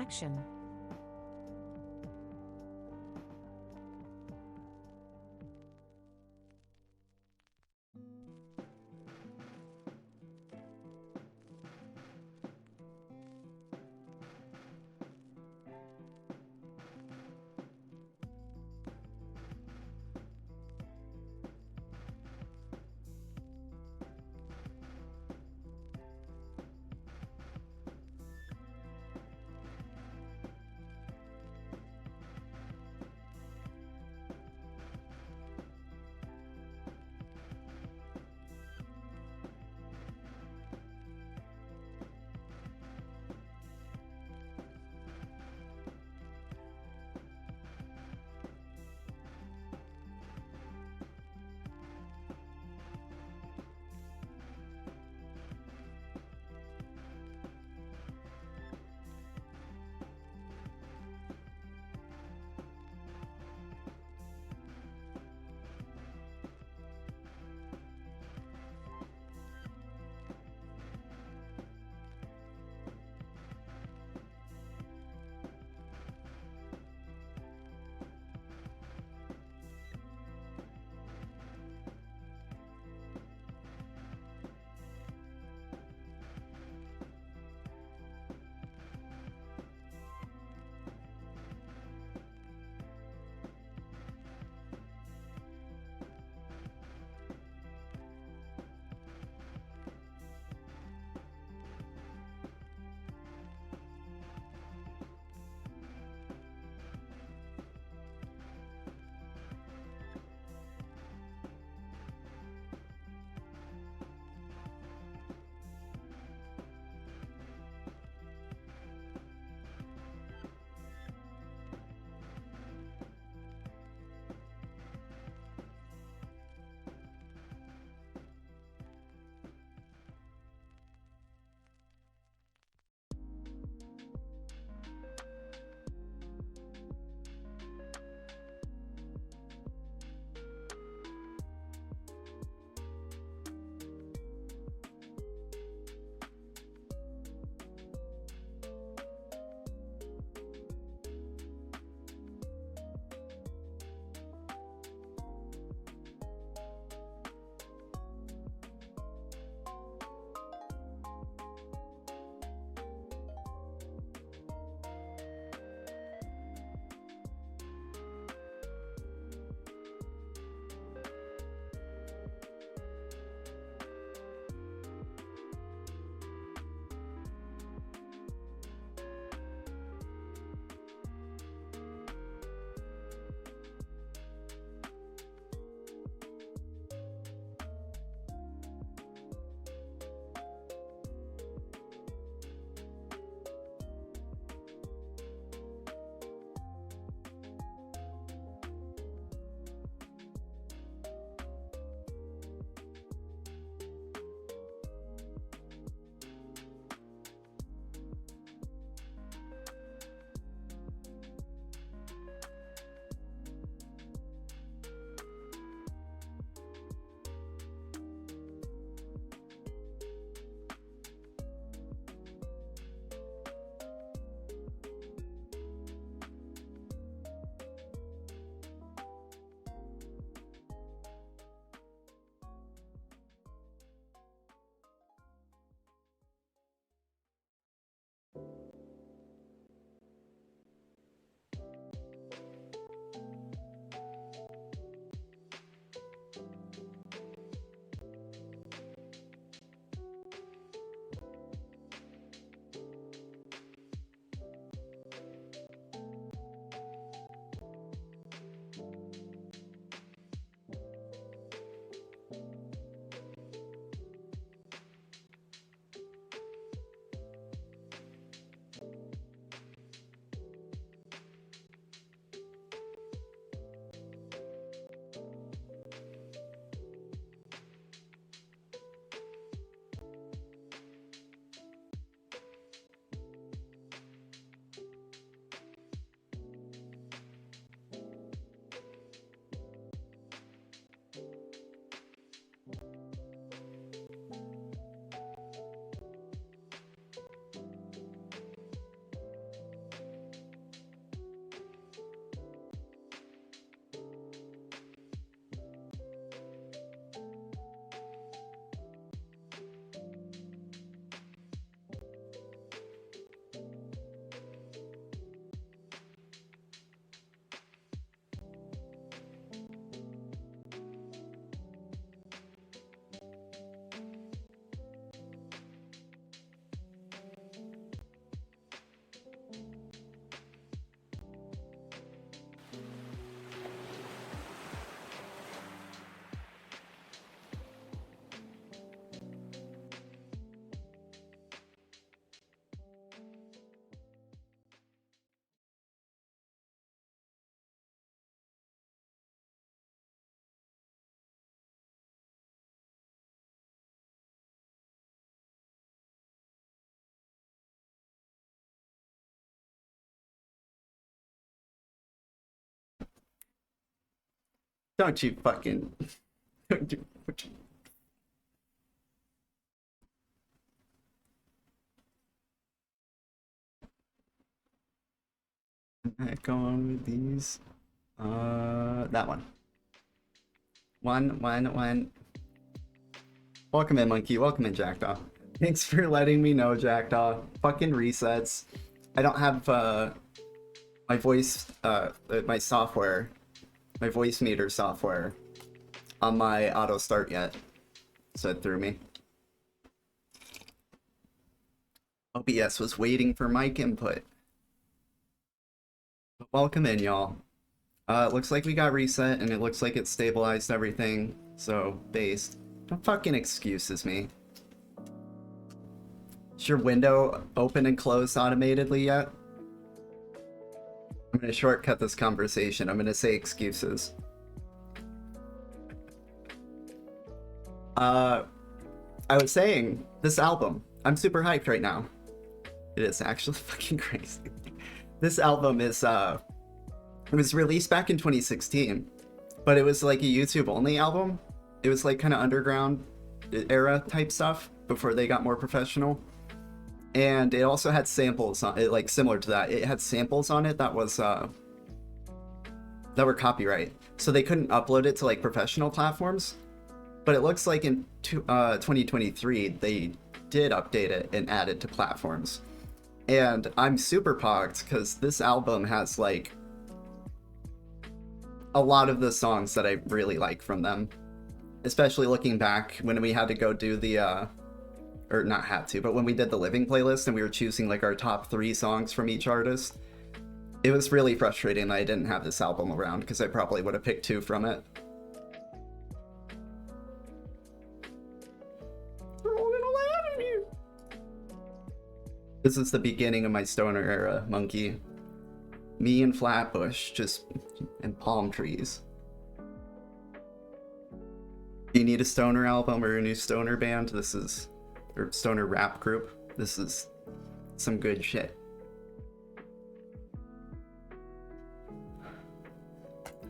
action. Don't you fucking... Don't you... Alright, go on with these. That one. One. Welcome in, Monkey. Welcome in, Jackdaw. Thanks for letting me know, Jackdaw. Fucking resets. I don't have, my voice, my software, my voice meter software on my auto start yet. So it threw me. OBS was waiting for mic input. Welcome in, y'all. It looks like we got reset, and it looks like it stabilized everything, so based. Don't fucking excuses me. Is your window open and closed automatically yet? I'm gonna shortcut this conversation. I'm gonna say excuses. I was saying, this album, I'm super hyped right now. It is actually fucking crazy. This album is, it was released back in 2016, but it was like a YouTube only album. It was like kind of underground era type stuff before they got more professional. And it also had samples on it, like similar to that. It had samples on it that was, that were copyright. So they couldn't upload it to like professional platforms. But it looks like in 2023, they did update it and add it to platforms. And I'm super pogged because this album has like a lot of the songs that I really like from them. Especially looking back when we had to go do the, or not had to, but when we did the living playlist and we were choosing like our top 3 songs from each artist. It was really frustrating that I didn't have this album around because I probably would have picked 2 from it. This is the beginning of my stoner era, Monkey. Me and Flatbush, just and palm trees. Do you need a stoner album or a new stoner band? This is, or stoner rap group. This is some good shit.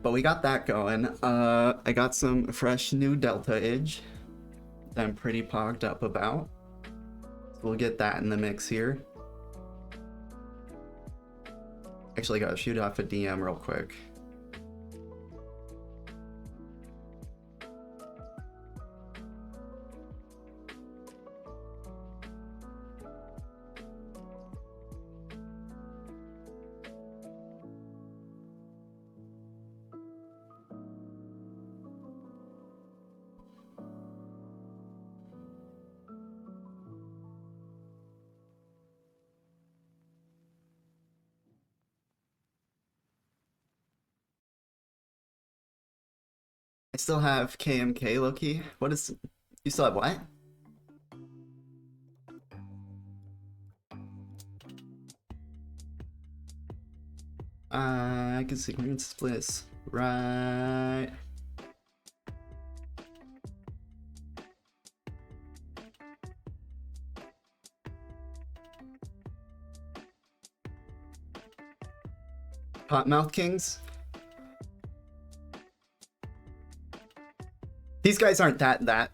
But we got that going. I got some fresh new Delta Edge that I'm pretty pogged up about. We'll get that in the mix here. Actually, gotta shoot off a DM real quick. I still have KMK, Loki. What is... You still have what? I can see experience bliss. Right. Potmouth Kings. These guys aren't that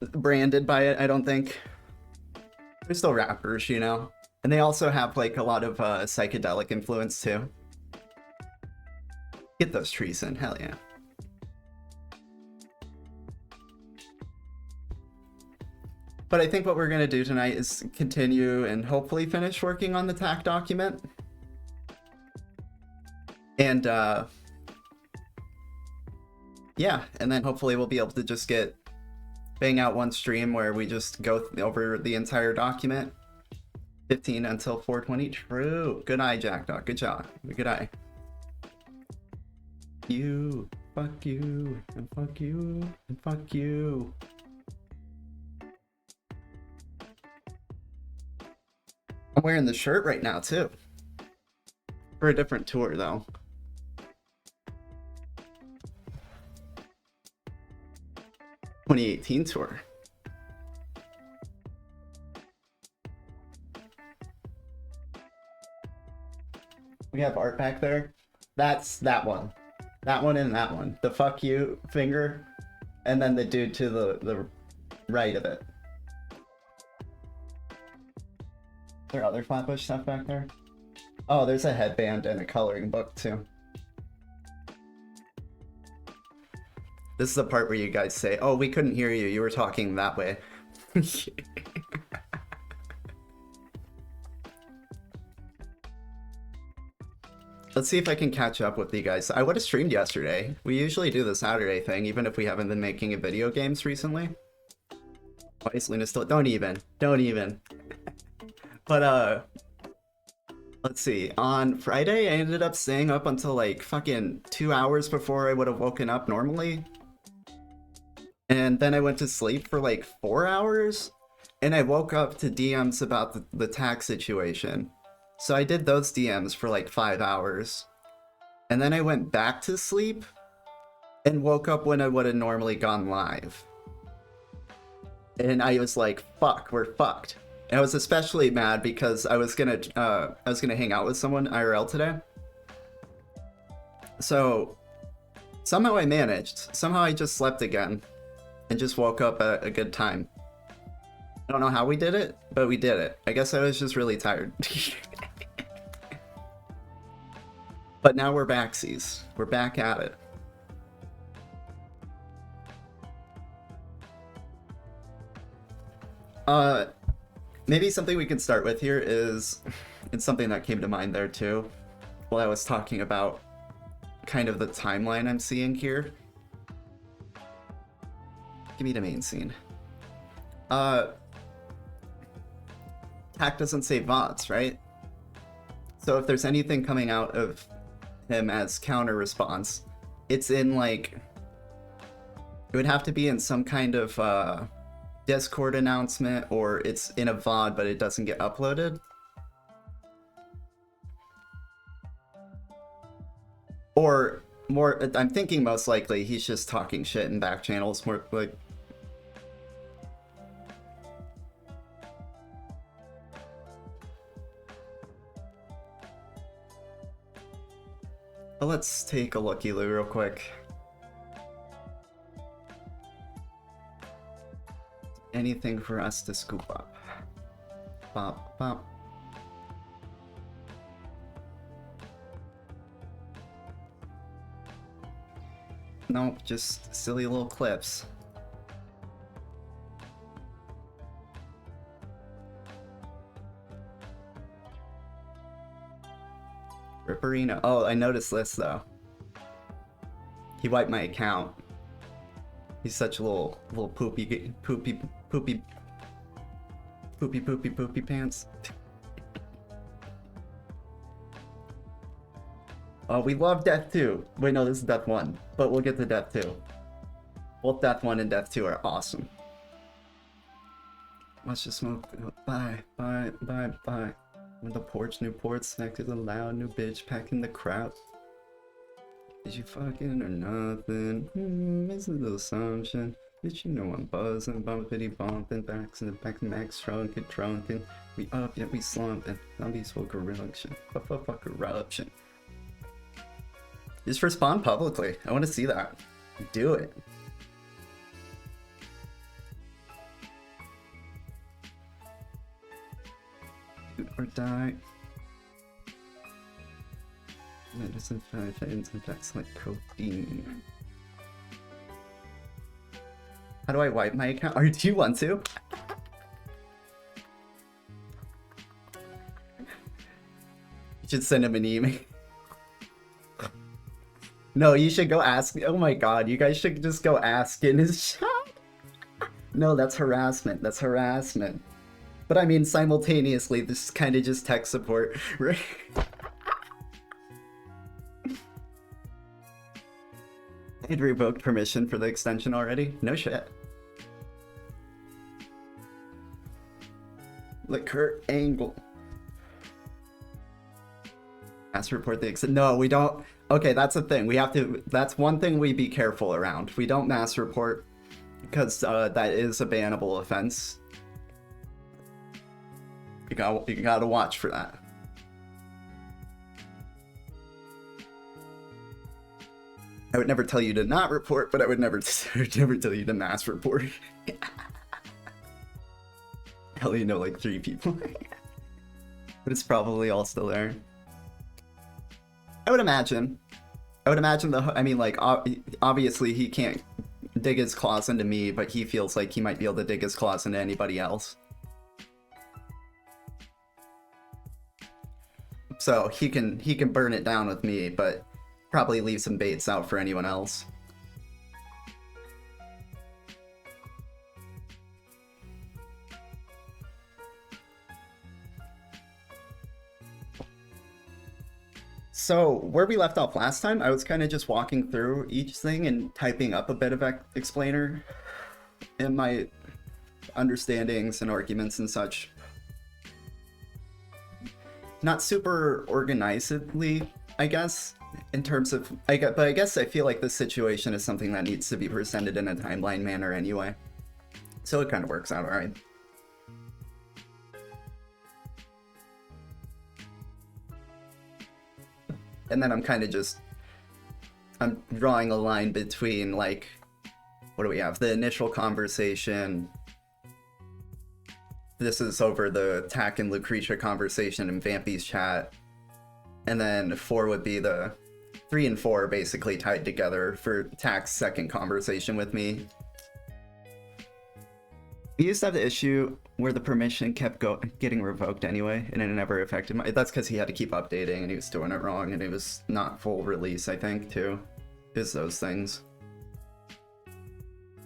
branded by it, I don't think. They're still rappers, you know? And they also have like a lot of psychedelic influence too. Get those trees in, hell yeah. But I think what we're gonna do tonight is continue and hopefully finish working on the TAC document. And yeah, and then hopefully we'll be able to just bang out one stream where we just go over the entire document. 15 until 420. True. Good eye, Jackdaw. Good job. Good eye. You. Fuck you. And fuck you. And fuck you. I'm wearing the shirt right now, too. For a different tour, though. '18 tour. We have art back there. That's that one. That one and that one. The fuck you finger, and then the dude to the right of it. Is there other Flatbush stuff back there? Oh, there's a headband and a coloring book too. This is the part where you guys say, oh, we couldn't hear you. You were talking that way. Let's see if I can catch up with you guys. I would have streamed yesterday. We usually do the Saturday thing, even if we haven't been making video games recently. Why is Luna still? Don't even. But, let's see. On Friday, I ended up staying up until like fucking 2 hours before I would have woken up normally. And then I went to sleep for like 4 hours. And I woke up to DMs about the tax situation. So I did those DMs for like 5 hours. And then I went back to sleep and woke up when I would have normally gone live. And I was like, fuck, we're fucked. And I was especially mad because I was gonna hang out with someone IRL today. So somehow I managed. Somehow I just slept again and just woke up at a good time. I don't know how we did it, but we did it. I guess I was just really tired. But now we're backsies. We're back at it. Maybe something we can start with here is, it's something that came to mind there too, while I was talking about kind of the timeline I'm seeing here. Give me the main scene. Hack doesn't say VODs, right? So if there's anything coming out of him as counter response, it's in like, it would have to be in some kind of Discord announcement, or it's in a VOD but it doesn't get uploaded. Or more, I'm thinking most likely he's just talking shit in back channels, more like. But let's take a looky-loo real quick. Anything for us to scoop up? Bop, bop. Nope, just silly little clips. Ripperino. Oh, I noticed this though. He wiped my account. He's such a little poopy pants. Oh, we love Death 2. Wait, no, this is Death 1. But we'll get to Death 2. Both Death 1 and Death 2 are awesome. Watch the smoke. Bye. On the porch, new ports, next to the loud, new bitch, packing the crowd. Is you fucking or nothing? It's a little assumption. Bitch, you know I'm buzzing, bumpity bumping, backs in the back, max drunken. We up, yet we slumping. Zombies for corruption. Fuck corruption. Just respond publicly. I want to see that. Do it. Do or die. Medicine fades impacts like codeine. How do I wipe my account? Or do you want to? You should send him an email. No, you should go ask. Oh my god, you guys should just go ask in his chat. No, that's harassment. That's harassment. But I mean, simultaneously, this is kind of just tech support, right? I'd revoked permission for the extension already. No shit. Liquor angle. Mass report the extent. No, we don't. Okay, that's the thing. We have to. That's one thing we be careful around. We don't mass report because that is a bannable offense. You gotta watch for that. I would never tell you to not report, but I would never, never tell you to mass report. I only know like 3 people. But it's probably all still there. I would imagine. I mean, like, obviously he can't dig his claws into me, but he feels like he might be able to dig his claws into anybody else. So he can burn it down with me, but probably leave some baits out for anyone else. So where we left off last time, I was kind of just walking through each thing and typing up a bit of explainer in my understandings and arguments and such. Not super organizedly, I guess, in terms of, but I guess I feel like this situation is something that needs to be presented in a timeline manner anyway. So it kind of works out alright. And then I'm drawing a line between, like, what do we have? The initial conversation. This is over the Tack and Lucretia conversation in Vampy's chat. And then 4 would be the 3 and 4 basically tied together for Tack's second conversation with me. We used to have the issue where the permission kept getting revoked anyway, and it never affected my... That's because he had to keep updating, and he was doing it wrong, and it was not full release, I think, too. Is those things.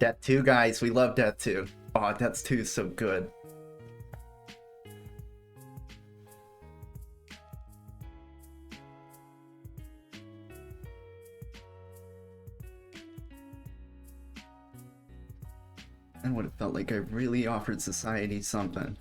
Death 2, guys. We love Death 2. Oh, Death 2 is so good. And would have felt like I really offered society something.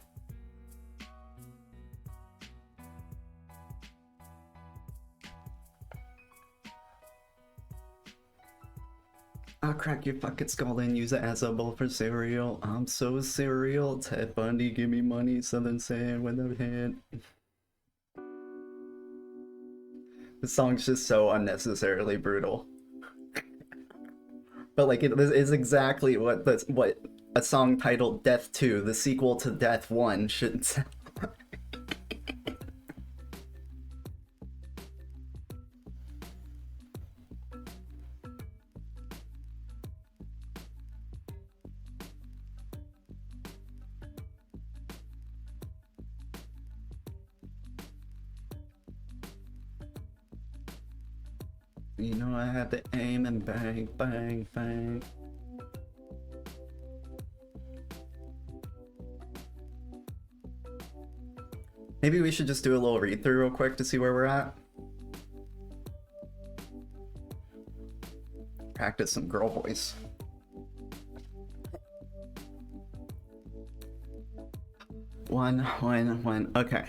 I'll crack your fucking skull and use it as a bowl for cereal. I'm so cereal. Ted Bundy, give me money. Southern sand with a hand. The song's just so unnecessarily brutal. But like it is exactly what a song titled Death 2, the sequel to Death 1, should sound like. You know I had to aim and bang, bang, bang. Maybe we should just do a little read-through real quick to see where we're at. Practice some girl voice. One. Okay.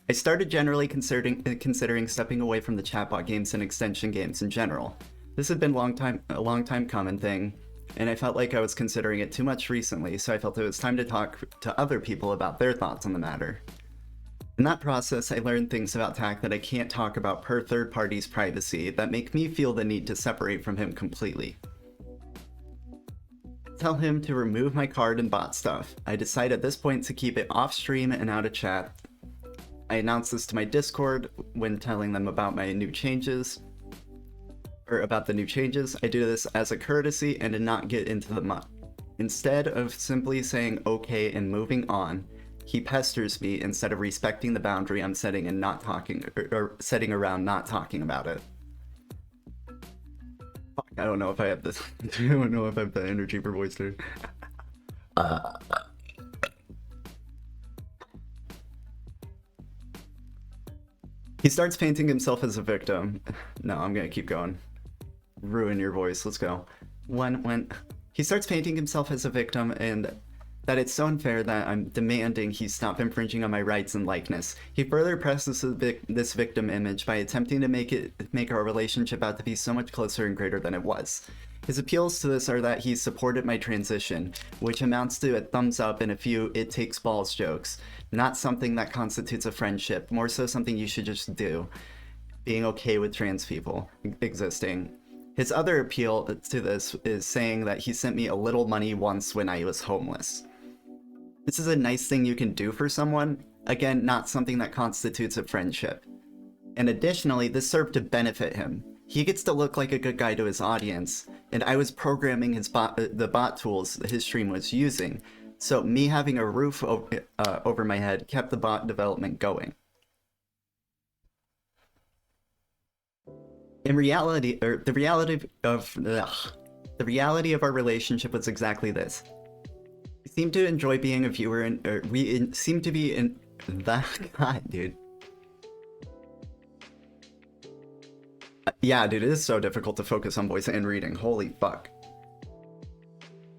I started generally considering stepping away from the chatbot games and extension games in general. This had been a long time coming thing, and I felt like I was considering it too much recently, so I felt it was time to talk to other people about their thoughts on the matter. In that process, I learned things about Tack that I can't talk about per third party's privacy that make me feel the need to separate from him completely. Tell him to remove my card and bot stuff. I decide at this point to keep it off stream and out of chat. I announced this to my Discord when telling them about my new changes, about the new changes. I do this as a courtesy and to not get into the muck. Instead of simply saying okay and moving on, he pesters me instead of respecting the boundary I'm setting and not talking, or setting around not talking about it. Fuck, I don't know if I have this. I don't know if I have the energy for voice there. He starts painting himself as a victim. No, I'm gonna keep going. Ruin your voice, let's go. When he starts painting himself as a victim and that it's so unfair that I'm demanding he stop infringing on my rights and likeness. He further presses this victim image by attempting to make our relationship out to be so much closer and greater than it was. His appeals to this are that he supported my transition, which amounts to a thumbs up and a few it takes balls jokes. Not something that constitutes a friendship, more so something you should just do. Being okay with trans people existing. His other appeal to this is saying that he sent me a little money once when I was homeless. This is a nice thing you can do for someone, again, not something that constitutes a friendship. And additionally, this served to benefit him. He gets to look like a good guy to his audience, and I was programming the bot tools that his stream was using, so me having a roof over my head kept the bot development going. In reality, the reality of our relationship was exactly this. We seem to enjoy being a viewer, and seem to be in that. God, dude. Yeah, dude, it is so difficult to focus on voice and reading. Holy fuck.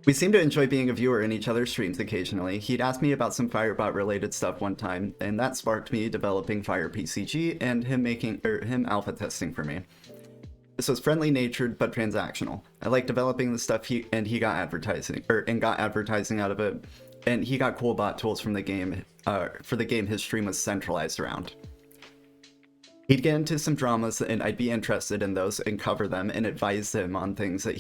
We seem to enjoy being a viewer in each other's streams occasionally. He'd asked me about some Firebot related stuff one time, and that sparked me developing Fire PCG and him alpha testing for me. This was friendly natured but transactional. I liked developing the stuff he got advertising out of it, and he got cool bot tools from the game for the game his stream was centralized around. He'd get into some dramas, and I'd be interested in those and cover them and advise him on things that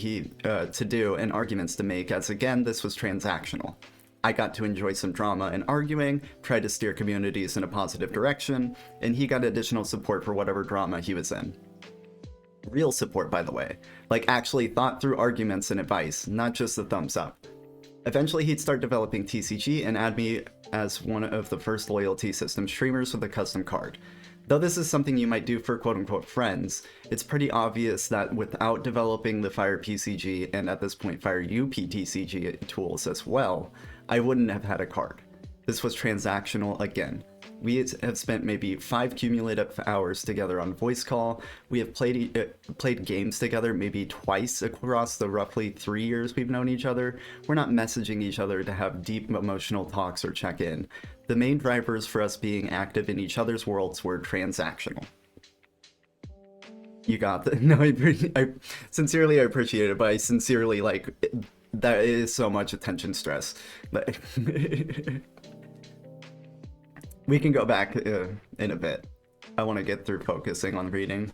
to do and arguments to make, as again, this was transactional. I got to enjoy some drama and arguing, tried to steer communities in a positive direction, and he got additional support for whatever drama he was in. Real support, by the way. Like, actually thought through arguments and advice, not just the thumbs up. Eventually, he'd start developing TCG and add me as one of the first loyalty system streamers with a custom card. Though this is something you might do for quote-unquote friends, it's pretty obvious that without developing the Fire PCG and at this point Fire UPTCG tools as well, I wouldn't have had a card. This was transactional again. We have spent maybe 5 cumulative hours together on voice call. We have played games together maybe twice across the roughly 3 years we've known each other. We're not messaging each other to have deep emotional talks or check in. The main drivers for us being active in each other's worlds were transactional. You got that? No, I sincerely appreciate it, but I sincerely, like, that is so much attention stress. But we can go back in a bit. I want to get through focusing on reading.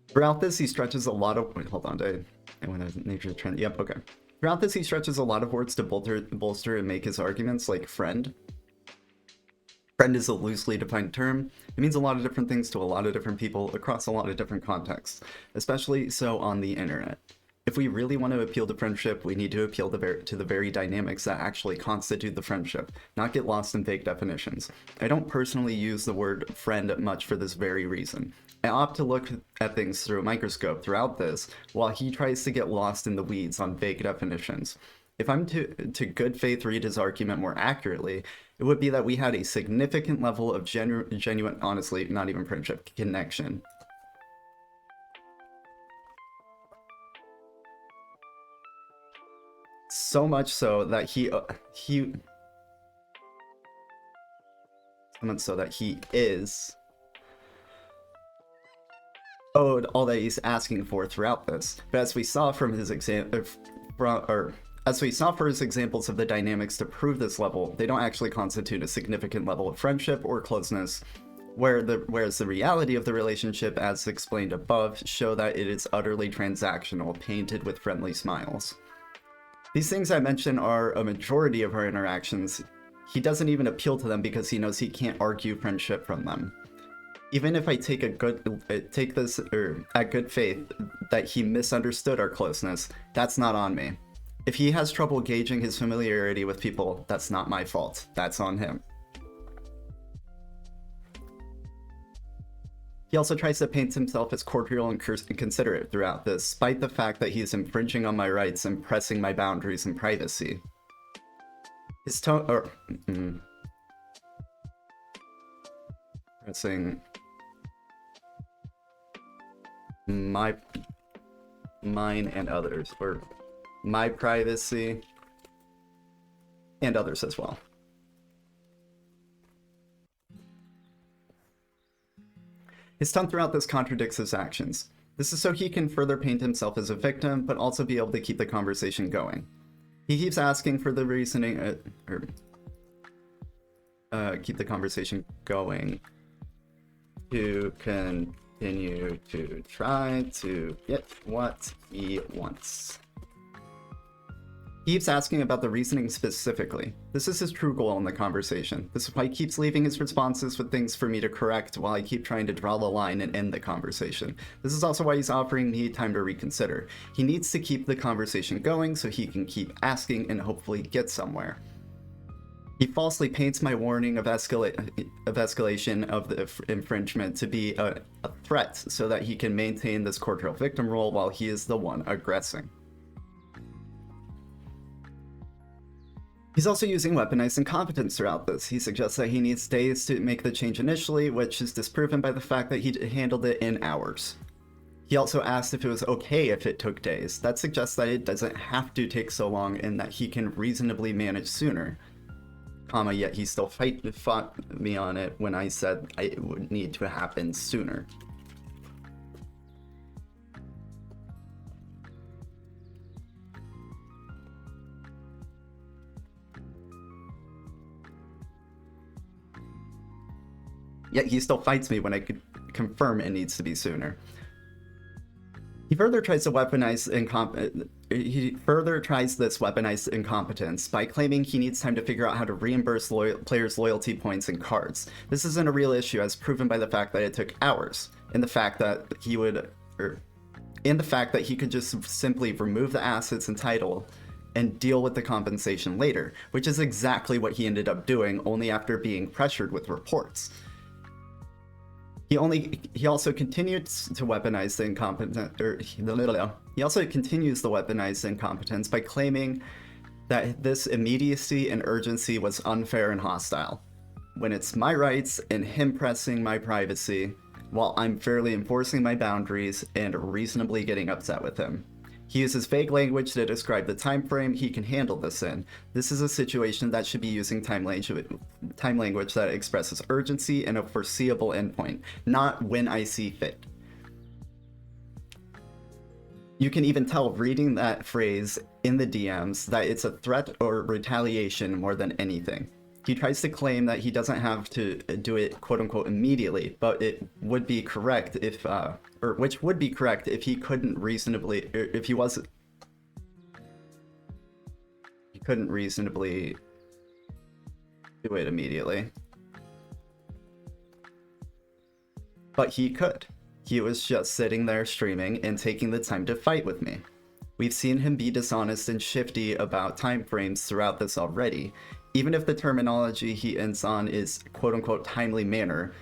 Throughout this, he stretches a lot of... Wait, hold on, I went as nature's trend. Yep, okay. Throughout this, he stretches a lot of words to bolster and make his arguments, like friend. Friend is a loosely defined term. It means a lot of different things to a lot of different people across a lot of different contexts, especially so on the internet. If we really want to appeal to friendship, we need to appeal to the very dynamics that actually constitute the friendship, not get lost in vague definitions. I don't personally use the word friend much for this very reason. I opt to look at things through a microscope throughout this, while he tries to get lost in the weeds on vague definitions. If I'm to good faith read his argument more accurately, it would be that we had a significant level of genuine, honestly, not even friendship, connection. So much so that he is owed all that he's asking for throughout this. But as we saw from his as we saw for his examples of the dynamics to prove this level, they don't actually constitute a significant level of friendship or closeness, whereas the reality of the relationship, as explained above, show that it is utterly transactional, painted with friendly smiles. These things I mentioned are a majority of our interactions. He doesn't even appeal to them because he knows he can't argue friendship from them. Even if I take this at good faith that he misunderstood our closeness, that's not on me. If he has trouble gauging his familiarity with people, that's not my fault. That's on him. He also tries to paint himself as cordial and considerate throughout this, despite the fact that he is infringing on my rights and pressing my boundaries and privacy. His tone, pressing mine and others, or my privacy and others as well. His tone throughout this contradicts his actions. This is so he can further paint himself as a victim, but also be able to keep the conversation going. He keeps asking for the reasoning, keep the conversation going to continue to try to get what he wants. He keeps asking about the reasoning specifically. This is his true goal in the conversation. This is why he keeps leaving his responses with things for me to correct while I keep trying to draw the line and end the conversation. This is also why he's offering me time to reconsider. He needs to keep the conversation going so he can keep asking and hopefully get somewhere. He falsely paints my warning of escalation of the infringement to be a threat so that he can maintain this cordial victim role while he is the one aggressing. He's also using weaponized incompetence throughout this. He suggests that he needs days to make the change initially, which is disproven by the fact that he handled it in hours. He also asked if it was okay if it took days. That suggests that it doesn't have to take so long and that he can reasonably manage sooner. Comma, yet he still fought me on it when I said it would need to happen sooner. Yet he still fights me when I could confirm it needs to be sooner. He further tries to weaponize this weaponized incompetence by claiming he needs time to figure out how to reimburse players' loyalty points and cards. This isn't a real issue, as proven by the fact that it took hours, and the fact that he could just simply remove the assets and title and deal with the compensation later, which is exactly what he ended up doing, only after being pressured with reports. He also continues to weaponize the incompetence by claiming that this immediacy and urgency was unfair and hostile, when it's my rights and him pressing my privacy, while I'm fairly enforcing my boundaries and reasonably getting upset with him. He uses vague language to describe the time frame he can handle this in. This is a situation that should be using time language that expresses urgency and a foreseeable endpoint, not when I see fit. You can even tell reading that phrase in the DMs that it's a threat or retaliation more than anything. He tries to claim that he doesn't have to do it quote-unquote immediately, but it would be correct if, which would be correct if he couldn't reasonably, if he couldn't reasonably do it immediately. But he could. He was just sitting there streaming and taking the time to fight with me. We've seen him be dishonest and shifty about time frames throughout this already. Even if the terminology he ends on is quote-unquote timely manner,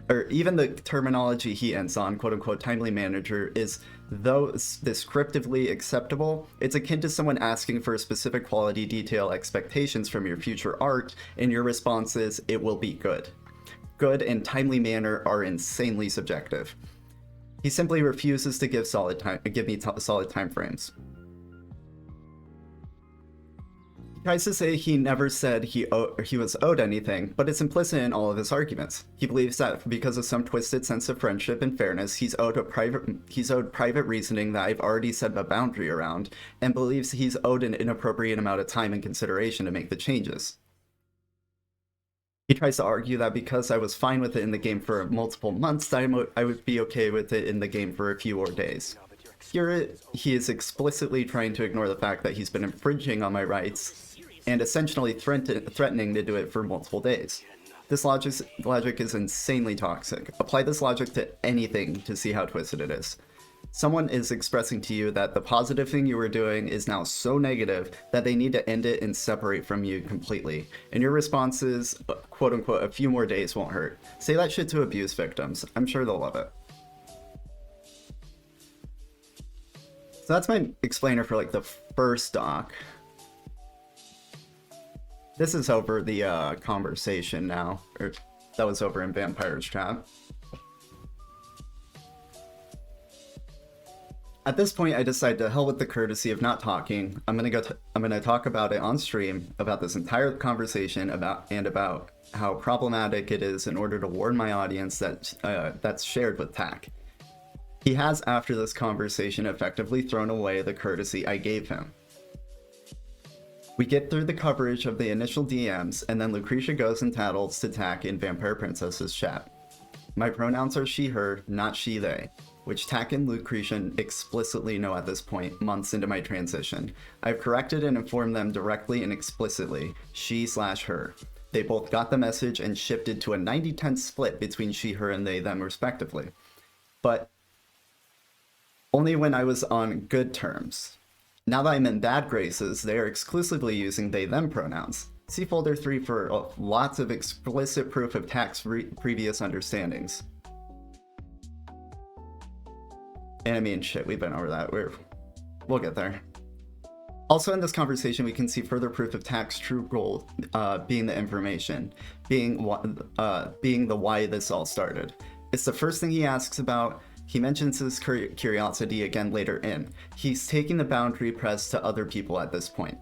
or even the terminology he ends on quote-unquote timely manager is, though descriptively acceptable, it's akin to someone asking for a specific quality detail expectations from your future art, and your response is, it will be good. Good and timely manner are insanely subjective. He simply refuses to give me solid time frames. He tries to say he never said he was owed anything, but it's implicit in all of his arguments. He believes that because of some twisted sense of friendship and fairness, he's owed private reasoning that I've already set a boundary around, and believes he's owed an inappropriate amount of time and consideration to make the changes. He tries to argue that because I was fine with it in the game for multiple months, that I would be okay with it in the game for a few more days. Here, he is explicitly trying to ignore the fact that he's been infringing on my rights and essentially threatening to do it for multiple days. This logic is insanely toxic. Apply this logic to anything to see how twisted it is. Someone is expressing to you that the positive thing you were doing is now so negative that they need to end it and separate from you completely. And your response is, quote unquote, a few more days won't hurt. Say that shit to abuse victims. I'm sure they'll love it. So that's my explainer for like the first doc. This is over the conversation now, or that was over in Vampire's chat. At this point, I decided to hell with the courtesy of not talking. I'm gonna talk about it on stream, about this entire conversation, about how problematic it is in order to warn my audience that that's shared with Tack. He has, after this conversation, effectively thrown away the courtesy I gave him. We get through the coverage of the initial DMs, and then Lucretia goes and tattles to Tack in Vampire Princess's chat. My pronouns are she, her, not she, they, which Tack and Lucretia explicitly know at this point, months into my transition. I've corrected and informed them directly and explicitly, she/her. They both got the message and shifted to a 90-10 split between she, her, and they, them, respectively. But only when I was on good terms. Now that I'm in bad graces, they are exclusively using they, them pronouns. See folder 3 for lots of explicit proof of Tack's previous understandings. And I mean, shit, we've been over that. We'll get there. Also in this conversation, we can see further proof of Tack's true goal being the information, being the why this all started. It's the first thing he asks about. He mentions his curiosity again later in. He's taking the boundary press to other people at this point.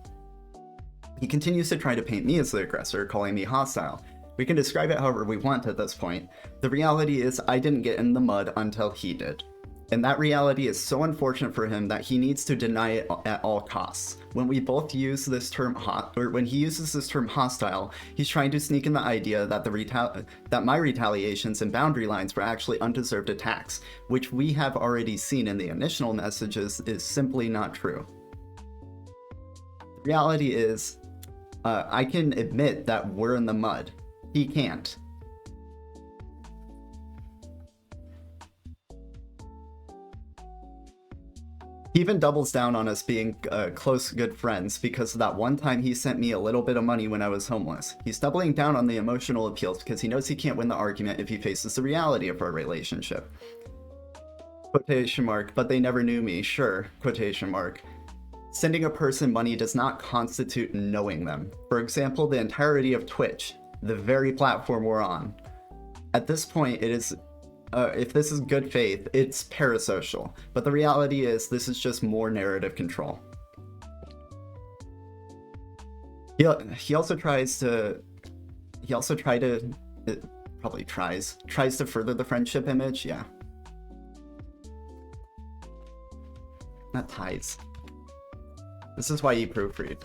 He continues to try to paint me as the aggressor, calling me hostile. We can describe it however we want at this point. The reality is I didn't get in the mud until he did. And that reality is so unfortunate for him that he needs to deny it at all costs. When we both use this term when he uses this term hostile, he's trying to sneak in the idea that that my retaliations and boundary lines were actually undeserved attacks, which we have already seen in the initial messages is simply not true. The reality is, I can admit that we're in the mud. He can't. He even doubles down on us being close, good friends because of that one time he sent me a little bit of money when I was homeless. He's doubling down on the emotional appeals because he knows he can't win the argument if he faces the reality of our relationship. Quotation mark, but they never knew me, sure, quotation mark. Sending a person money does not constitute knowing them. For example, the entirety of Twitch, the very platform we're on. At this point, it is if this is good faith, it's parasocial. But the reality is, this is just more narrative control. He also tries to further the friendship image, yeah. Not ties. This is why he proofread.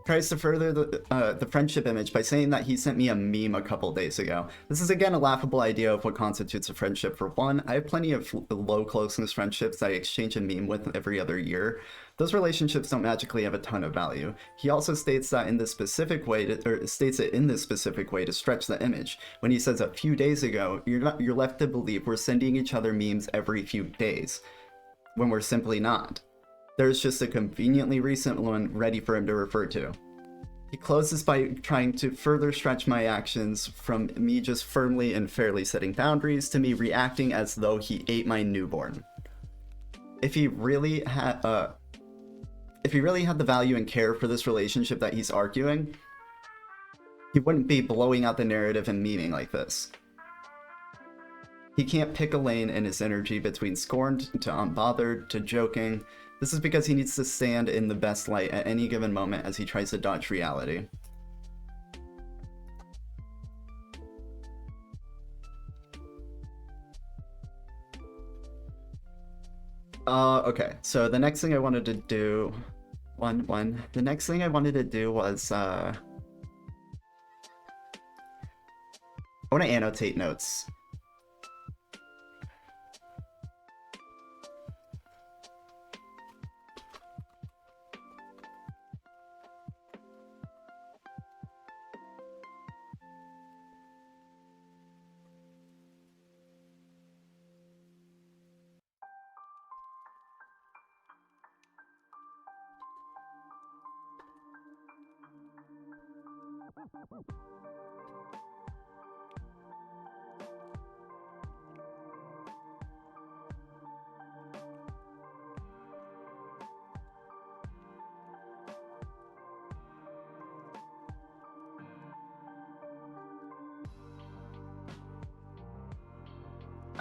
Tries to further the friendship image by saying that he sent me a meme a couple days ago. This is again a laughable idea of what constitutes a friendship. For one, I have plenty of low closeness friendships that I exchange a meme with every other year. Those relationships don't magically have a ton of value. He also states that in this specific way, states it in this specific way to stretch the image. When he says a few days ago, you're left to believe we're sending each other memes every few days, when we're simply not. There's just a conveniently recent one ready for him to refer to. He closes by trying to further stretch my actions from me just firmly and fairly setting boundaries to me reacting as though he ate my newborn. If he really had the value and care for this relationship that he's arguing, he wouldn't be blowing out the narrative and memeing like this. He can't pick a lane in his energy between scorned to unbothered to joking. This is because he needs to stand in the best light at any given moment as he tries to dodge reality. Okay, so the next thing I wanted to do... The next thing I wanted to do was, I want to annotate notes.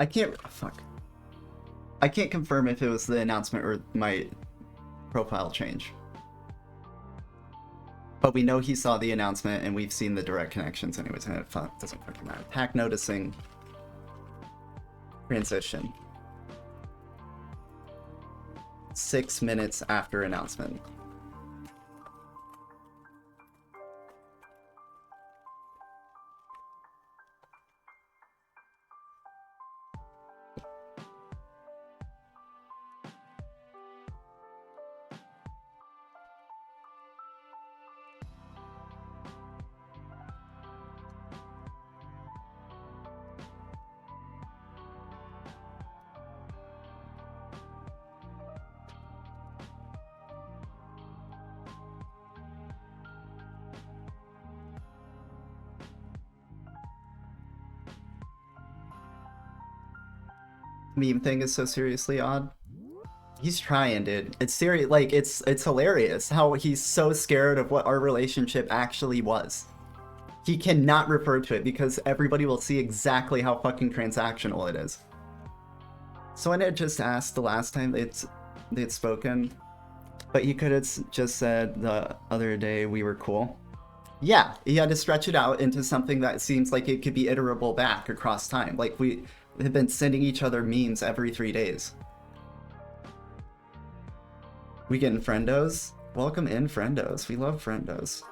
I can't confirm if it was the announcement or my profile change. But we know he saw the announcement and we've seen the direct connections anyways, and it doesn't fucking matter. Hack noticing. Transition. 6 minutes after announcement. meme thing is so seriously odd. He's trying, dude. It's serious. Like, it's hilarious how he's so scared of what our relationship actually was. He cannot refer to it because everybody will see exactly how fucking transactional it is. So I had just asked the last time they'd spoken, but he could have just said the other day we were cool. Yeah, he had to stretch it out into something that seems like it could be iterable back across time. Like, we have been sending each other memes every 3 days. We getting friendos? Welcome in, friendos. We love friendos.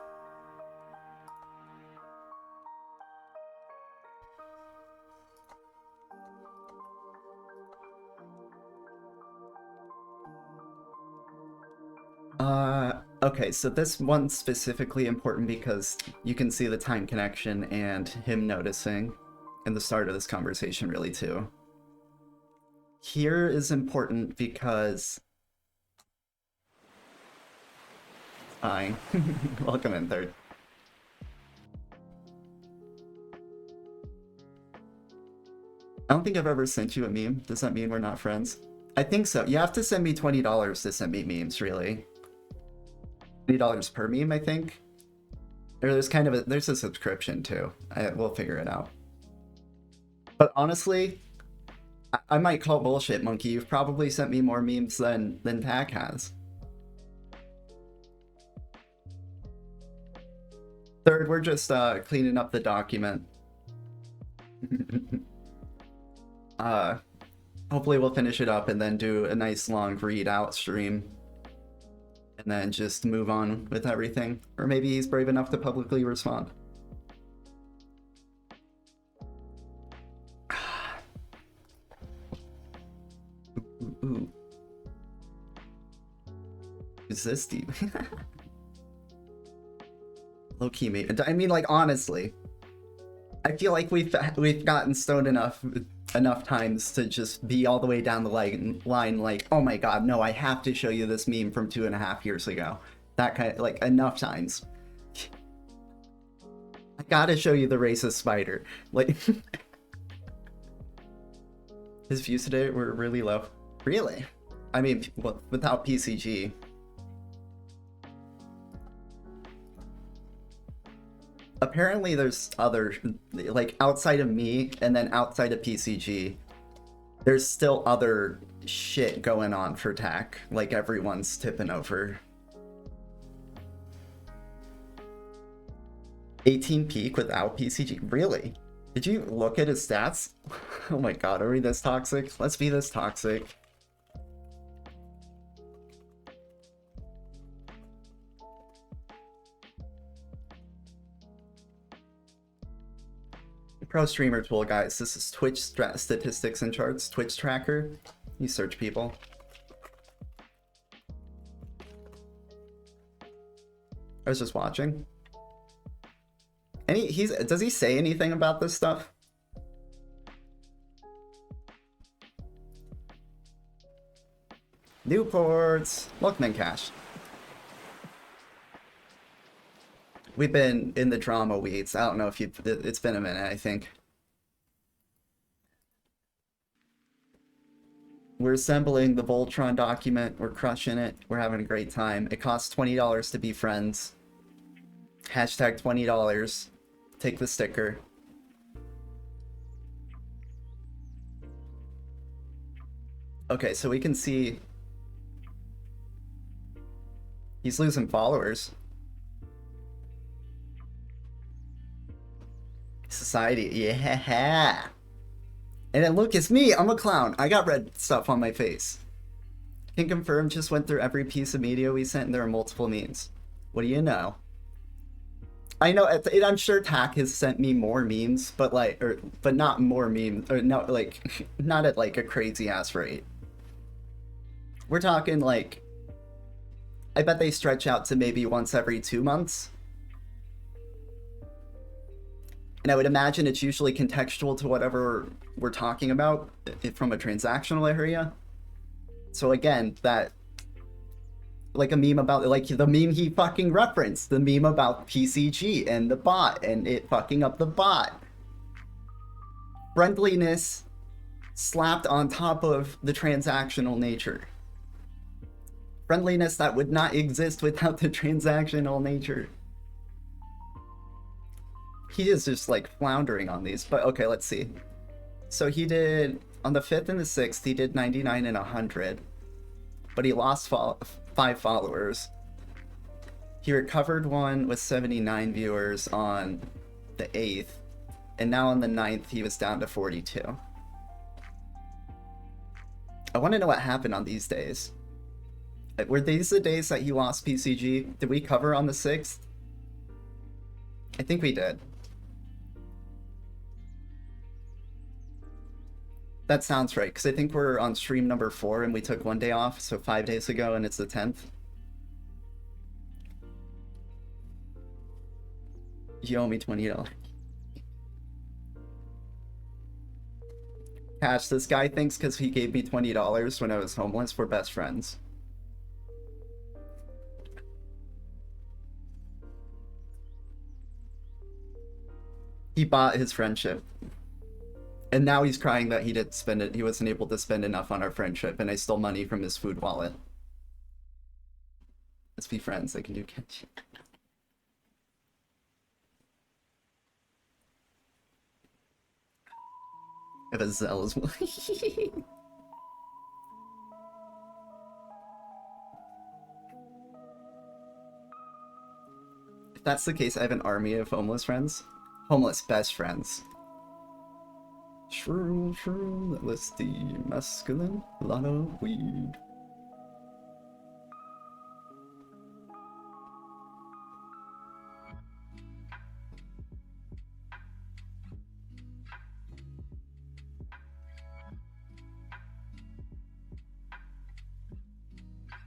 Okay, so this one's specifically important because you can see the time connection and him noticing in the start of this conversation really too. Here is important because... Fine. Welcome in, third. I don't think I've ever sent you a meme. Does that mean we're not friends? I think so. You have to send me $20 to send me memes, really. $20 per meme, I think. Or there's kind of there's a subscription too. We'll figure it out. But honestly, I might call bullshit, Monkey. You've probably sent me more memes than Tag has. Third, we're just cleaning up the document. Hopefully we'll finish it up and then do a nice long read out stream. And then just move on with everything. Or maybe he's brave enough to publicly respond. Ooh. Who's this dude? Low-key, mate. I mean, like, honestly, I feel like we've gotten stoned enough times to just be all the way down the line like, oh my god, no, I have to show you this meme from 2.5 years ago. That kind of, like, enough times. I gotta show you the racist spider. Like, his views today were really low. Really? I mean, without PCG. Apparently there's other, like, outside of me and then outside of PCG, there's still other shit going on for TAC. Like, everyone's tipping over. 18 peak without PCG? Really? Did you look at his stats? Oh my god, are we this toxic? Let's be this toxic. Pro streamer tool, guys. This is Twitch statistics and charts. Twitch tracker. You search people. I was just watching. Does he say anything about this stuff? Newports. Welcome in, Cash. We've been in the drama weeds. I don't know if it's been a minute, I think. We're assembling the Voltron document. We're crushing it. We're having a great time. It costs $20 to be friends. Hashtag $20. Take the sticker. Okay, so we can see he's losing followers. Society, yeah. And then look, it's me. I'm a clown. I got red stuff on my face. Can confirm. Just went through every piece of media we sent, and there are multiple memes. What do you know? I know. I'm sure TAC has sent me more memes, but but not more memes, or no, like, not at like a crazy ass rate. We're talking like, I bet they stretch out to maybe once every 2 months. And I would imagine it's usually contextual to whatever we're talking about from a transactional area. So again, that, like a meme about, like the meme he fucking referenced, the meme about PCG and the bot and it fucking up the bot. Friendliness slapped on top of the transactional nature. Friendliness that would not exist without the transactional nature. He is just like floundering on these, but okay, let's see. So he did, on the 5th and the 6th, he did 99 and 100, but he lost 5 followers. He recovered one with 79 viewers on the 8th, and now on the 9th, he was down to 42. I want to know what happened on these days. Were these the days that he lost PCG? Did we cover on the 6th? I think we did. That sounds right, because I think we're on stream number 4 and we took 1 day off, so 5 days ago, and it's the 10th. You owe me $20. Cash, this guy thinks because he gave me $20 when I was homeless, we're best friends. He bought his friendship. And now he's crying that he didn't spend it. He wasn't able to spend enough on our friendship, and I stole money from his food wallet. Let's be friends. I can do catch. If a Zell is if that's the case, I have an army of homeless friends. Homeless best friends. True, LSD, masculine, a lot of weed.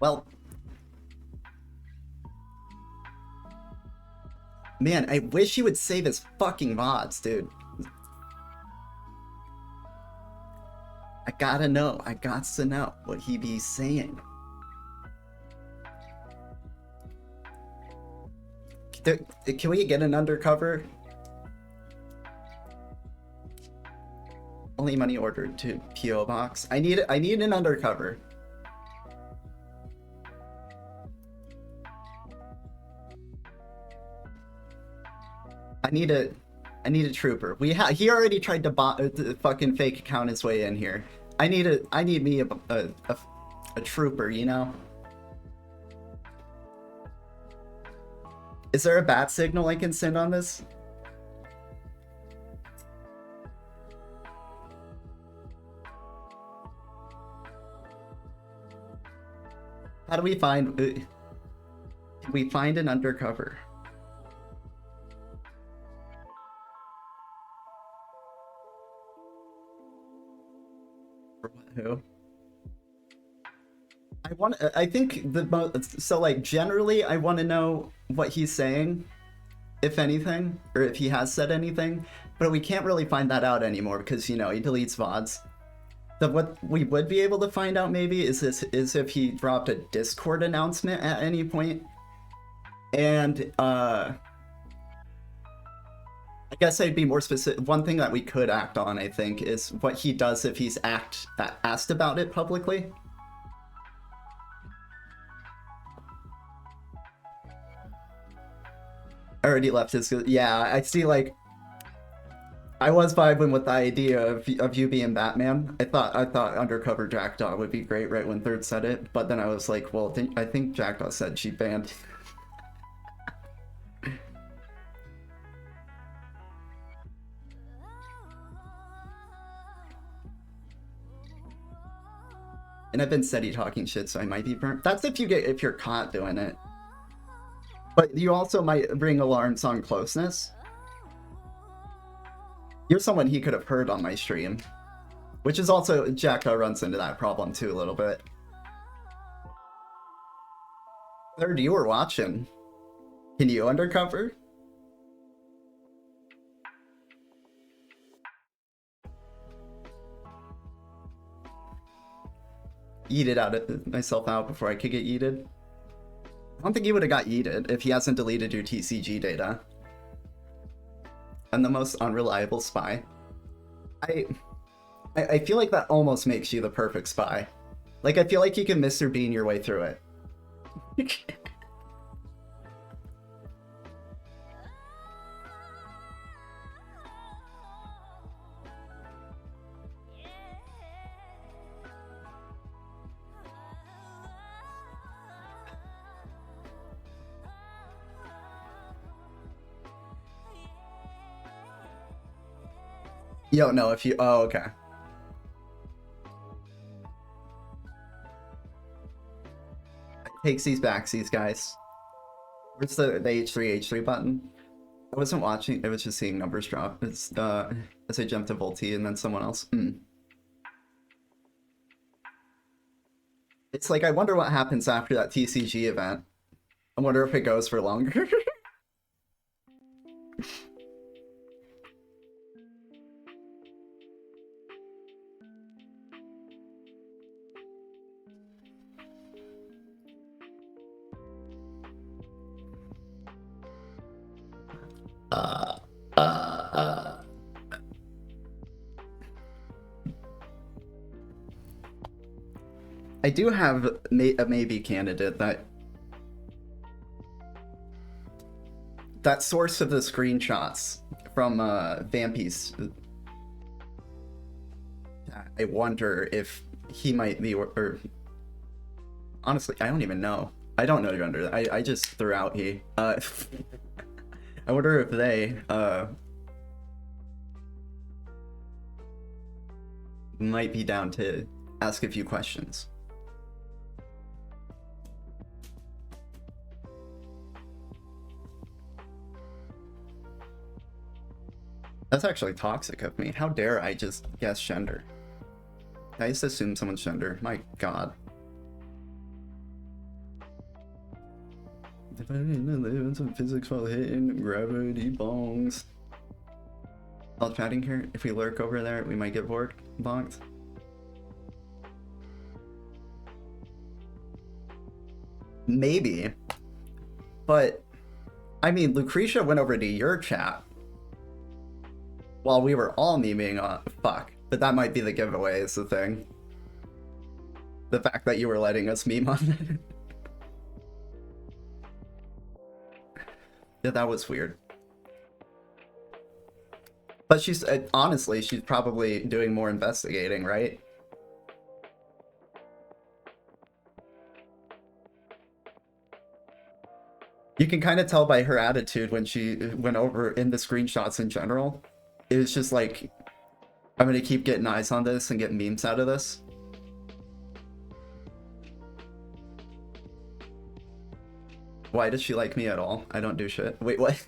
Well, man, I wish he would save his fucking VODs, dude. I gotta know. I gots to know what he be saying. Can we get an undercover? Only money ordered to PO box. I need an undercover. I need a trooper. He already tried to fucking fake account his way in here. I need me a trooper, you know? Is there a bat signal I can send on this? How do we find... Can we find an undercover? Who? I think so like generally I want to know what he's saying, if anything, or if he has said anything, but we can't really find that out anymore because, you know, he deletes VODs. What we would be able to find out maybe is if he dropped a Discord announcement at any point. And I guess I'd be more specific. One thing that we could act on, I think, is what he does if he's asked about it publicly. I already left his... Yeah, I see, like... I was vibing with the idea of you being Batman. I thought Undercover Jackdaw would be great right when Third said it, but then I was like, well, I think Jackdaw said she banned... And I've been steady talking shit, so I might be burnt. That's if you're caught doing it. But you also might ring alarms on closeness. You're someone he could have heard on my stream. Which is also, Jackdaw runs into that problem too a little bit. Third, you were watching. Can you undercover? Yeeted myself out before I could get yeeted. I don't think he would have got yeeted if he hasn't deleted your TCG data. I'm the most unreliable spy. I feel like that almost makes you the perfect spy. Like, I feel like you can Mr. Bean your way through it. Yo, no, if you... Oh, okay. Takesies, backsies, guys. Where's the H3 button? I wasn't watching, I was just seeing numbers drop. It's, as I jumped to Volti and then someone else. It's like, I wonder what happens after that TCG event. I wonder if it goes for longer. I do have a maybe candidate that source of the screenshots from Vampy's. I wonder if he might be, or honestly, I don't even know. I don't know gender. I just threw out he. I wonder if they might be down to ask a few questions. That's actually toxic of me. How dare I just guess gender? I just assume someone's gender. My god. If I didn't live in some physics while hitting gravity bongs. While chatting here, if we lurk over there, we might get bonked. Maybe. But, I mean, Lucretia went over to your chat while we were all memeing on fuck. But that might be the giveaway is the thing. The fact that you were letting us meme on it. Yeah, that was weird. But she's, honestly, she's probably doing more investigating, right? You can kind of tell by her attitude when she went over in the screenshots in general. It was just like, I'm gonna keep getting eyes on this and get memes out of this. Why does she like me at all? I don't do shit. Wait, what?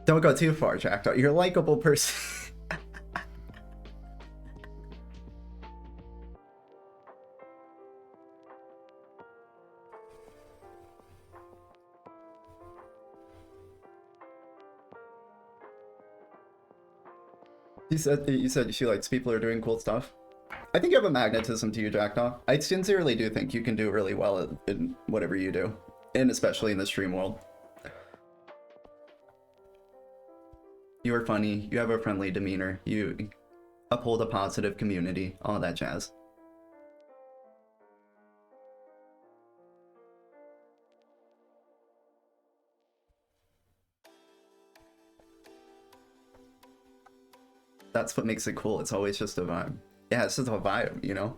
Don't go too far, Jackdaw. You're a likable person. You said she likes people who are doing cool stuff. I think you have a magnetism to you, Jackdaw. I sincerely do think you can do really well in whatever you do, and especially in the stream world. You are funny, you have a friendly demeanor, you uphold a positive community, all that jazz. That's what makes it cool. It's always just a vibe. Yeah, it's just a vibe, you know?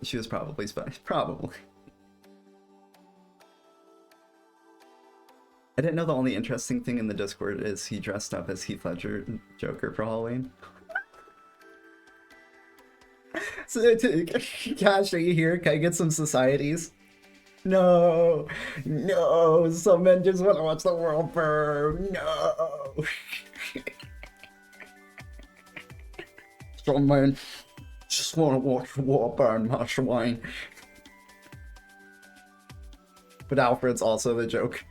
She was probably spicy. Probably. I didn't know the only interesting thing in the Discord is he dressed up as Heath Ledger Joker for Halloween. So, Cash, are you here? Can I get some societies? No, no, some men just want to watch the world burn. No. Some men just want to watch the world burn, Master Wayne. But Alfred's also the joke.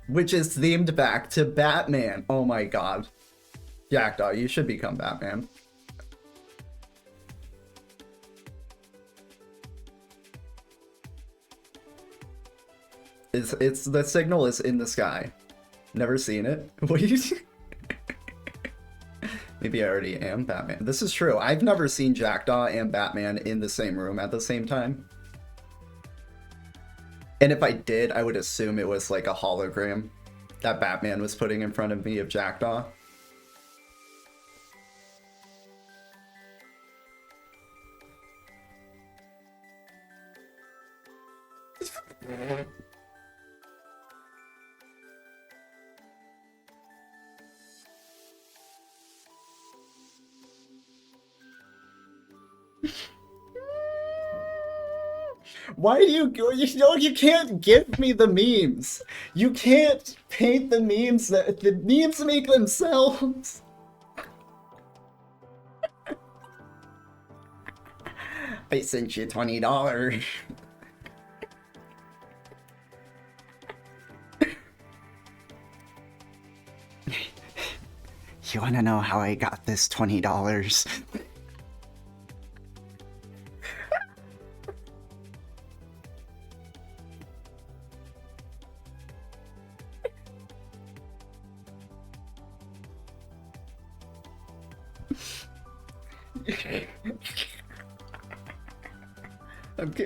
which is themed back to Batman. Oh my god. Jackdaw, you should become Batman. It's the signal is in the sky. Never seen it. What do you do? Maybe I already am Batman. This is true. I've never seen Jackdaw and Batman in the same room at the same time. And if I did, I would assume it was like a hologram that Batman was putting in front of me of Jackdaw. Why do you go? You know you can't give me the memes. You can't paint the memes that the memes make themselves. I sent you $20. You wanna know how I got this $20?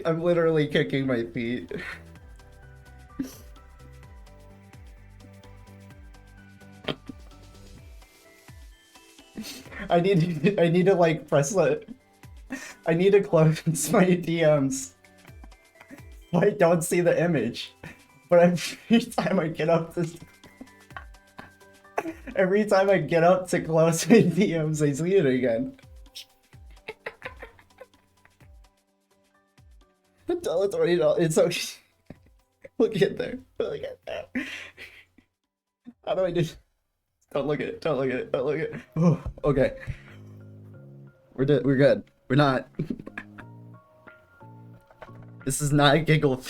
I'm literally kicking my feet. I need to like press it. I need to close my DMs so I don't see the image. But every time I get up to close my DMs, I see it again. $20. It's okay. We'll get there. We'll get there. How do I do? Don't look at it. Don't look at it. Don't look at it. Oh, okay. We're good. We're not. This is not a giggle.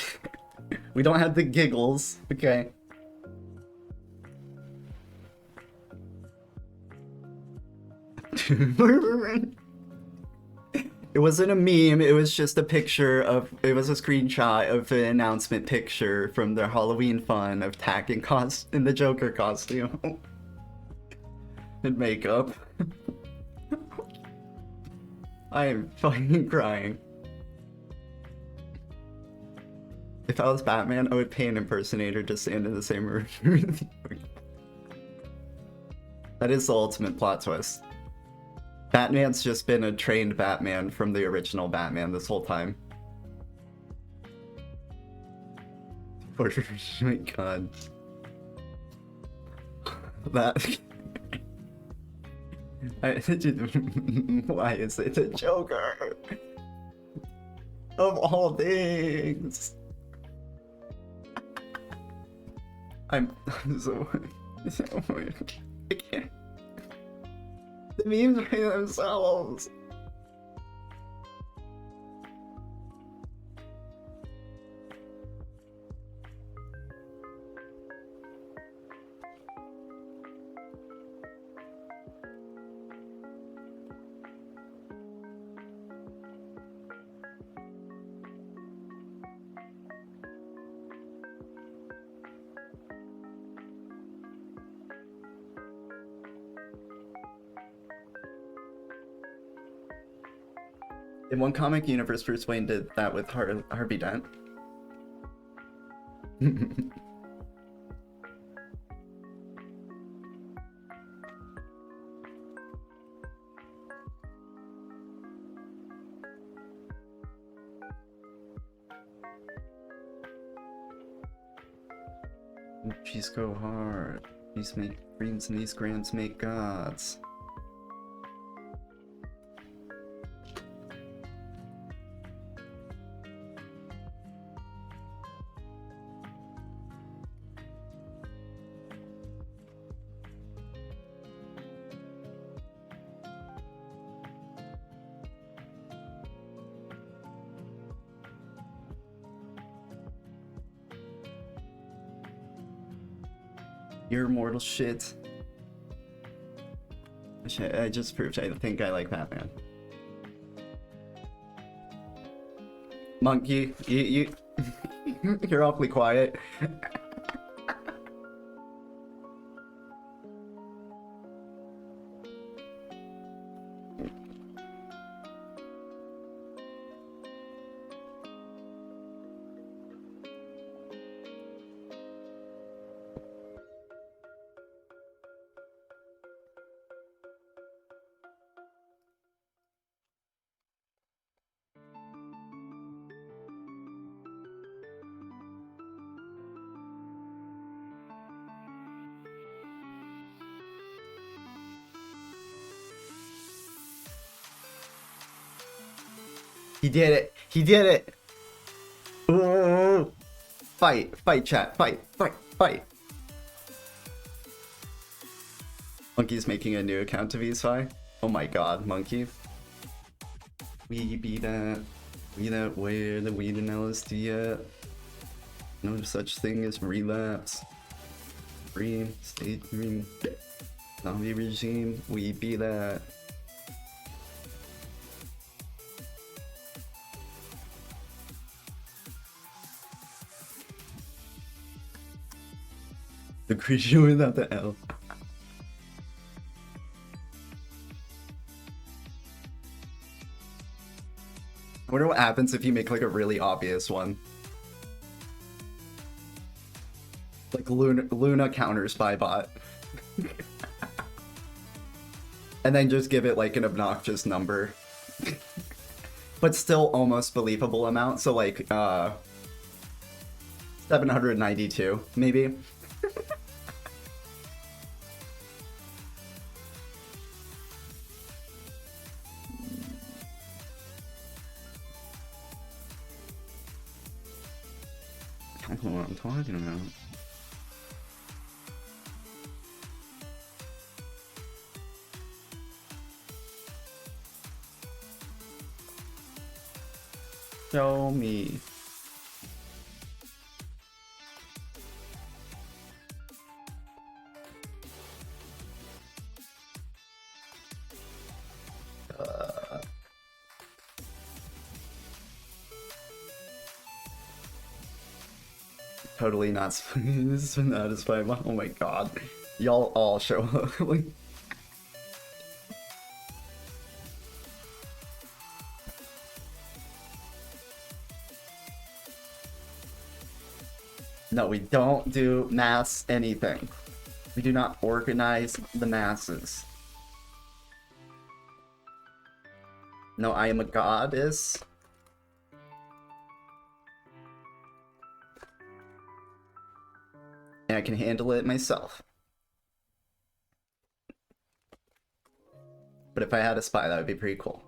We don't have the giggles. Okay. It wasn't a meme, it was just a picture of, it was a screenshot of an announcement picture from their Halloween fun of Tack in the Joker costume. And makeup. I am fucking crying. If I was Batman, I would pay an impersonator to stand in the same room. That is the ultimate plot twist. Batman's just been a trained Batman from the original Batman this whole time. Oh my god. That... Why is it the Joker? Of all things. I'm so I can't. The memes by themselves. In one comic universe, Bruce Wayne did that with Harvey Dent. She's go hard. These make dreams and these grants make gods. Your mortal shit. I just proved I think I like Batman. Monkey, you're awfully quiet. He did it. He did it. Ooh. Fight, fight, chat, fight, fight, fight. Monkey's making a new account to VSI. Oh my god, Monkey. We be that. We that where the weed and LSD at. No such thing as relapse. Free, stay green. Zombie regime. We be that. The creature without the L. I wonder what happens if you make like a really obvious one. Like Luna counters by bot. And then just give it like an obnoxious number. But still almost believable amount, so like 792, maybe. I don't know what I'm talking about. Show me. Totally not satisfied. Oh my god. Y'all all show up. Like, no, we don't do mass anything. We do not organize the masses. No, I am a goddess. And I can handle it myself. But if I had a spy, that would be pretty cool.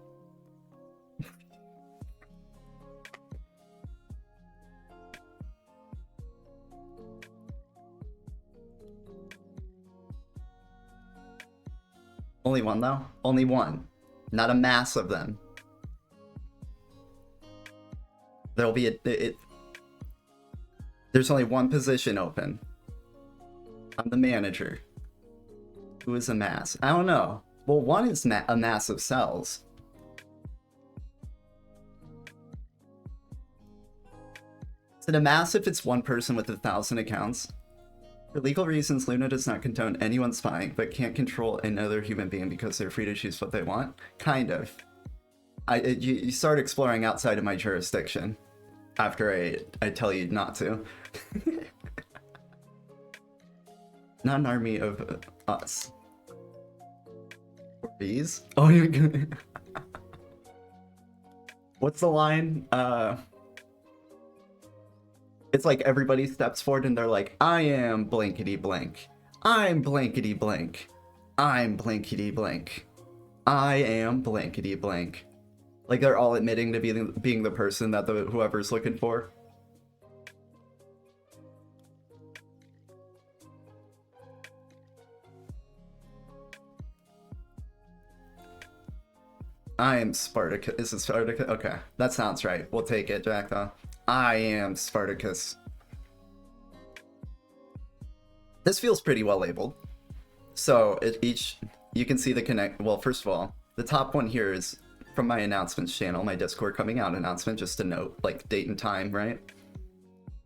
Only one, though? Only one. Not a mass of them. There'll be there's only one position open. I'm the manager. Who is a mass? I don't know. Well, one is a mass of cells. Is it a mass if it's one person with 1,000 accounts? For legal reasons, Luna does not condone anyone spying, but can't control another human being because they're free to choose what they want? Kind of. You start exploring outside of my jurisdiction after I tell you not to. Not an army of us. Or bees? Oh, you're gonna... What's the line? It's like everybody steps forward and they're like, I am blankety blank. I'm blankety blank. I'm blankety blank. I am blankety blank. Like they're all admitting to being the person that whoever's looking for. I am Spartacus. Is it Spartacus? Okay, that sounds right. We'll take it, Jack. I am Spartacus. This feels pretty well labeled. So you can see the connect. Well, first of all, the top one here is from my announcements channel, my Discord coming out announcement, just to note, like, date and time, right?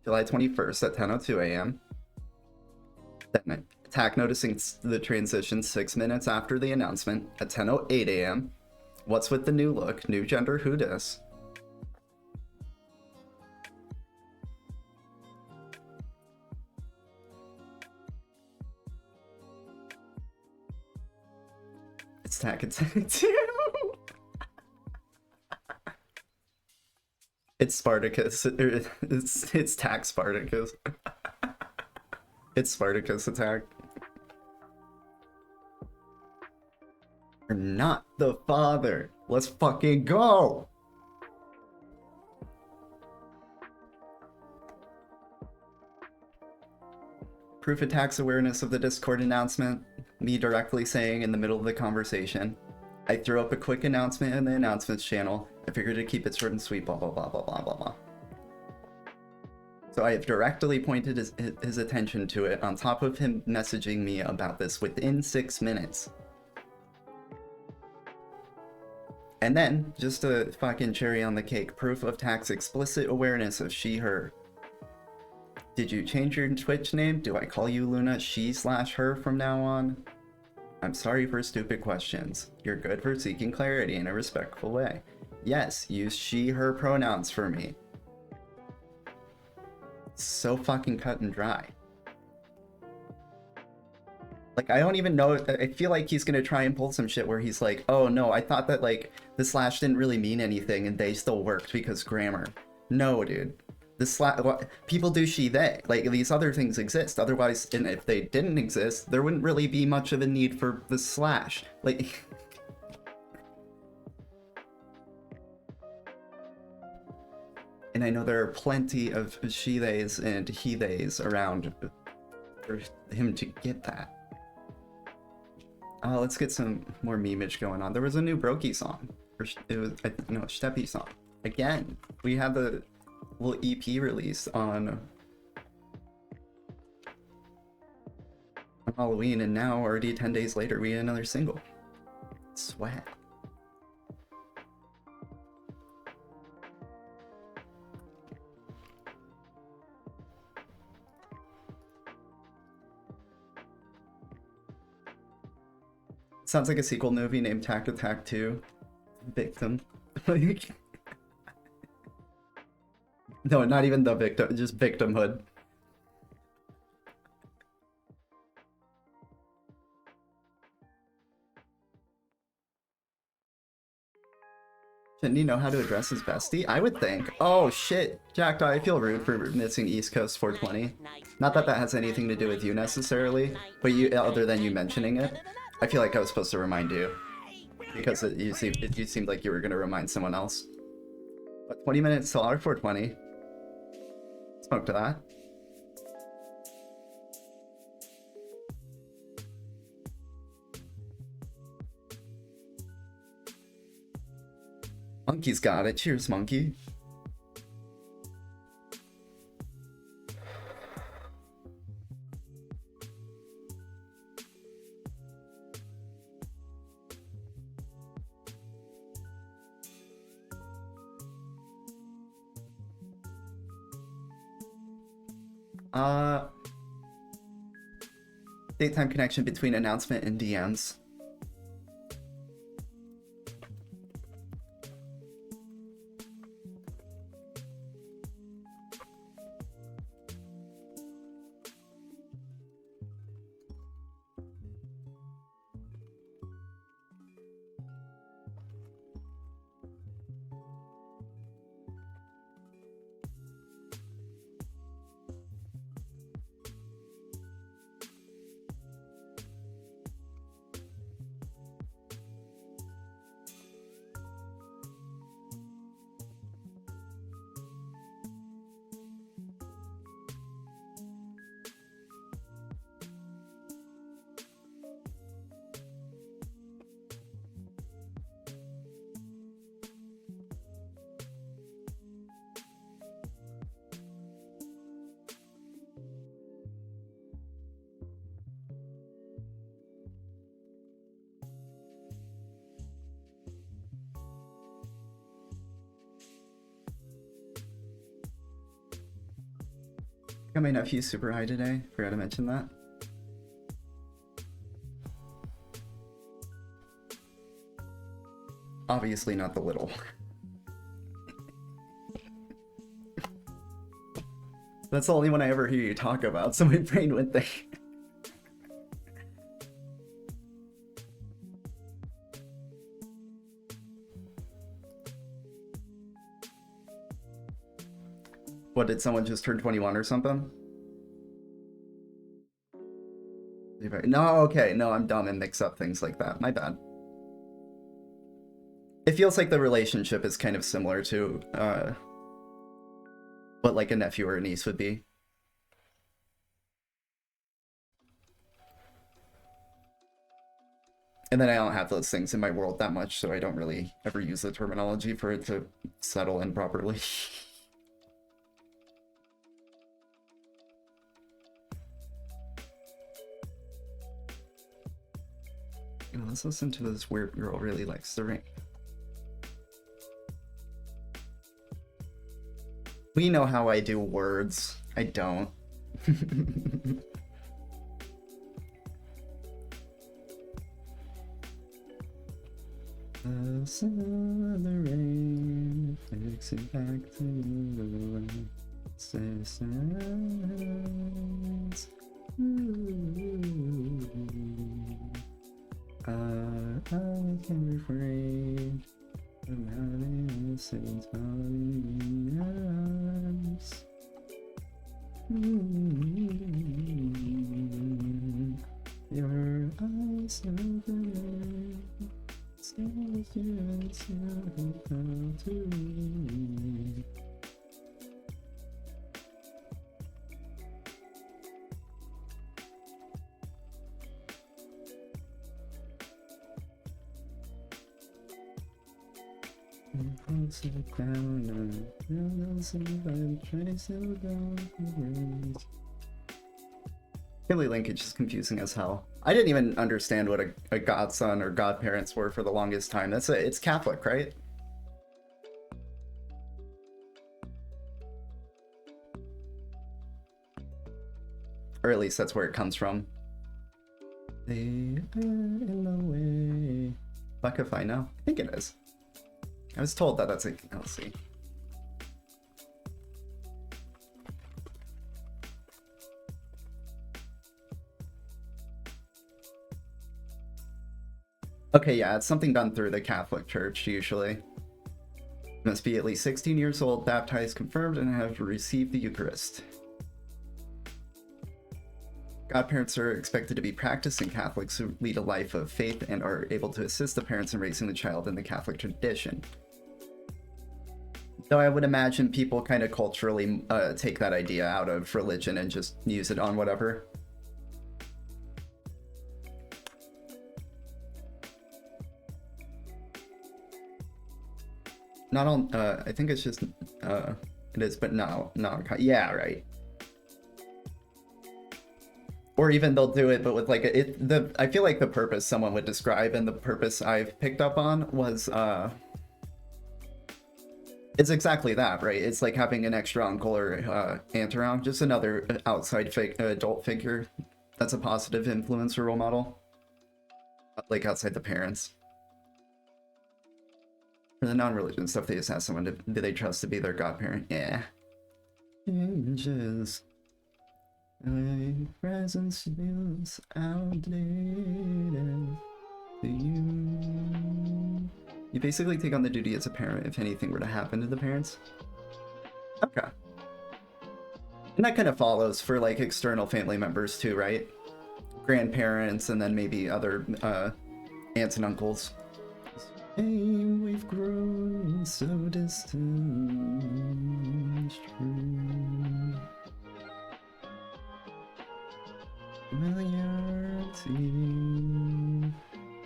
July 21st at 10:02 a.m. Then attack noticing the transition 6 minutes after the announcement at 10:08 a.m. What's with the new look? New gender, who dis? It's Tack Attack 2. It's Spartacus. It's Tack Spartacus. It's Spartacus Attack. You're not the father. Let's fucking go. Proof attacks awareness of the Discord announcement. Me directly saying in the middle of the conversation, I threw up a quick announcement in the announcements channel. I figured to keep it short and sweet, blah, blah, blah, blah, blah, blah, blah. So I have directly pointed his attention to it on top of him messaging me about this within 6 minutes. And then, just a fucking cherry on the cake, proof of Tack's explicit awareness of she/her. Did you change your Twitch name? Do I call you Luna she/her from now on? I'm sorry for stupid questions. You're good for seeking clarity in a respectful way. Yes, use she/her pronouns for me. So fucking cut and dry. Like, I don't even know, I feel like he's gonna try and pull some shit where he's like, oh no, I thought that, like, the slash didn't really mean anything and they still worked because grammar. No, dude. The slash, people do she, they. Like, these other things exist. Otherwise, and if they didn't exist, there wouldn't really be much of a need for the slash. Like... And I know there are plenty of she-theys and he-theys around for him to get that. Let's get some more memeage going on. There was a new Brokey song. Or it was, no, Steppy song. Again, we had the little EP release on Halloween, and now already 10 days later, we had another single. Swag. Sounds like a sequel movie named Tack Attack 2. Victim. No, not even the victim, just victimhood. Shouldn't he know how to address his bestie? I would think. Oh shit, Jackdaw, I feel rude for missing East Coast 420. Not that that has anything to do with you necessarily, but you, other than you mentioning it. I feel like I was supposed to remind you, because you seemed like you were going to remind someone else. But 20 minutes till our 420. Smoke to that. Monkey's got it. Cheers, Monkey. Daytime connection between announcement and DMs. Got my nephew super high today. Forgot to mention that. Obviously not the little. That's the only one I ever hear you talk about, so my brain went there. What, did someone just turn 21 or something? No, okay, no, I'm dumb and mix up things like that. My bad. It feels like the relationship is kind of similar to what like a nephew or a niece would be. And then I don't have those things in my world that much, so I don't really ever use the terminology for it to settle in properly. Let's listen to this weird girl really likes the ring. We know how I do words. I don't. The sun of the rain, fix it back to you. Citizens. I can refrain from having a sitting in your arms. Your eyes open, so you come to me. Billy linkage is confusing as hell. I didn't even understand what a godson or godparents were for the longest time. It's Catholic, right? Or at least that's where it comes from. They are in the way. Fuck if I know. I think it is. I was told that that's a... Let's see. Okay, yeah, it's something done through the Catholic Church, usually. Must be at least 16 years old, baptized, confirmed, and have received the Eucharist. Godparents are expected to be practicing Catholics who lead a life of faith and are able to assist the parents in raising the child in the Catholic tradition. Though I would imagine people kind of culturally take that idea out of religion and just use it on whatever. Not on, I think it's just, it is, but no, yeah, right. Or even they'll do it, but with like, I feel like the purpose someone would describe and the purpose I've picked up on was, it's exactly that, right? It's like having an extra uncle or aunt around, just another outside adult figure that's a positive influence or role model. Like outside the parents. For the non-religion stuff, they just ask someone, do they trust to be their godparent? Yeah. Changes. My presence feels outdated to you. You basically take on the duty as a parent if anything were to happen to the parents. Okay. And that kind of follows for like external family members too, right? Grandparents and then maybe other aunts and uncles. Hey, we've grown so distant. Familiarity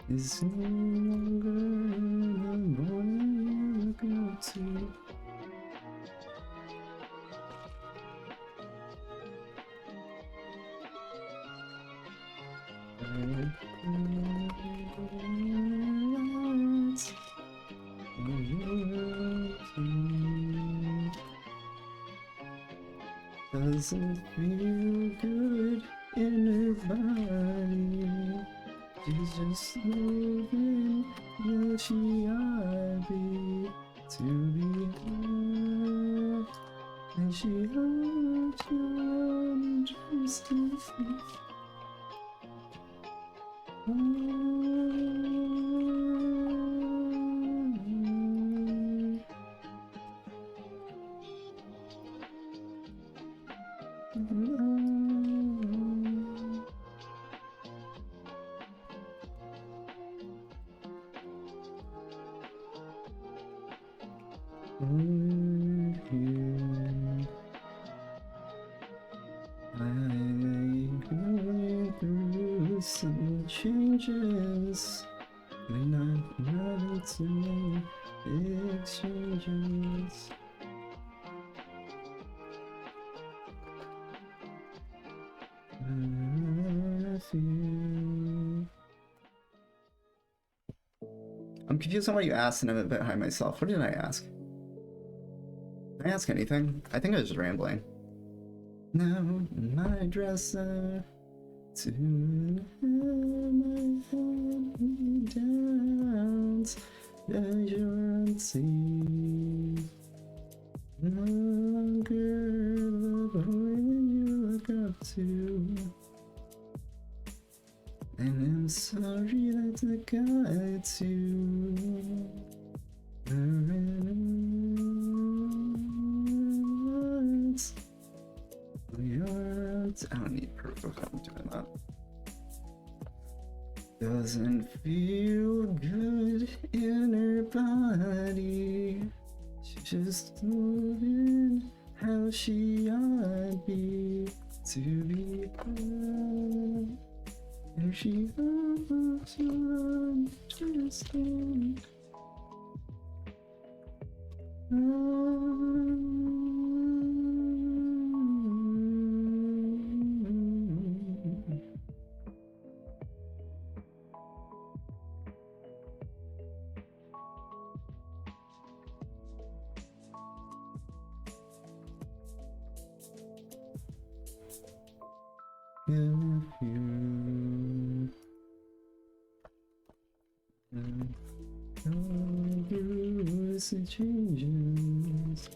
is no longer the morning I go to. Doesn't feel good in her body. She's just moving where she ought to be her. And she hopes you're just to see. I'm going through some changes. We're not ready to make big changes. I feel. I'm confused on what you asked, and I'm a bit high myself. What did I ask? Did I ask anything? I think I was just rambling. Now my dresser to my hand-me-downs, you're unseen. No longer the boy you look up to. And I'm sorry that I got to. I don't need proof of I'm doing that. Doesn't feel good in her body. She's just moving how she ought to be her. And she hopes you'll understand. If you the changes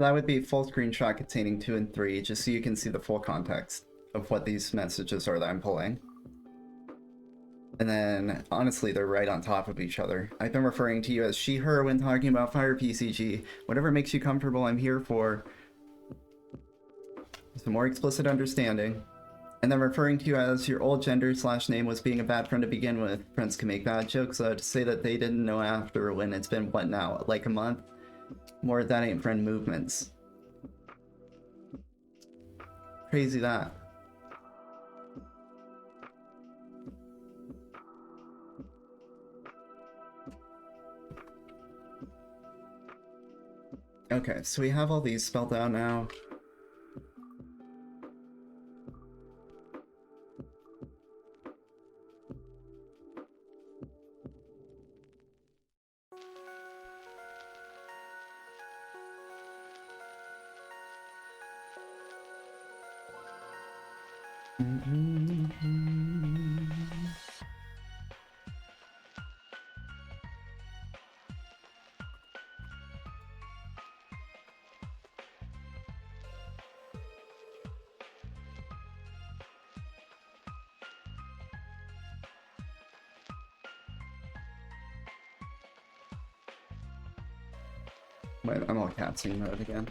That would be full screenshot containing 2 and 3, just so you can see the full context of what these messages are that I'm pulling. And then, honestly, they're right on top of each other. I've been referring to you as she, her when talking about Fire PCG. Whatever makes you comfortable, I'm here for. Some more explicit understanding. And then referring to you as your old gender / name was being a bad friend to begin with. Friends can make bad jokes, to say that they didn't know after when it's been, what now, like a month? More that ain't friend movements. Crazy that. Okay, so we have all these spelled out now. Wait, I'm all captioning mode again.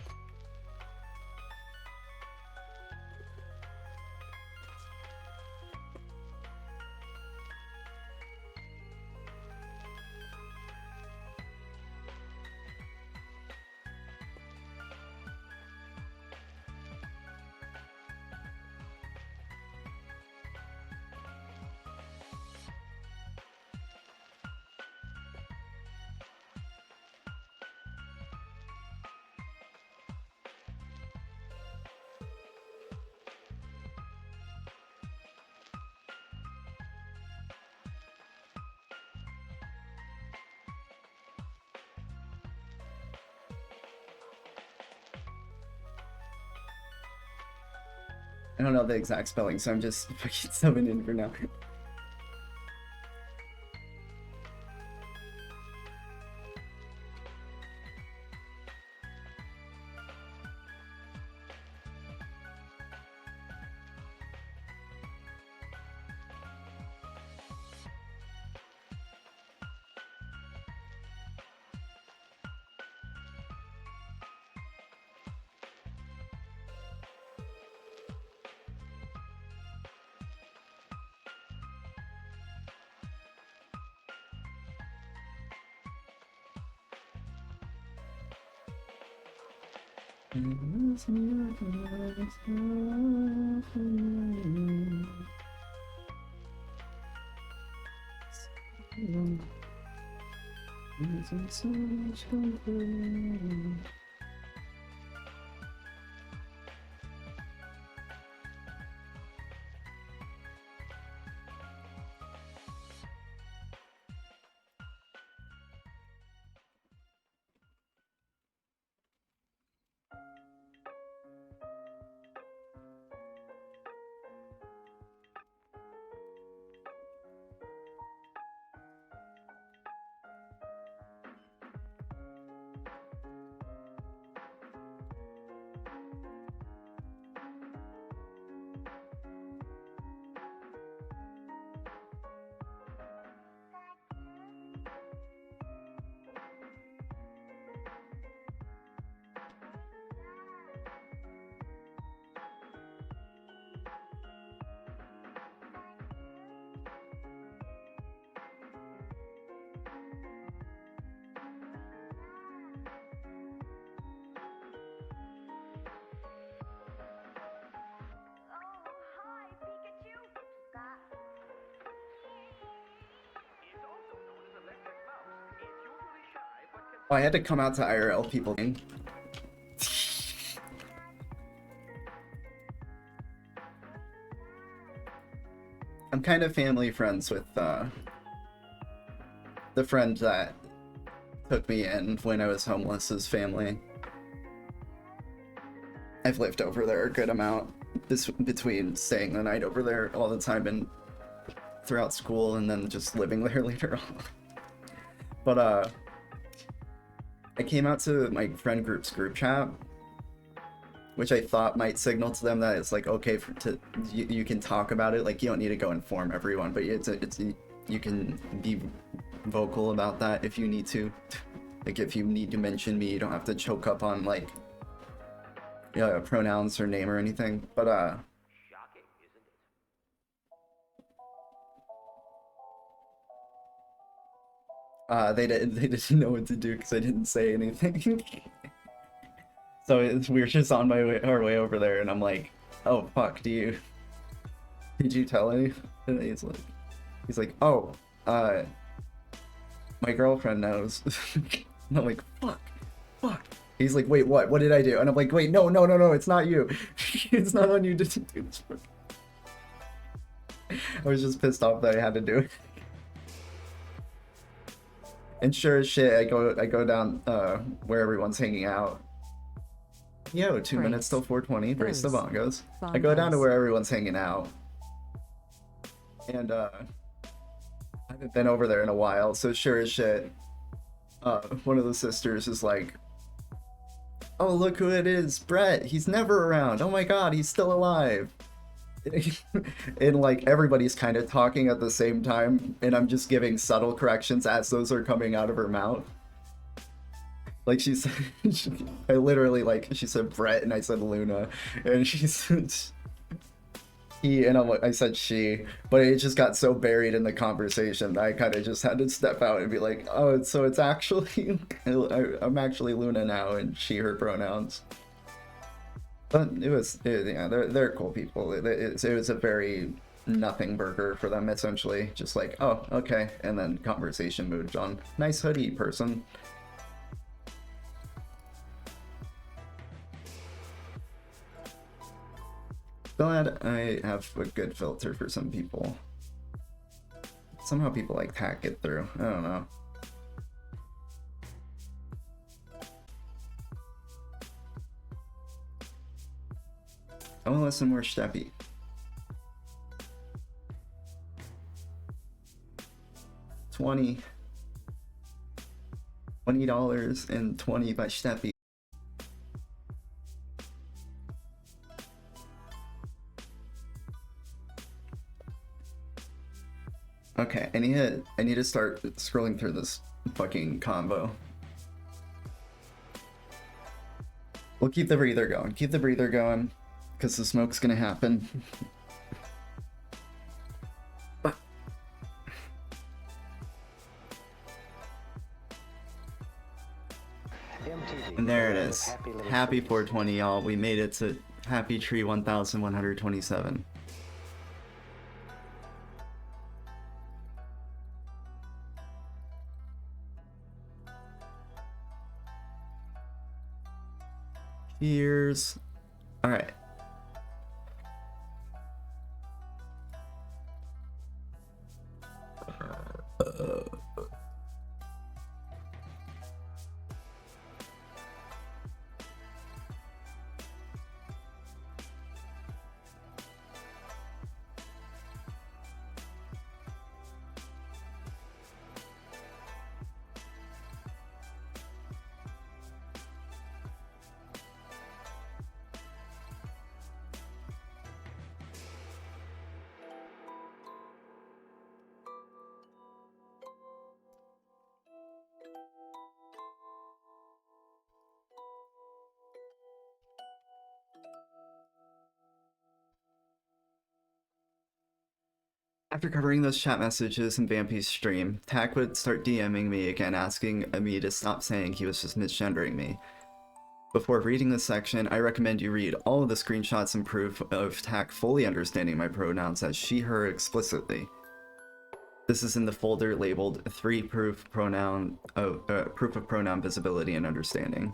I don't know the exact spelling, so I'm just fucking subbing in for now. Oh, I had to come out to IRL people. I'm kind of family friends with the friend that took me in when I was homeless' family. I've lived over there a good amount between staying the night over there all the time and throughout school and then just living there later on. But I came out to my friend group's group chat which I thought might signal to them that it's like okay you can talk about it. Like you don't need to go inform everyone, but you can be vocal about that if you need to. Like if you need to mention me, you don't have to choke up on like pronouns or name or anything. But they didn't know what to do because I didn't say anything. So we were just on our way over there, and I'm like, oh fuck, did you tell any? And he's like, oh, my girlfriend knows. And I'm like, fuck. He's like, wait, what did I do? And I'm like, wait, no, it's not you. It's not on you to do this. I was just pissed off that I had to do it. And sure as shit, I go down where everyone's hanging out. Yo, 2 minutes till 4:20. Brace the bongos. I go down to where everyone's hanging out, and I haven't been over there in a while. So sure as shit, one of the sisters is like, "Oh, look who it is, Brett. He's never around. Oh my god, he's still alive." And like everybody's kind of talking at the same time, and I'm just giving subtle corrections as those are coming out of her mouth. Like she said, I literally she said Brett and I said Luna, and she said he and I said she, but it just got so buried in the conversation that I kind of just had to step out and be like, oh, so it's actually I'm actually Luna now, and she her pronouns. But yeah, they're cool people. It was a very nothing burger for them essentially, just like, oh okay, and then conversation moved on. Nice hoodie, person. Glad I have a good filter for some people. Somehow people like hack it through. I don't know. I want to listen more Steppy. $20 and 20 by Steppy. Okay, I need to start scrolling through this fucking combo. We'll keep the breather going. Keep the breather going, because the smoke's gonna happen. And there it is. Happy 420, y'all. We made it to Happy Tree 1127. Here's... Alright. After covering those chat messages in Vampy's stream, Tack would start DMing me again, asking me to stop saying he was just misgendering me. Before reading this section, I recommend you read all of the screenshots and proof of Tack fully understanding my pronouns as she, her explicitly. This is in the folder labeled 3 proof of pronoun visibility and understanding.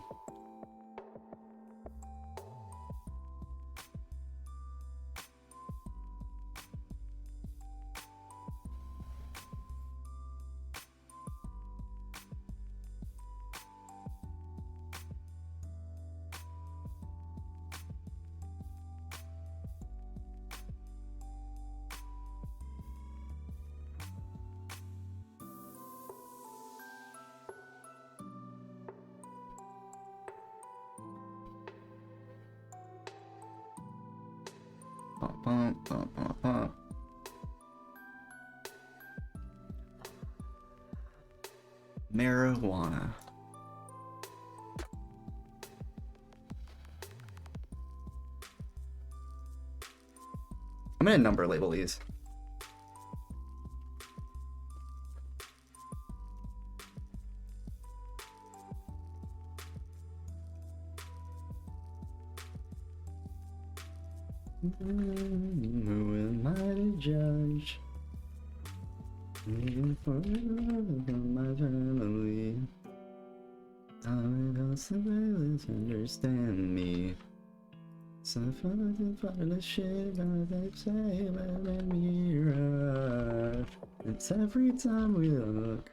bum, bum, bum, bum. Marijuana. I'm gonna number label these. Who am I to judge? Even for my family. Don't surveillance understand me. So far the shit they say about the mirror. It's every time we look.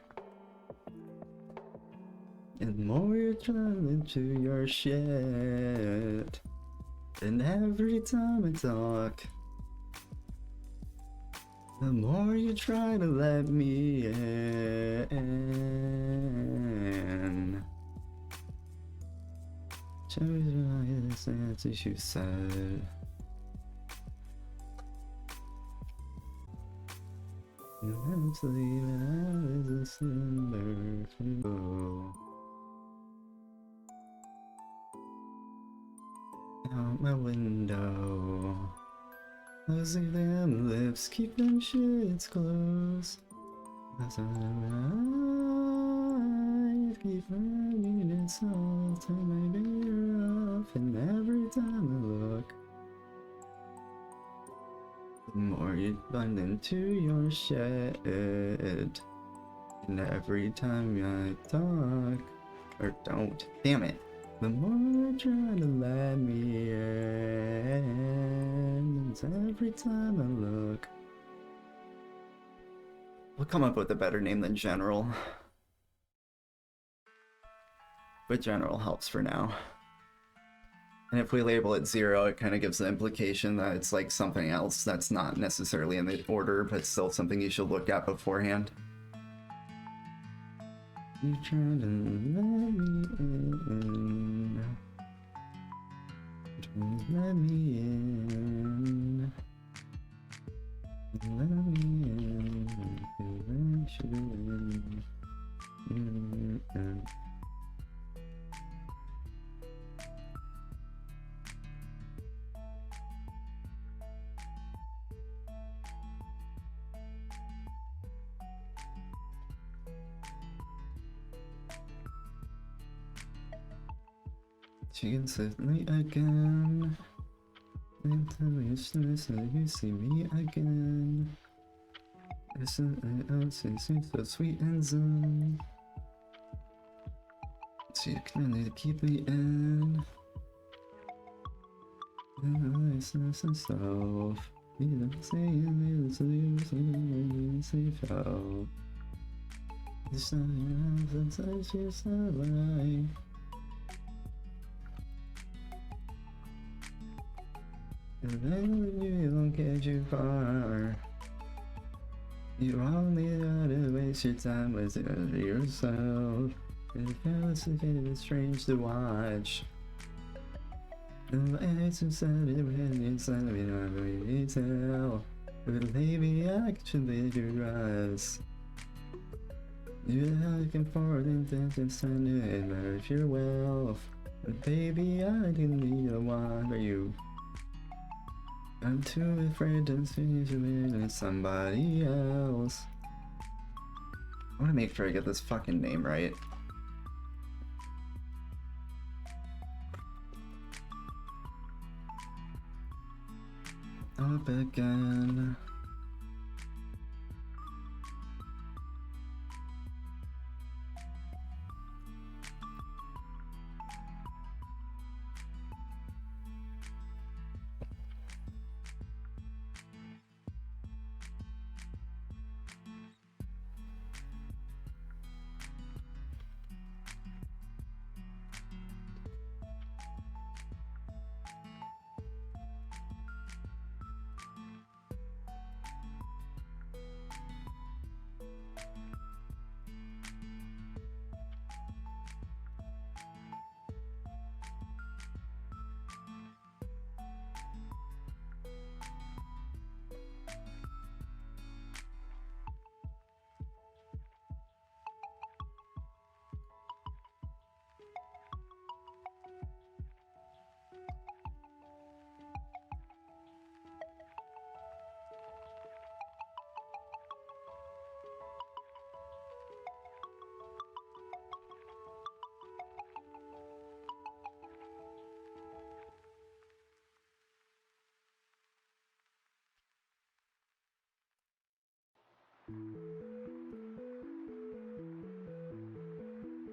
And more you're trying into your shit. And every time I talk, the more you try to let me in. Show me the sense you said. You have to leave out as a slumber to out my window. Closing them lips, keep them shits closed. That's all right. Keep running it soft, turn my mirror off, and every time I look, the more you bend into your shit. And every time I talk, or don't, damn it, the more you try to let me in. It's every time I look. We'll come up with a better name than General. But General helps for now. And if we label it 0, it kind of gives the implication that it's like something else that's not necessarily in the order, but still something you should look at beforehand. You try to let me in. Let me in. Let me in. Eventually. She can set me again. Until you see me again. Listen, seems so sweet and zen. She can keep me in. Niceness and stuff. You don't say it, so you say how. It's not enough, sometimes it's not right. And then you don't get you far. You only gotta waste your time with yourself. It feels strange to watch. The lights inside it when inside me not really tell. But maybe I should leave your eyes. You're looking for the intentions to admire if you're wealth. But baby, I didn't need a one for you. I'm too afraid to see you with somebody else. I want to make sure I get this fucking name right. Up again.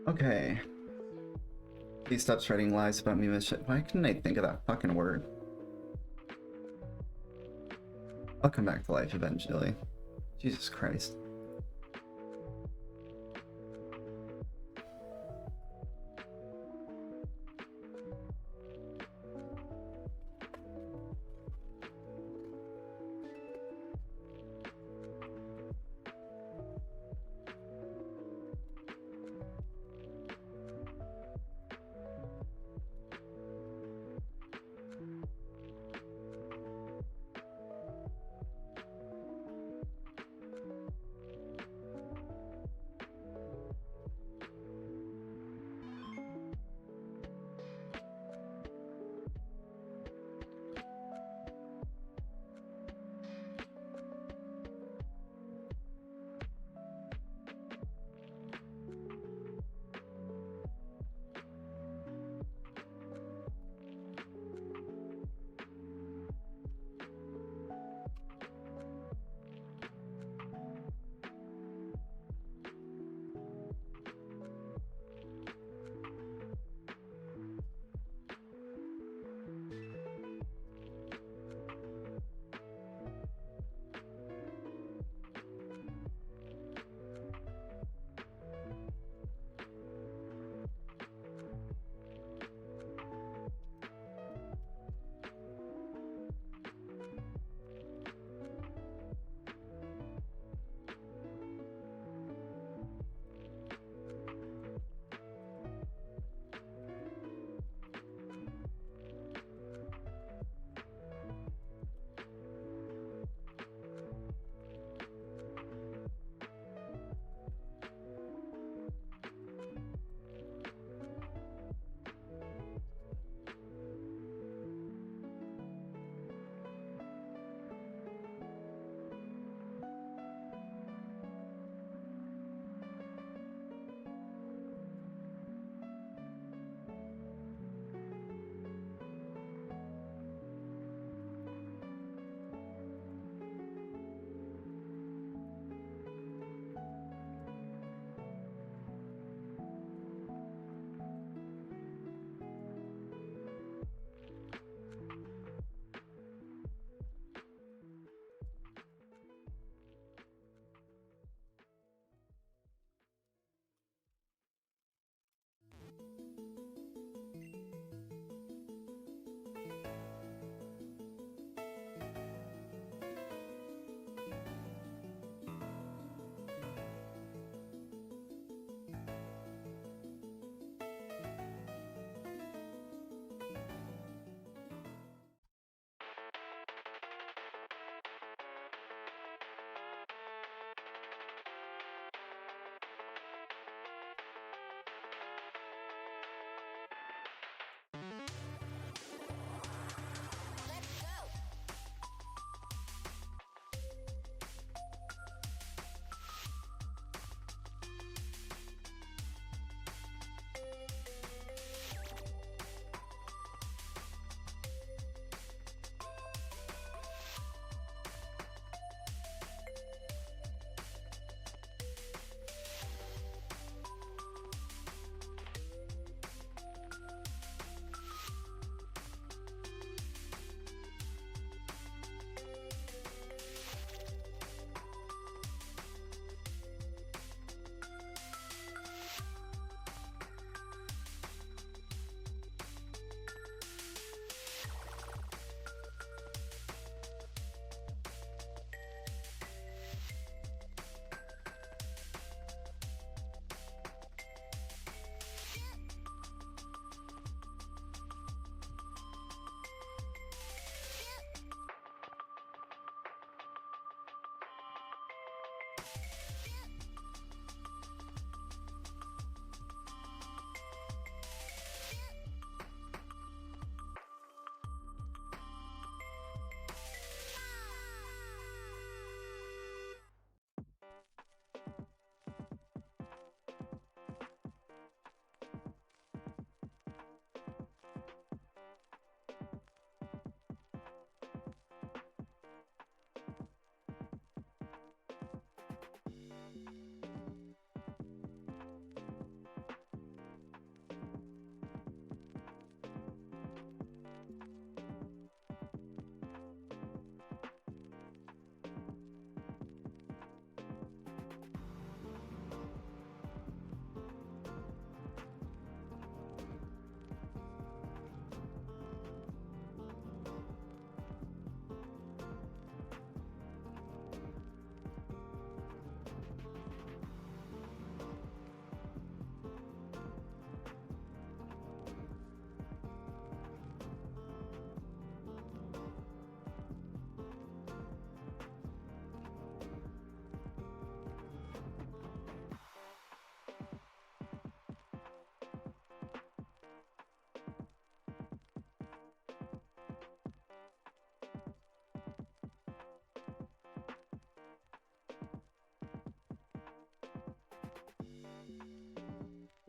Okay. Please stop spreading lies about me, Miss. Why couldn't I think of that fucking word? I'll come back to life eventually. Jesus Christ.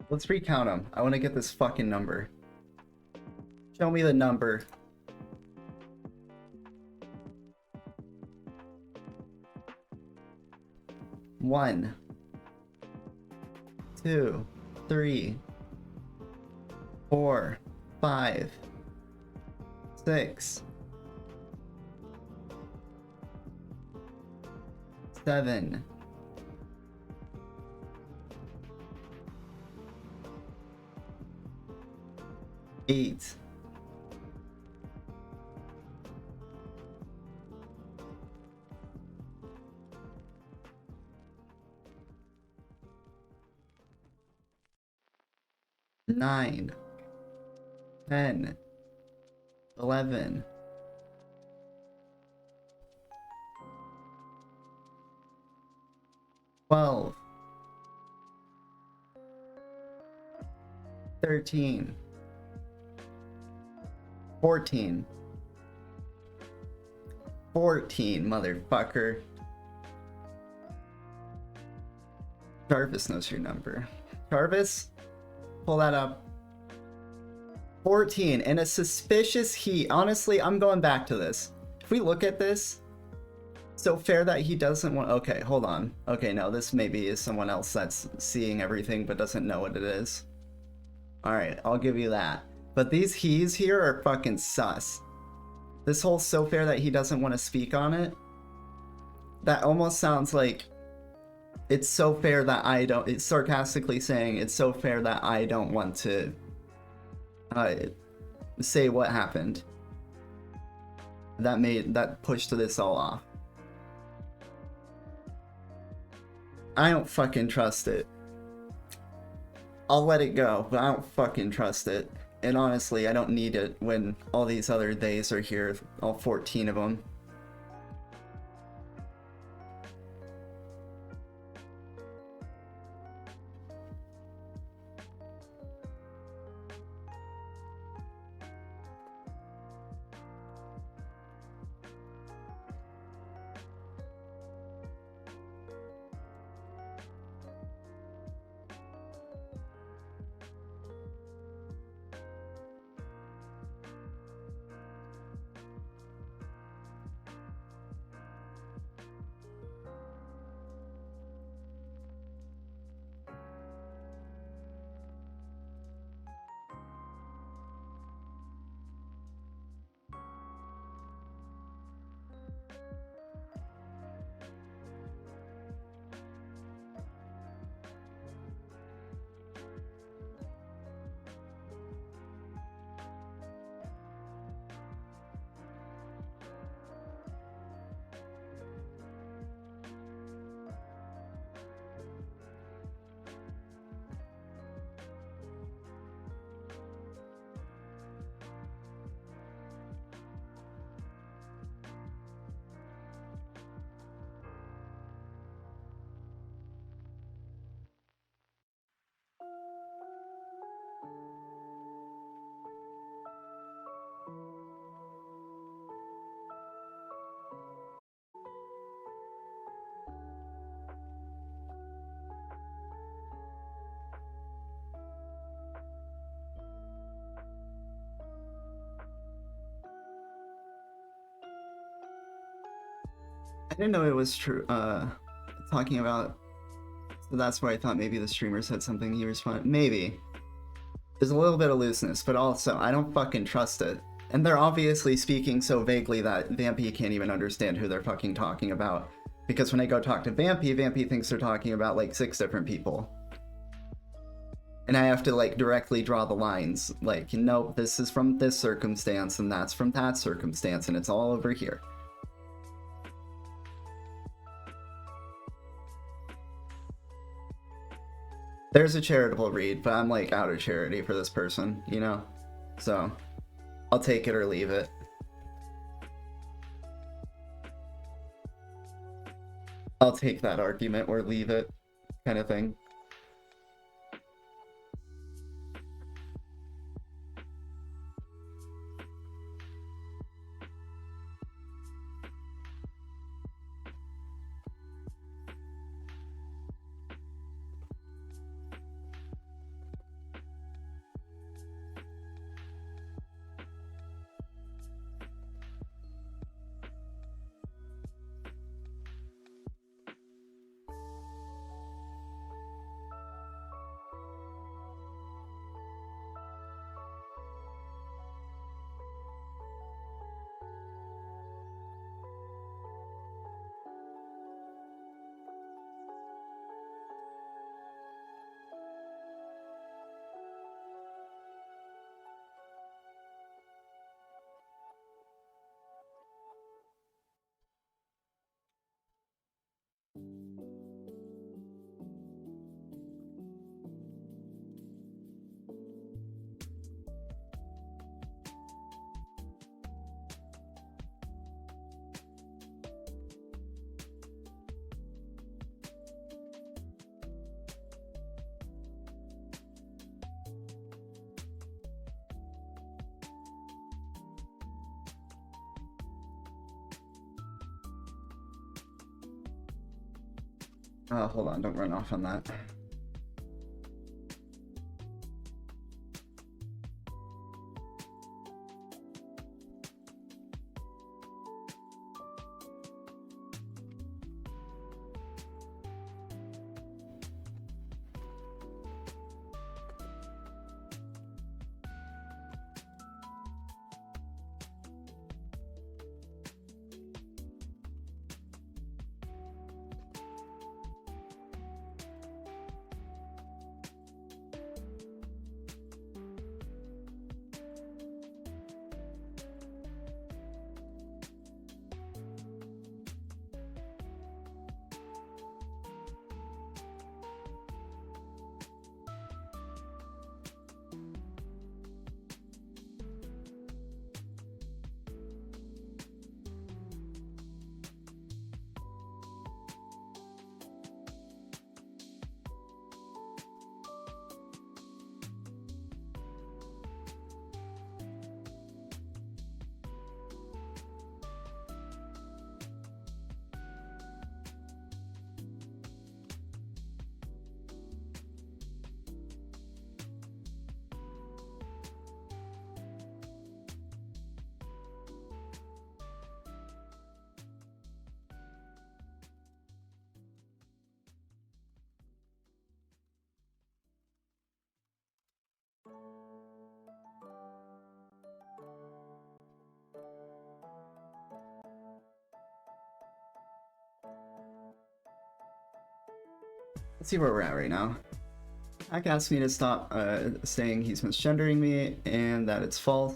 Let's recount them. I want to get this fucking number. Show me the number. One, 2, 3, 4, 5, 6, 7, 8, 9, 10, 11, 12, 13, 14, 14, motherfucker. Jarvis knows your number. Jarvis, pull that up. 14, and a suspicious heat. Honestly, I'm going back to this. If we look at this, so fair that he doesn't want... Okay, hold on. Okay, no, this maybe is someone else that's seeing everything but doesn't know what it is. Alright, I'll give you that. But these he's here are fucking sus. This whole so fair that he doesn't want to speak on it, that almost sounds like it's so fair that I don't... It's sarcastically saying it's so fair that I don't want to say what happened. That pushed this all off. I don't fucking trust it. I'll let it go, but I don't fucking trust it. And honestly, I don't need it when all these other days are here, all 14 of them. I didn't know it was true, talking about, so that's where I thought maybe the streamer said something he responded. Maybe. There's a little bit of looseness, but also, I don't fucking trust it. And they're obviously speaking so vaguely that Vampy can't even understand who they're fucking talking about. Because when I go talk to Vampy, Vampy thinks they're talking about like 6 different people. And I have to like directly draw the lines. Like, nope, this is from this circumstance, and that's from that circumstance, and it's all over here. There's a charitable read, but I'm like out of charity for this person, you know? So, I'll take it or leave it. I'll take that argument or leave it, kind of thing. Hold on, don't run off on that. Let's see where we're at right now. Hack asked me to stop saying he's misgendering me and that it's false.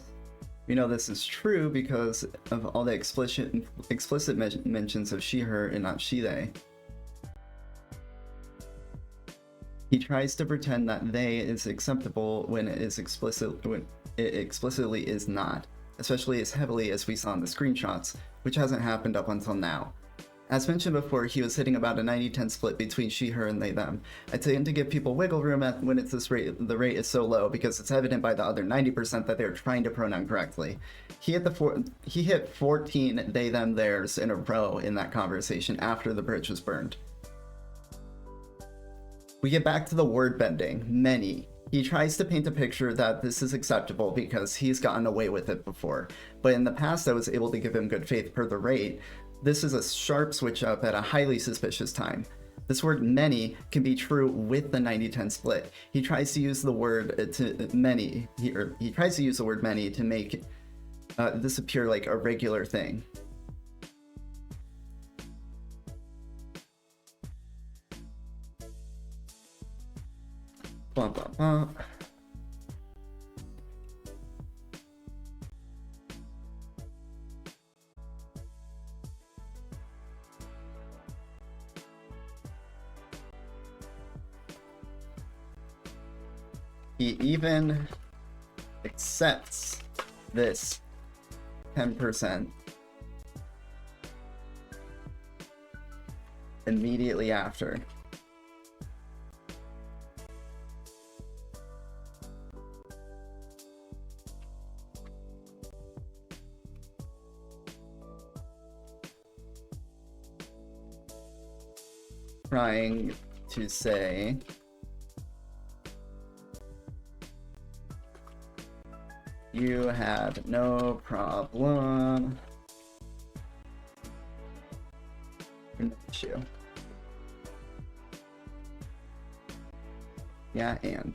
We know this is true because of all the explicit mentions of she, her, and not she, they. He tries to pretend that they is acceptable when it explicitly is not, especially as heavily as we saw in the screenshots, which hasn't happened up until now. As mentioned before, he was hitting about a 90-10 split between she, her, and they, them. I tend to give people wiggle room when it's this rate. The rate is so low because it's evident by the other 90% that they're trying to pronoun correctly. He hit 14 they, them, theirs in a row in that conversation after the bridge was burned. We get back to the word bending. Many. He tries to paint a picture that this is acceptable because he's gotten away with it before, but in the past I was able to give him good faith per the rate. This is a sharp switch up at a highly suspicious time. This word many can be true with the 90-10 split. He tries to use the word many. He tries to use the word many to make this appear like a regular thing. Blah, blah, blah. He even accepts this 10% immediately after. Trying to say you had no problem. Issue. Yeah, and.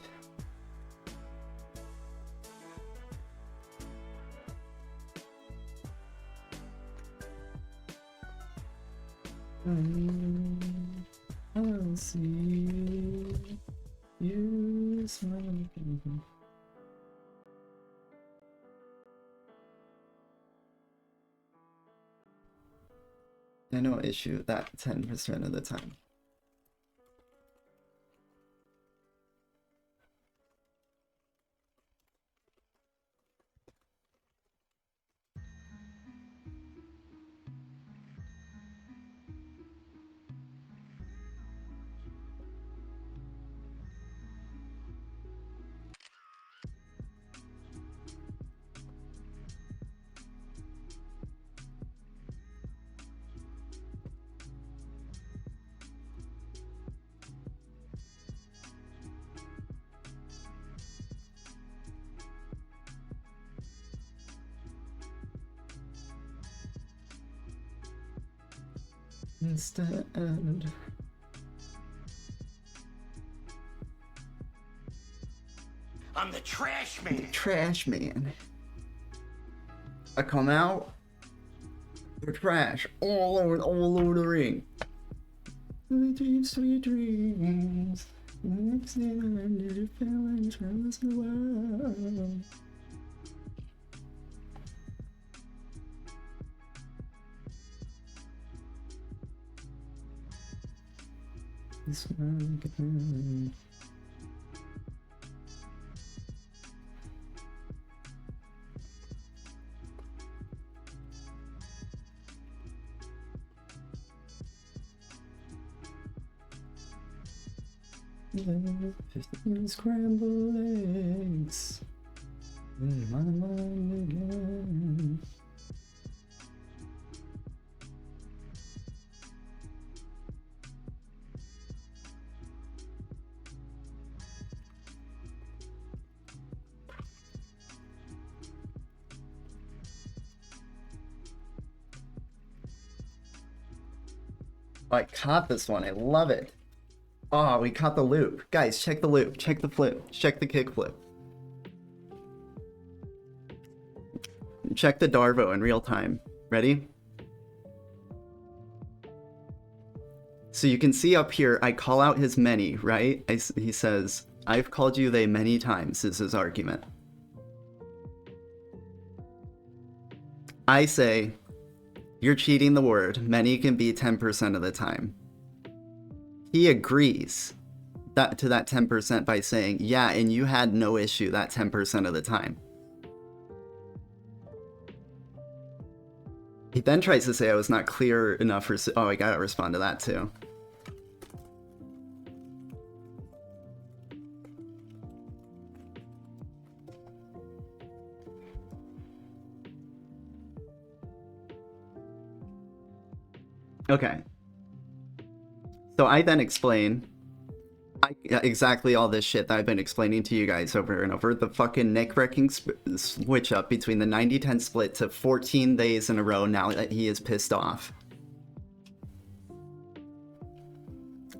I'll see you smoking. I no issue that 10% of the time. instead. I'm the trash man. Trash man. I come out, the trash all over the ring. Sweet dreams, sweet dreams. Next time did you feel like trust the world? This one again. Scrambled eggs in my mind again. I caught this one. I love it. Oh, we caught the loop. Guys, check the loop. Check the flip. Check the kick flip. Check the Darvo in real time. Ready? So you can see up here, I call out his many, right? He says, I've called you they many times, is his argument. I say, you're cheating the word. Many can be 10% of the time. He agrees to that 10% by saying, yeah, and you had no issue that 10% of the time. He then tries to say I was not clear enough for... Oh, I gotta respond to that too. Okay. So I then explain exactly all this shit that I've been explaining to you guys over and over. The fucking neck-wrecking switch up between the 90-10 split to 14 days in a row now that he is pissed off.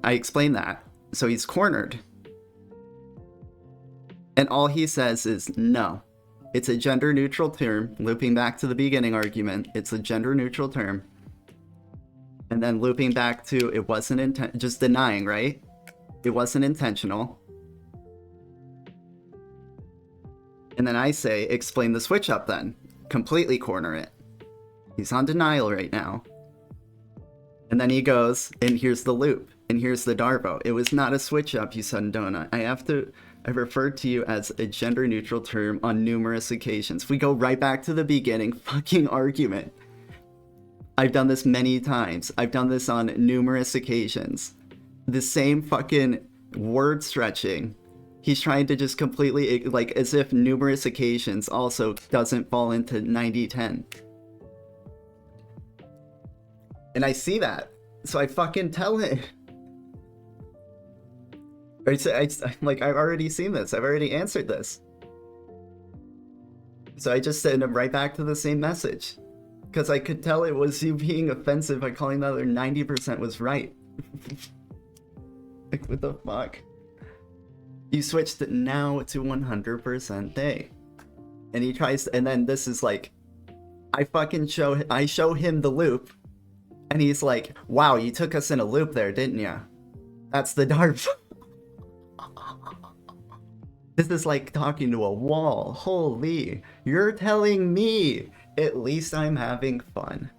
I explain that. So he's cornered. And all he says is, no. It's a gender-neutral term. Looping back to the beginning argument, it's a gender-neutral term. And then looping back to it wasn't just denying, right? It wasn't intentional. And then I say, explain the switch up then. Completely corner it. He's on denial right now. And then he goes, and here's the loop. And here's the Darvo. It was not a switch up, you son donut. I referred to you as a gender neutral term on numerous occasions. We go right back to the beginning fucking argument. I've done this many times. I've done this on numerous occasions. The same fucking word stretching. He's trying to just completely, like, as if numerous occasions also doesn't fall into 90-10. And I see that. So I fucking tell him. Like, I've already seen this. I've already answered this. So I just send him right back to the same message. Because I could tell it was you being offensive by calling the other 90% was right. Like, what the fuck? You switched it now to 100% day. And he tries to, and then this is like, I show him the loop. And he's like, wow, you took us in a loop there, didn't ya? That's the DARP. This is like talking to a wall. Holy, you're telling me. At least I'm having fun.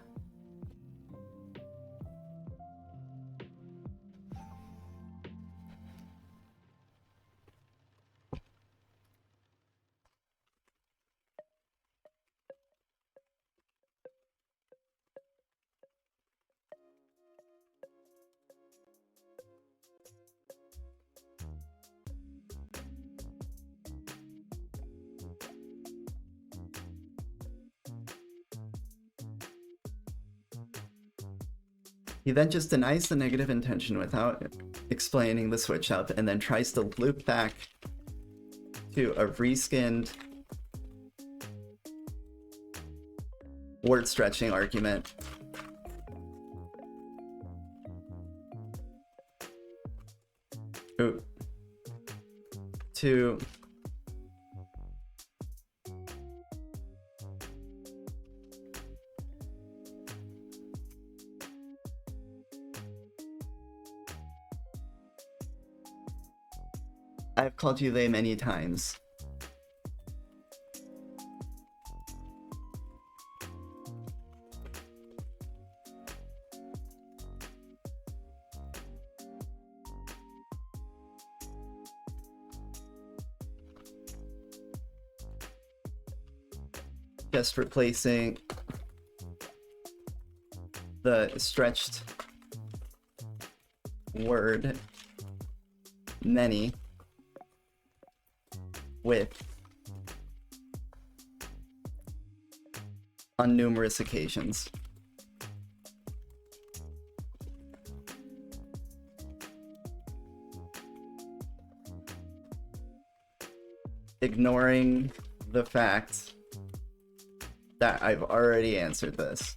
He then just denies the negative intention without explaining the switch up and then tries to loop back to a reskinned word stretching argument Ooh. 2. I've called you they many times. Just replacing the stretched word many with on numerous occasions. Ignoring the fact that I've already answered this.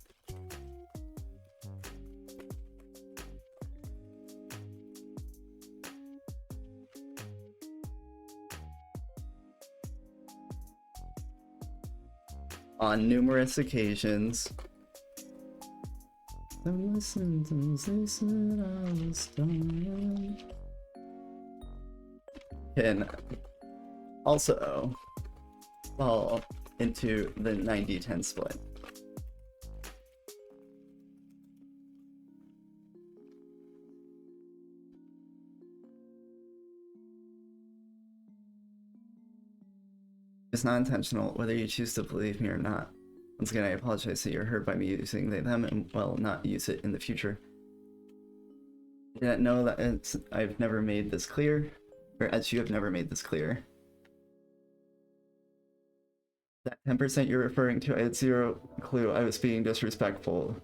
On numerous occasions. Can also fall into the 90-10 split. It's not intentional, whether you choose to believe me or not. Once again, I apologize that you're hurt by me using they, them, and will not use it in the future. I didn't know that I've never made this clear, or as you have never made this clear. That 10% you're referring to, I had zero clue I was being disrespectful.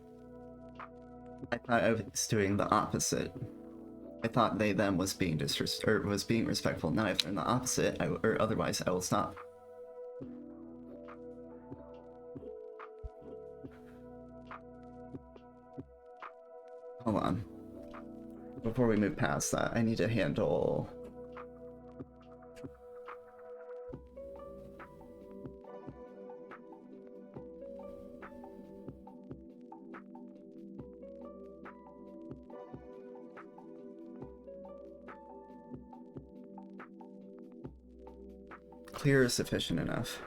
I thought I was doing the opposite. I thought they, them was being being respectful. Now I've done the opposite, or otherwise I will stop. Hold on. Before we move past that, I need to handle... Clear is sufficient enough.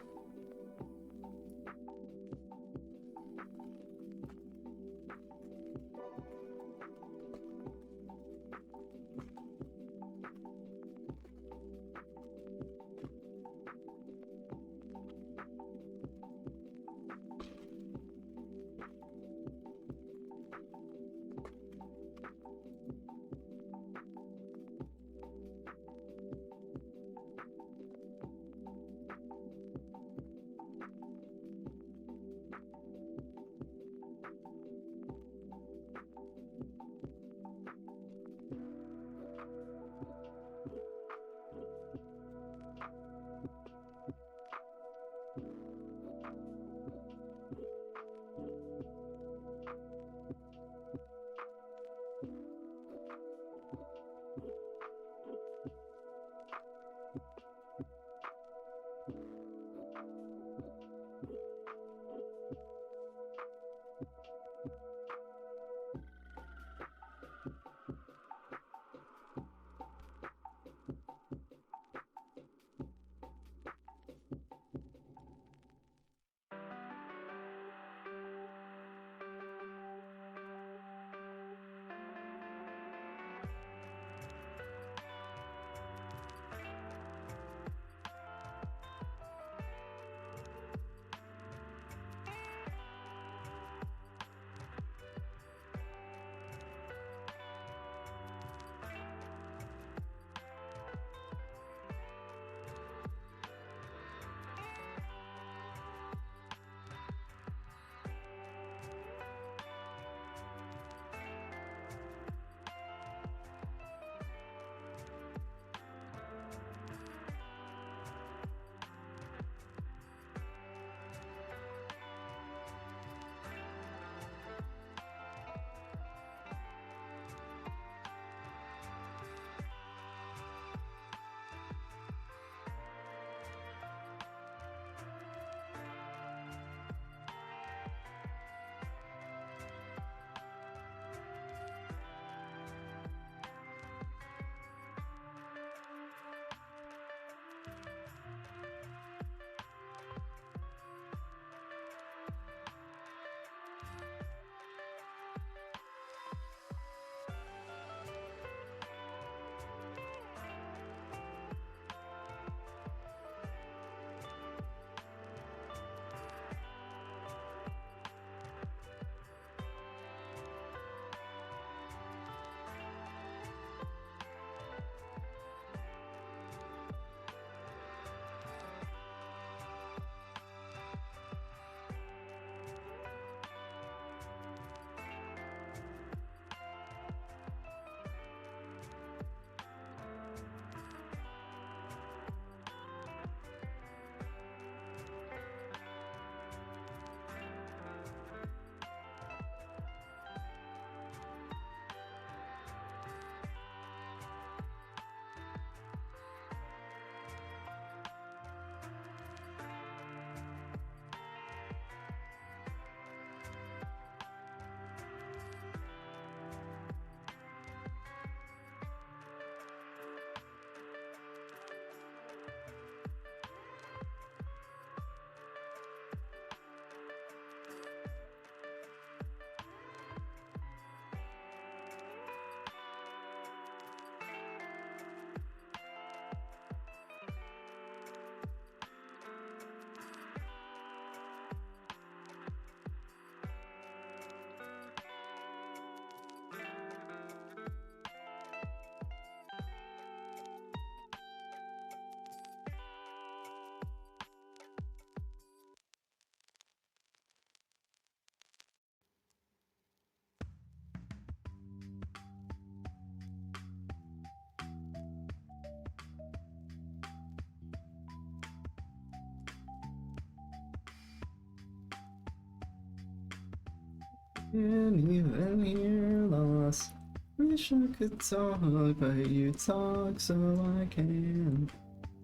Can't even hear loss. Wish I could talk, but you talk so I can.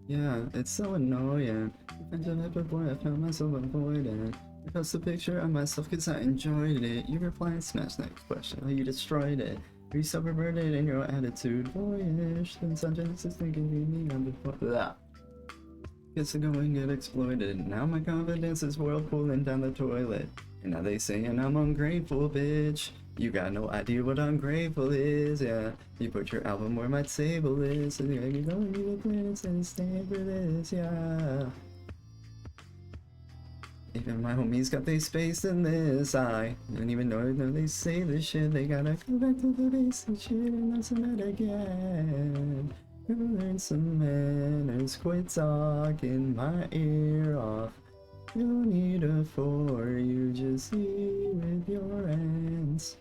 Yeah, it's so annoying. If I did it before, I found myself avoiding. I post a picture of myself cause I enjoyed it. You replied, smash next question, how you destroyed it. Are you so perverted in your attitude? Boyish, then such an assistant can be me on before that. Gets to go and get exploited. Now my confidence is whirlpooling down the toilet. And now they saying I'm ungrateful, bitch. You got no idea what ungrateful is, yeah. You put your album where my table is, and you don't need a plan and stand for this, yeah. Even my homies got they space in this. I don't even know they say this shit. They gotta go back to the basic shit and listen that again. Learn some manners, quit talking my ear off. No need a for you, just see with your hands.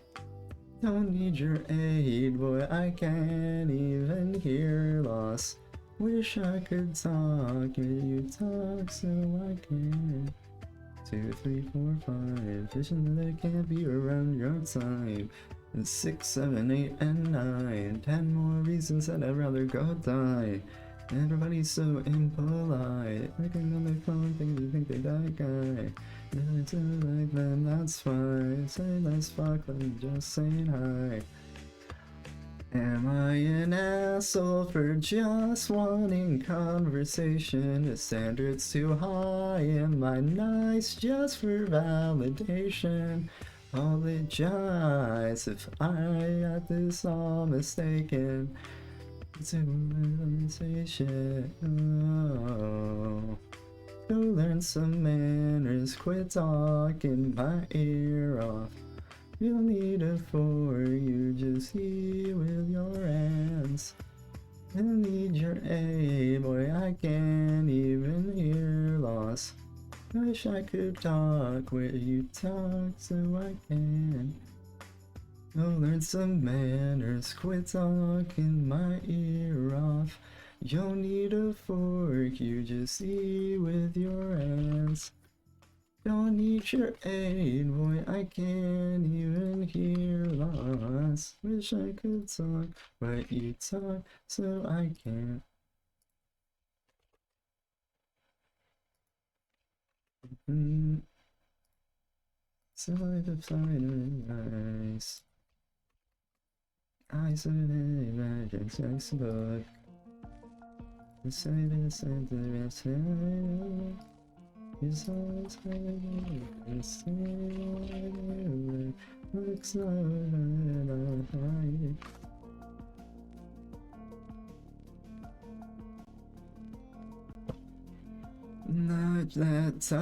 Don't need your aid, boy, I can't even hear loss. Wish I could talk, but you talk so I can. 2, 3, 4, 5. Vision that can't be around your time. And 6, 7, 8, and 9. 10 more reasons that I'd rather go die. Everybody's so impolite. Looking on their phone, thinking you think they die guy. Never to like them, that's fine. Say let's fuck, I'm just saying hi. Am I an asshole for just wanting conversation? The standards too high? Am I nice just for validation? Apologize if I got this all mistaken. It's a conversation. Oh. Go learn some manners, quit talking my ear off. You need a for you, just hear with your hands. I need your aid, boy, I can't even hear loss. Wish I could talk where you talk so I can. Go learn some manners, quit talking my ear off. You don't need a fork, you just eat with your hands. Don't need your aid, boy, I can't even hear loss. Wish I could talk, but you talk, so I can't. Side of eyes. Eyes of an imagine textbook. The side of the center of time. His eyes and say what looks like I not that type.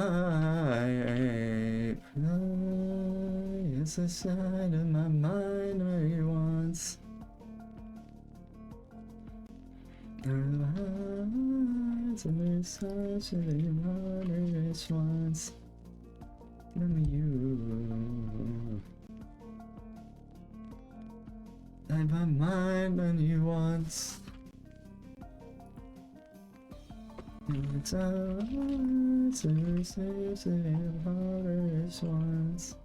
No, it's a side of my mind where he wants. To the such a moderate ones. Give me you. I my mind when you want. It's out to the such a moderate ones.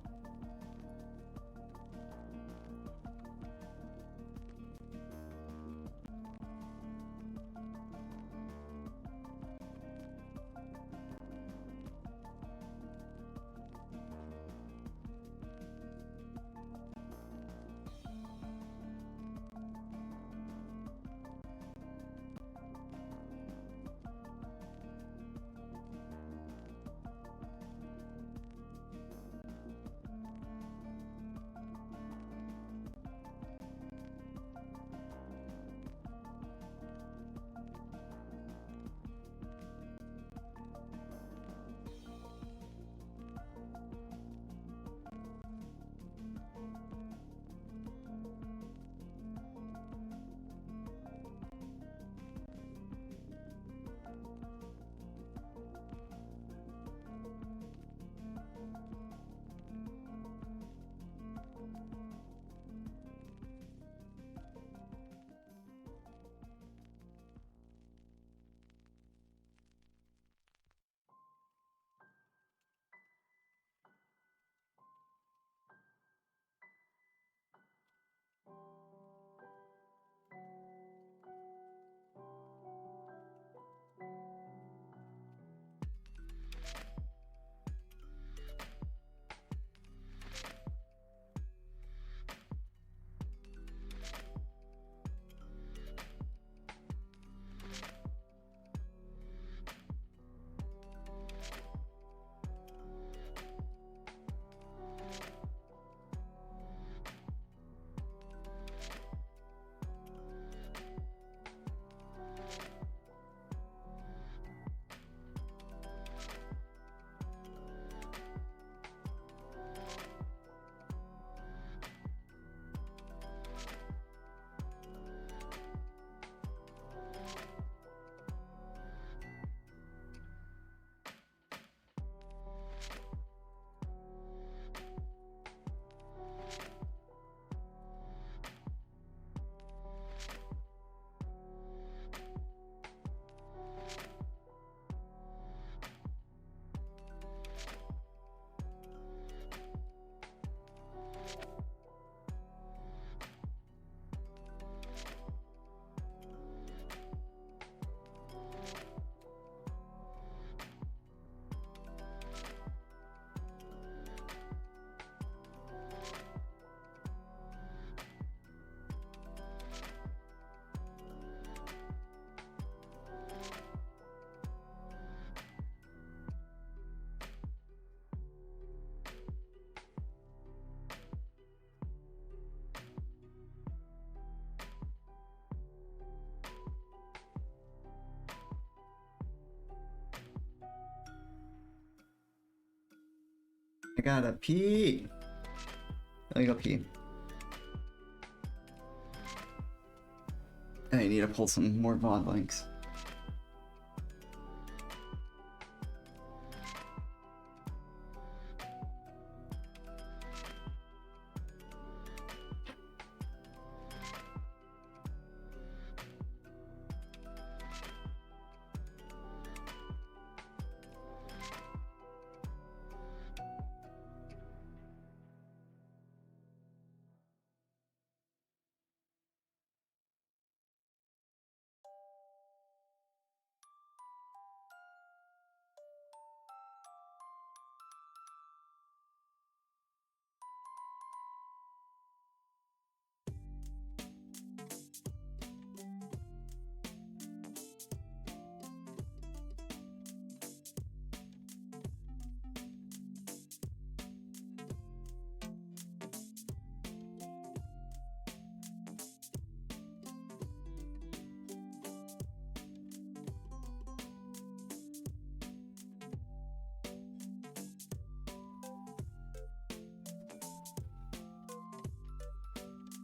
gotta pee. Let me go pee. I need to pull some more VOD links.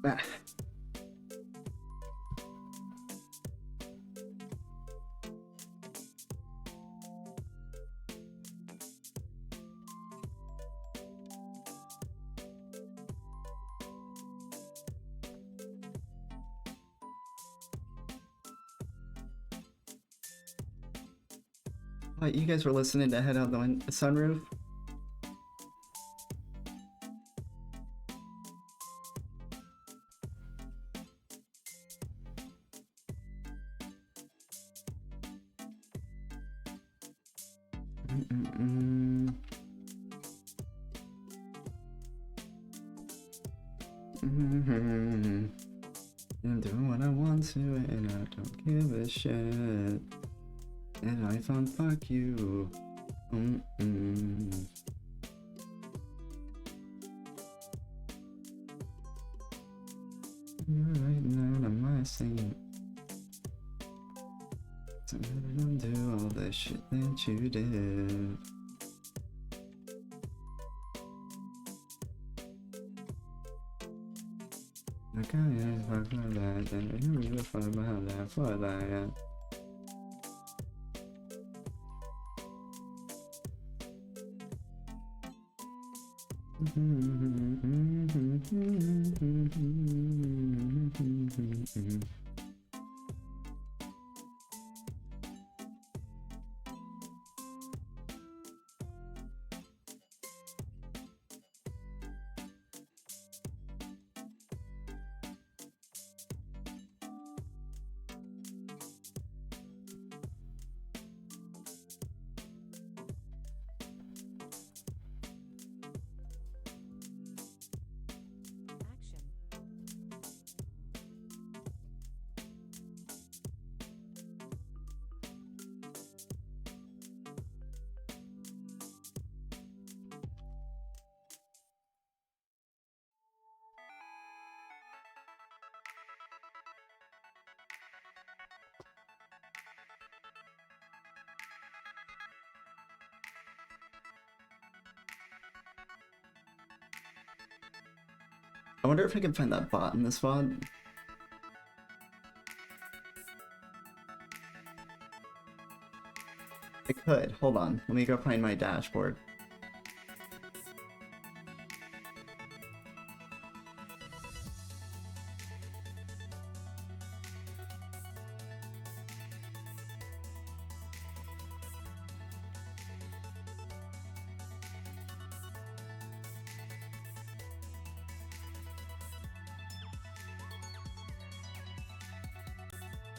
Ah. What, you guys were listening to Head Out the Sunroof? I'm doing what I want to and I don't give a shit. And I found fuck you. You're right now on my scene. So I don't do all the shit that you did. I can't fuck with that, and you really fuck about that for that. I wonder if I can find that bot in this VOD. I could. Hold on. Let me go find my dashboard.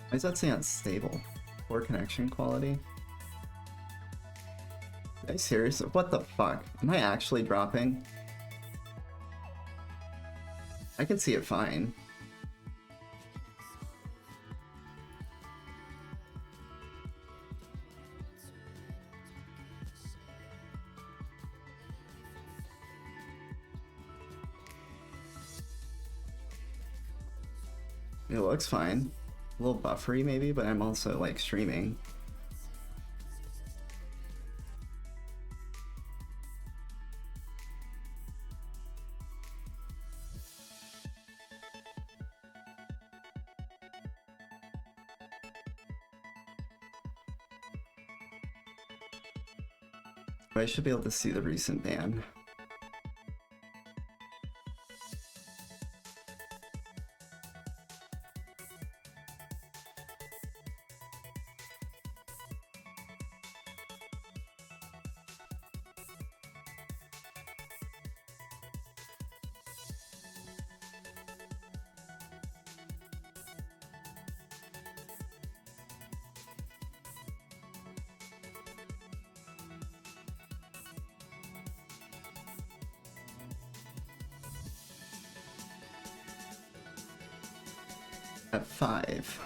Why is that saying unstable? Poor connection quality? Are you serious? What the fuck? Am I actually dropping? I can see it fine. It looks fine. A little buffery maybe, but I'm also like streaming. I should be able to see the recent ban. At 5.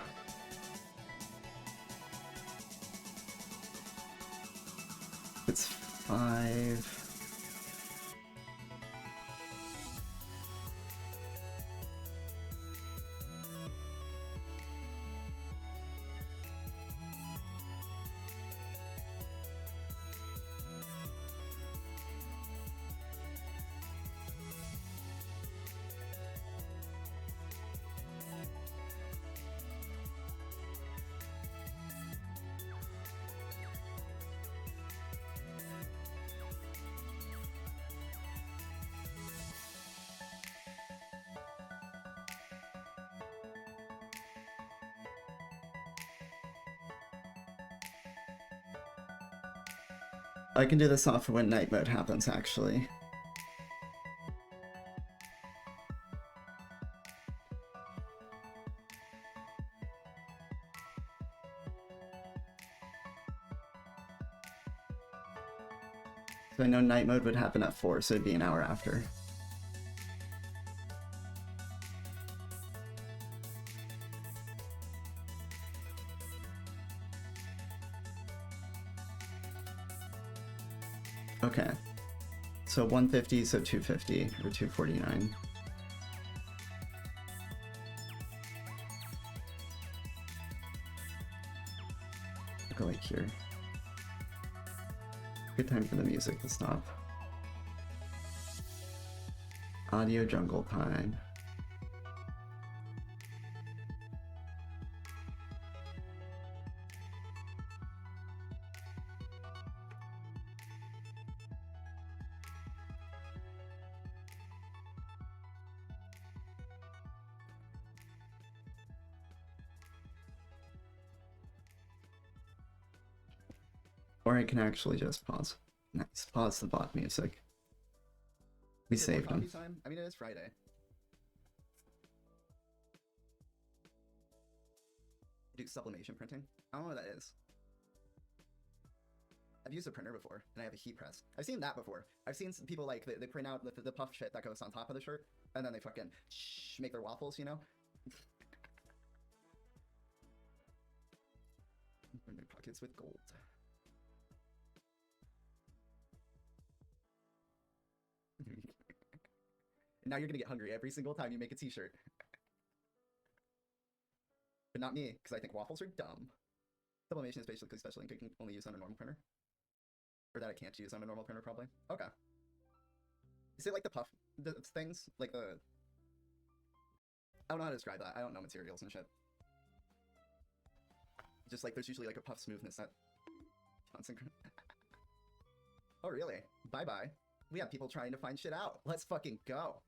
It's 5. I can do this off when night mode happens, actually. So I know night mode would happen at 4, so it'd be an hour after. Okay. So 150, so 250, or 249. Go like here. Good time for the music to stop. Audio jungle time. Or I can actually just pause. Nice. Pause the bot music. We saved him. Time? I mean, it is Friday. Do sublimation printing? I don't know what that is. I've used a printer before, and I have a heat press. I've seen that before. I've seen some people, like, they print out the puff shit that goes on top of the shirt, and then they fucking make their waffles, you know? Print their pockets with gold. And now you're gonna get hungry every single time you make a t-shirt. But not me, because I think waffles are dumb. Sublimation is basically special ink I can only use on a normal printer. Or that I can't use on a normal printer, probably. Okay. Is it like the puff things? Like the... I don't know how to describe that. I don't know materials and shit. Just like there's usually like a puff smoothness that... Oh, really? Bye-bye. We have people trying to find shit out. Let's fucking go.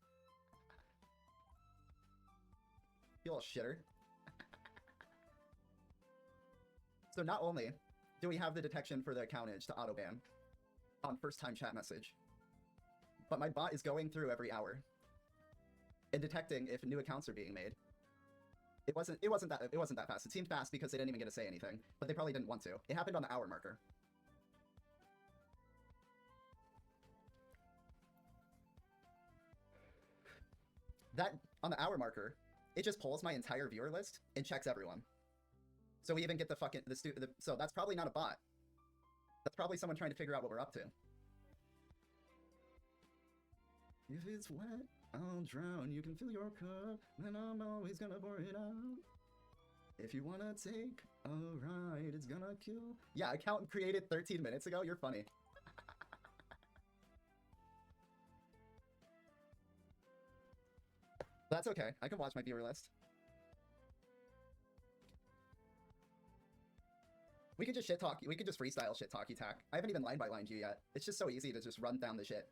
You little shitter. So not only do we have the detection for the accountage to auto-ban on first-time chat message, but my bot is going through every hour and detecting if new accounts are being made. It wasn't that fast. It seemed fast because they didn't even get to say anything, but they probably didn't want to. It happened on the hour marker. That, on the hour marker, it just pulls my entire viewer list and checks everyone. So we even get the fucking, so that's probably not a bot. That's probably someone trying to figure out what we're up to. If it's wet, I'll drown. You can fill your cup, then I'm always gonna pour it out. If you wanna take a ride, it's gonna kill. Yeah, account created 13 minutes ago. You're funny. That's okay. I can watch my viewer list. We could just shit talk. We could just freestyle shit talky tack. I haven't even line by lined you yet. It's just so easy to just run down the shit.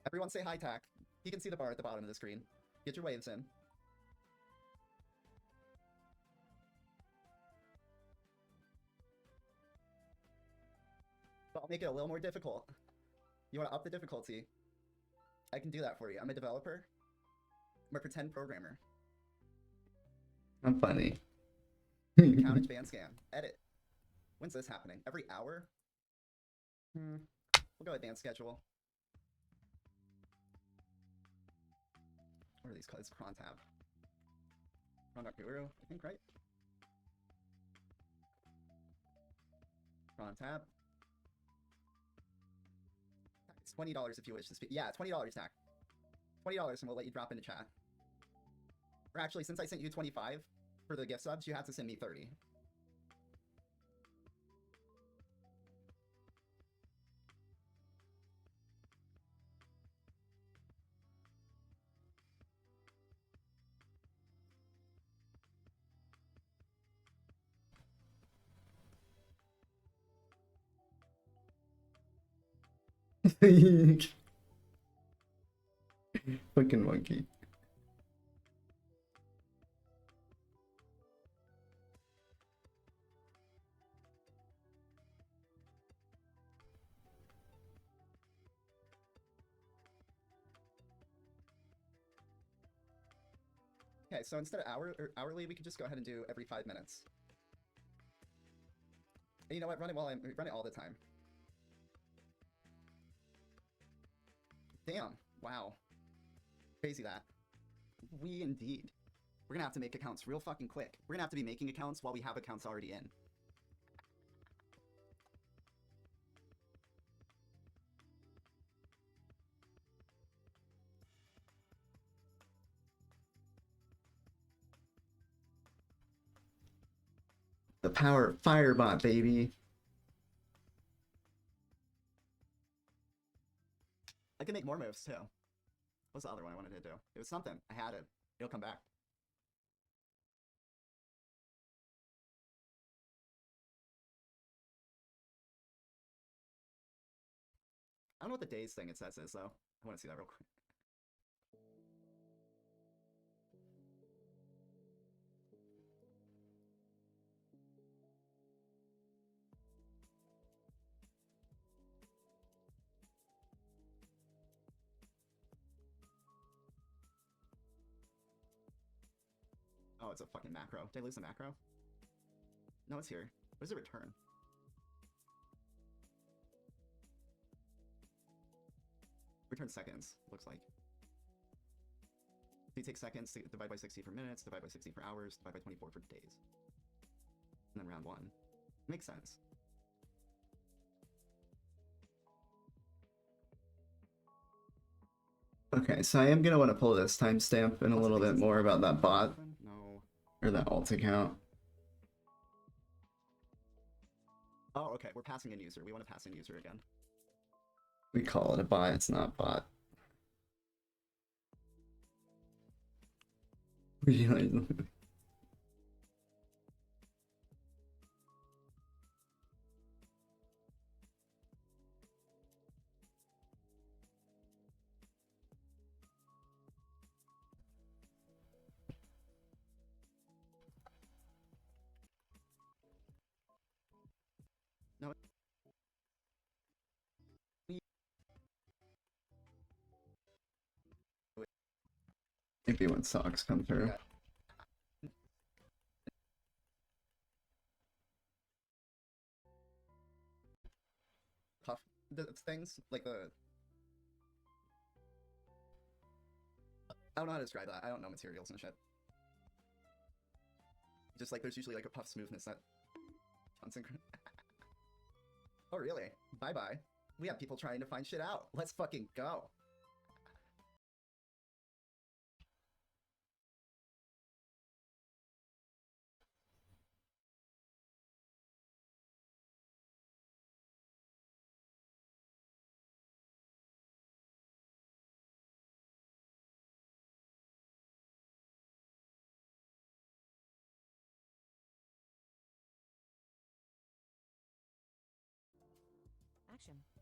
Everyone say hi, tack. He can see the bar at the bottom of the screen. Get your waves in. But I'll make it a little more difficult. You want to up the difficulty? I can do that for you. I'm a developer. I'm a pretend programmer. I'm funny. Countage band scan. Edit. When's this happening? Every hour? We'll go advanced schedule. What are these called? It's cron tab. Cron.guru, I think, right? Cron tab. It's $20 if you wish to speak. Yeah, $20 tack. $20 and we'll let you drop into chat. Or actually, since I sent you 25 for the gift subs, you have to send me 30. Fucking monkey. Okay, so instead of hourly, we could just go ahead and do every 5 minutes. And you know what? Run it all the time. Damn! Wow. Crazy that. We indeed. We're gonna have to make accounts real fucking quick. We're gonna have to be making accounts while we have accounts already in. The power of Firebot, baby. I can make more moves too. What's the other one I wanted to do? It was something. I had it. It'll come back. I don't know what the days thing it says is though. I want to see that real quick. Oh, it's a fucking macro. Did I lose the macro? No, it's here. What does it return? Return seconds, looks like. So you take seconds, divide by 60 for minutes, divide by 60 for hours, divide by 24 for days. And then round 1. Makes sense. Okay, so I am gonna want to pull this timestamp in a little bit more about that bot. No. Or that alt account. Oh, okay, we're passing in user. We want to pass in user again. We call it a bot, it's not bot. No. Maybe when socks come through. Yeah. Puff the things, like the... I don't know how to describe that. I don't know materials and shit. Just like there's usually like a puff smoothness that... Oh really? Bye-bye. We have people trying to find shit out. Let's fucking go. connection.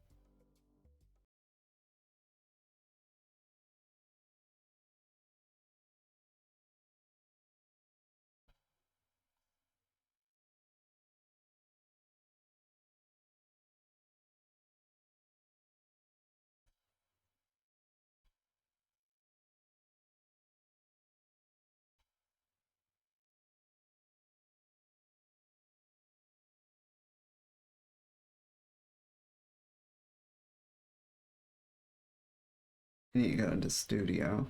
I need to go into studio.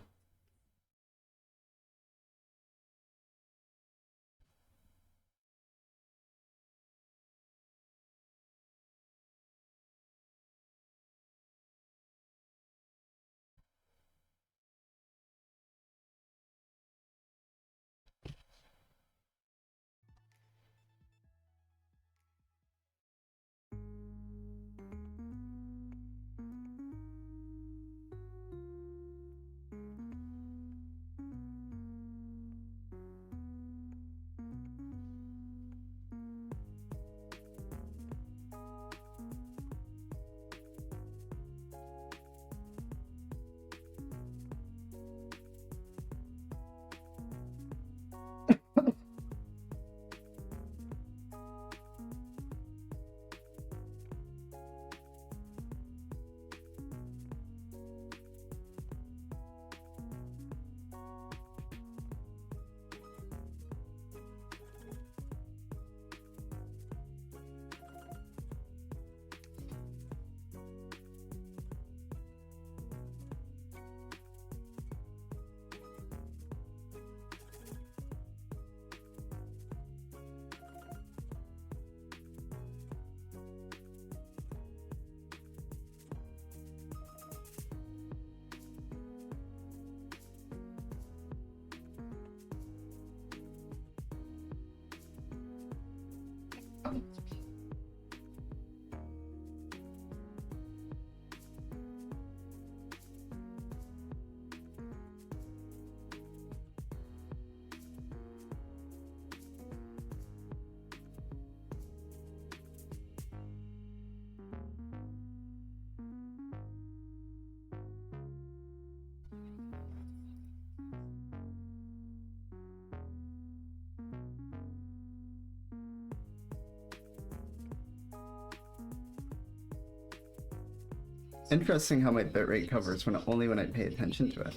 Interesting how my bitrate covers only when I pay attention to it.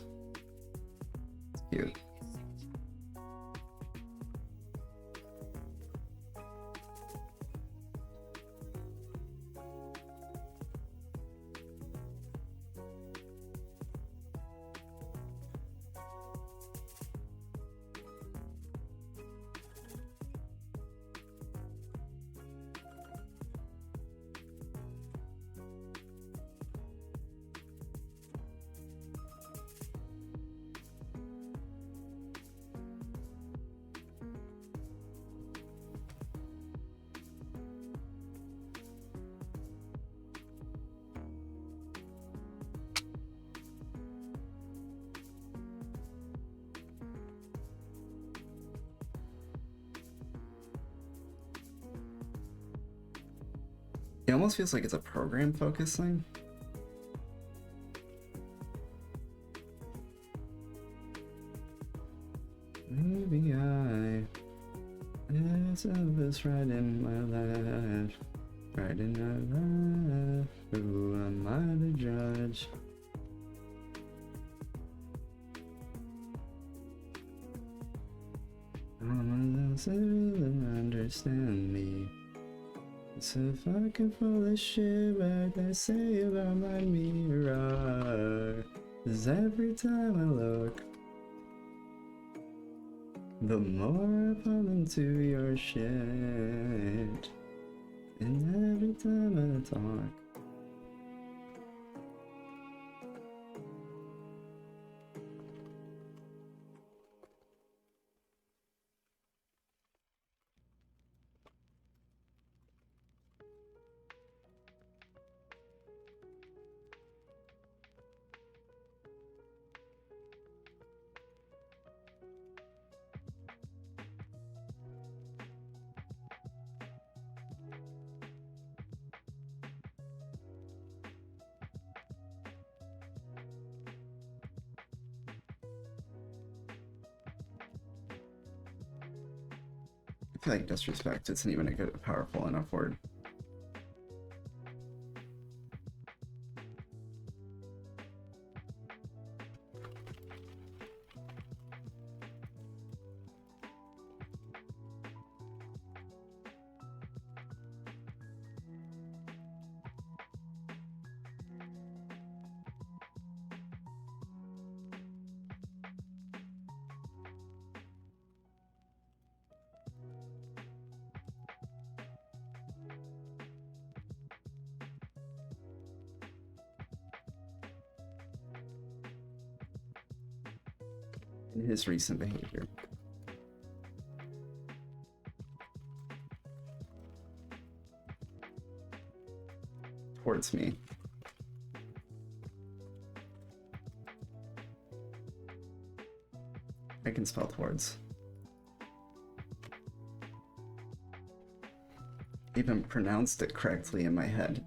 It's cute. It almost feels like it's a program focusing. Maybe it's Elvis right in my life, right in my life. Who am I to judge? I'm a little understand me. It's a fucking full of shit what they say about my mirror. 'Cause every time I look, the more I fall into your shit. And every time I talk, feel like disrespect isn't even a good, powerful enough word. In his recent behavior. Towards me. I can spell towards. Even pronounced it correctly in my head.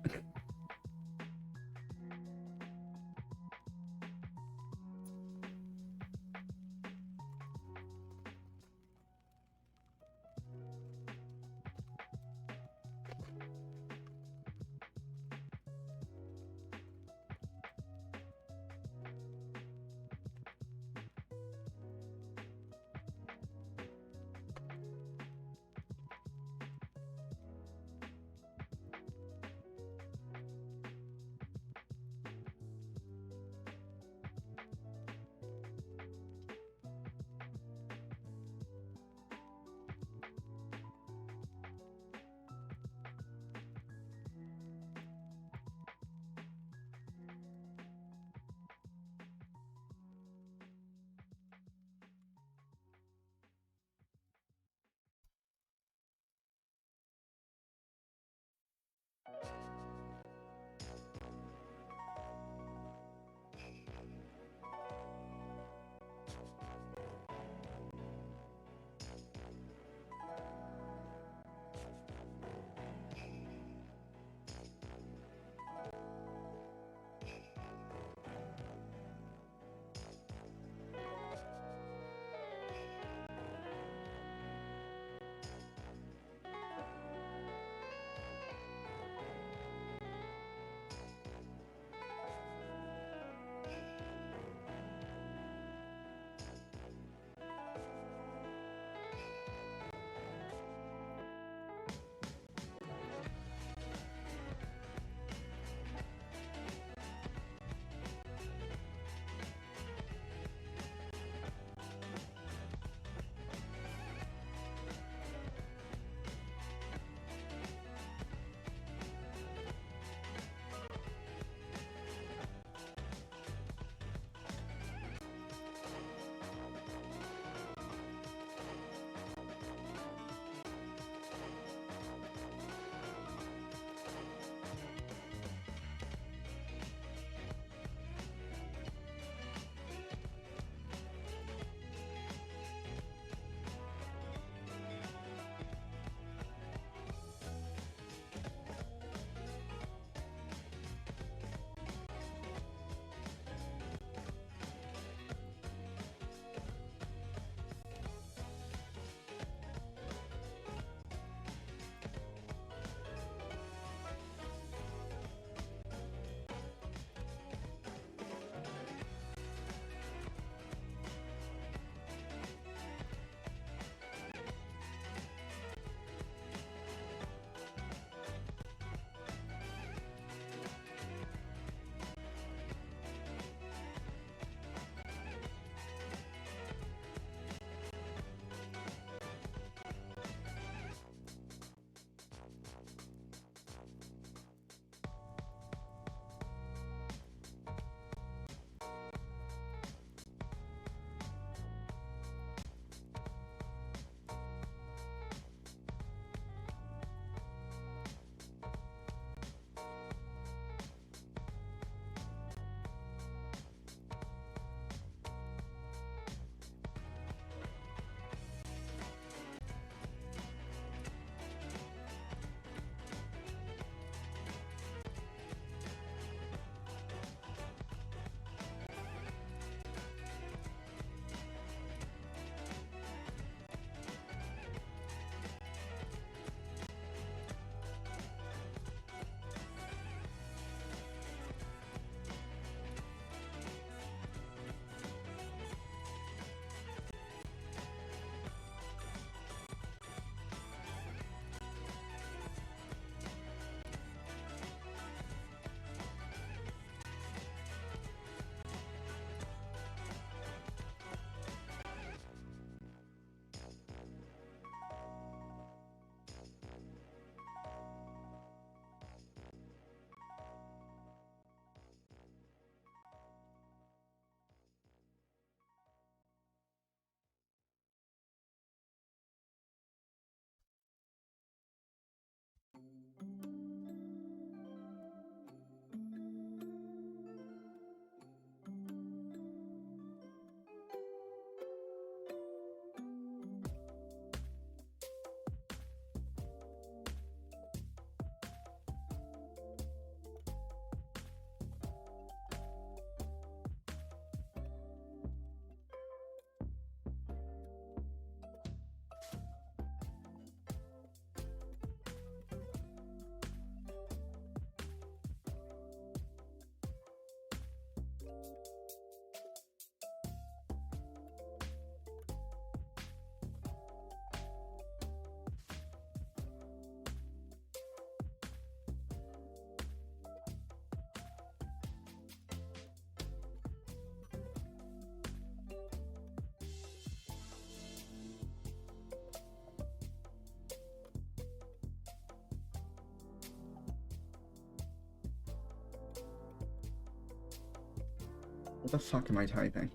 What the fuck am I typing?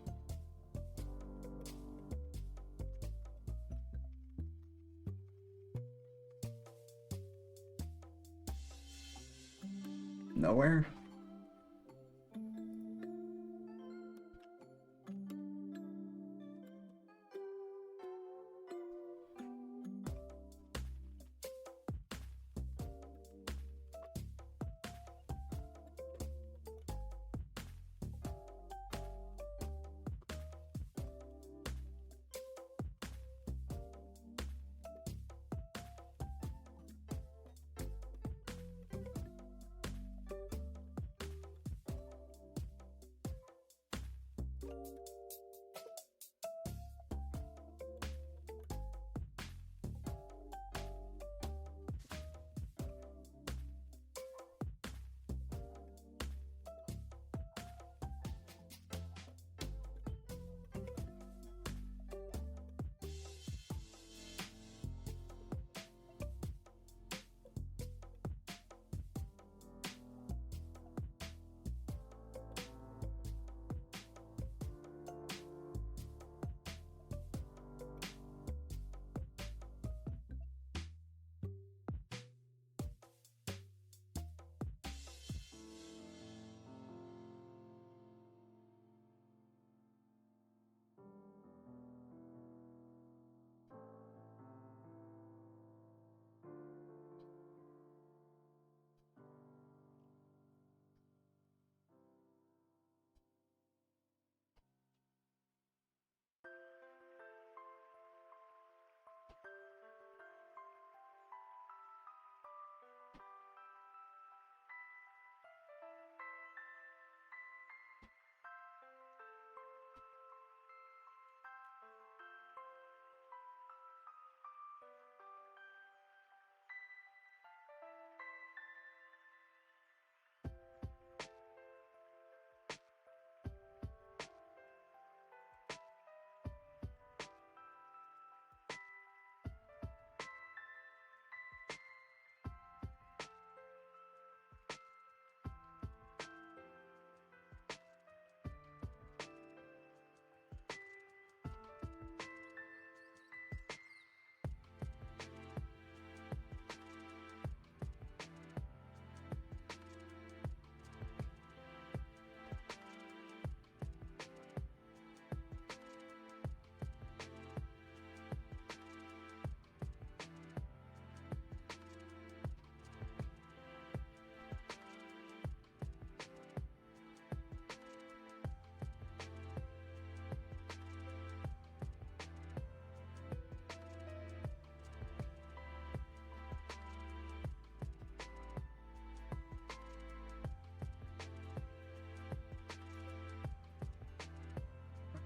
Nowhere?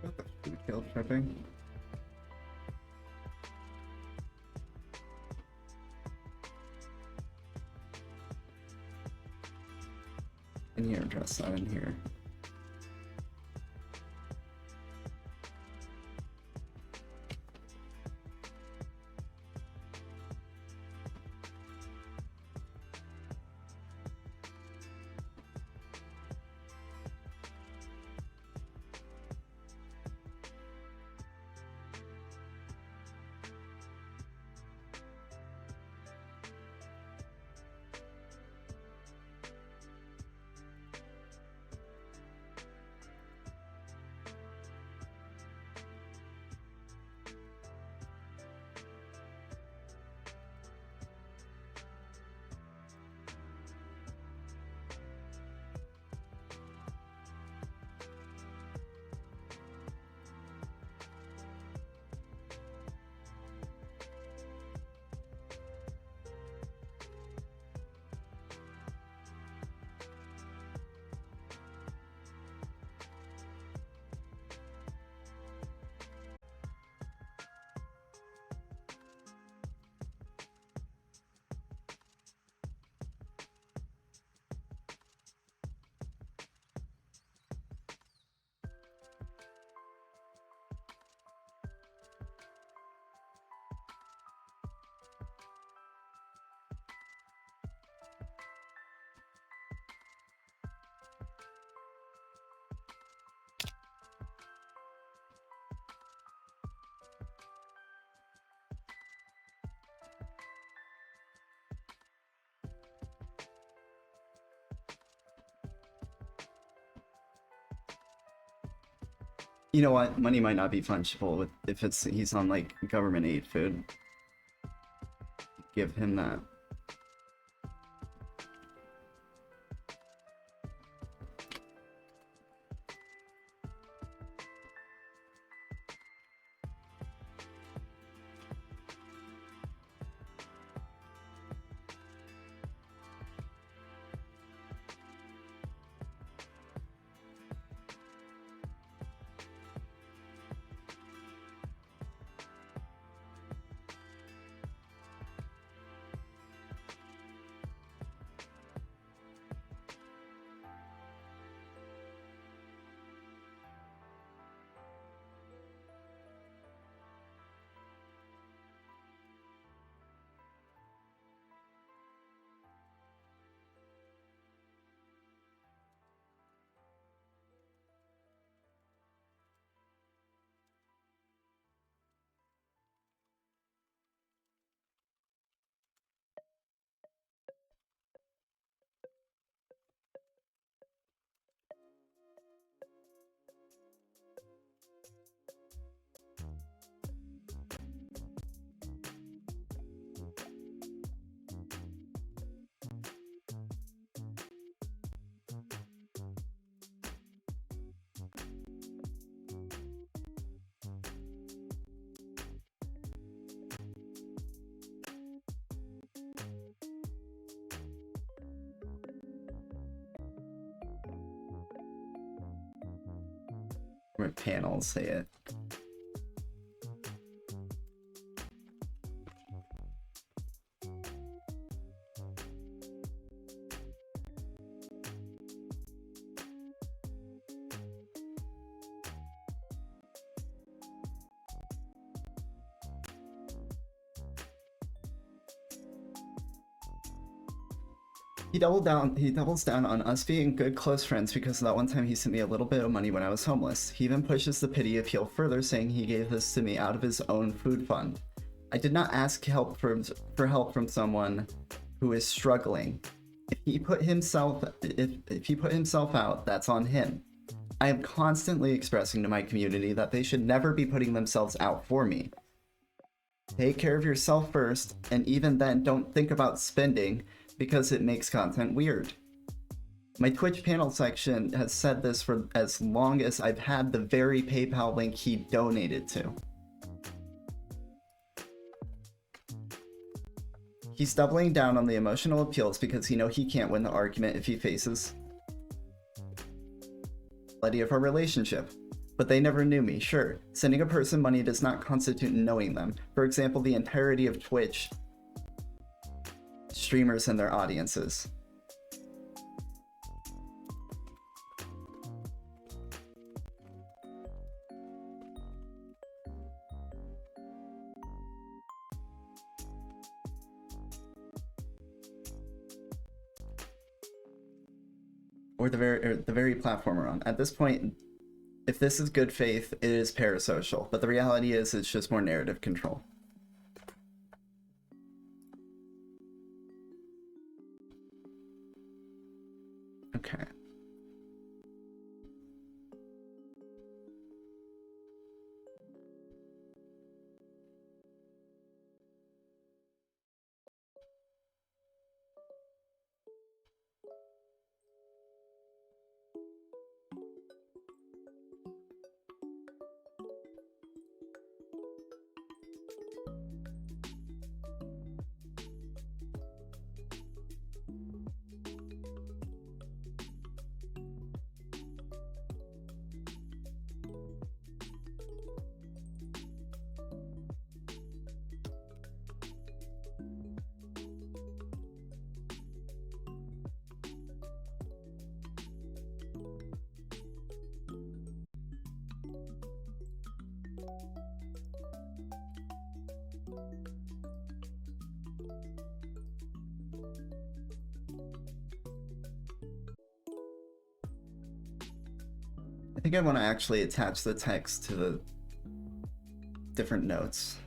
What the food kill shipping? In here, address that in here. You know what? Money might not be fungible if he's on like government aid food. Give him that. Or panels say it. He doubles down on us being good close friends because that one time he sent me a little bit of money when I was homeless. He even pushes the pity appeal further, saying he gave this to me out of his own food fund. I did not ask for help from someone who is struggling. If he put himself out, that's on him. I am constantly expressing to my community that they should never be putting themselves out for me. Take care of yourself first, and even then don't think about spending, because it makes content weird. My Twitch panel section has said this for as long as I've had the very PayPal link he donated to. He's doubling down on the emotional appeals because he can't win the argument if he faces the reality of our relationship. But they never knew me, sure. Sending a person money does not constitute knowing them. For example, the entirety of Twitch streamers and their audiences. Or the very platform we're on. At this point, if this is good faith, it is parasocial. But the reality is, it's just more narrative control. Okay. I think I want to actually attach the text to the different notes.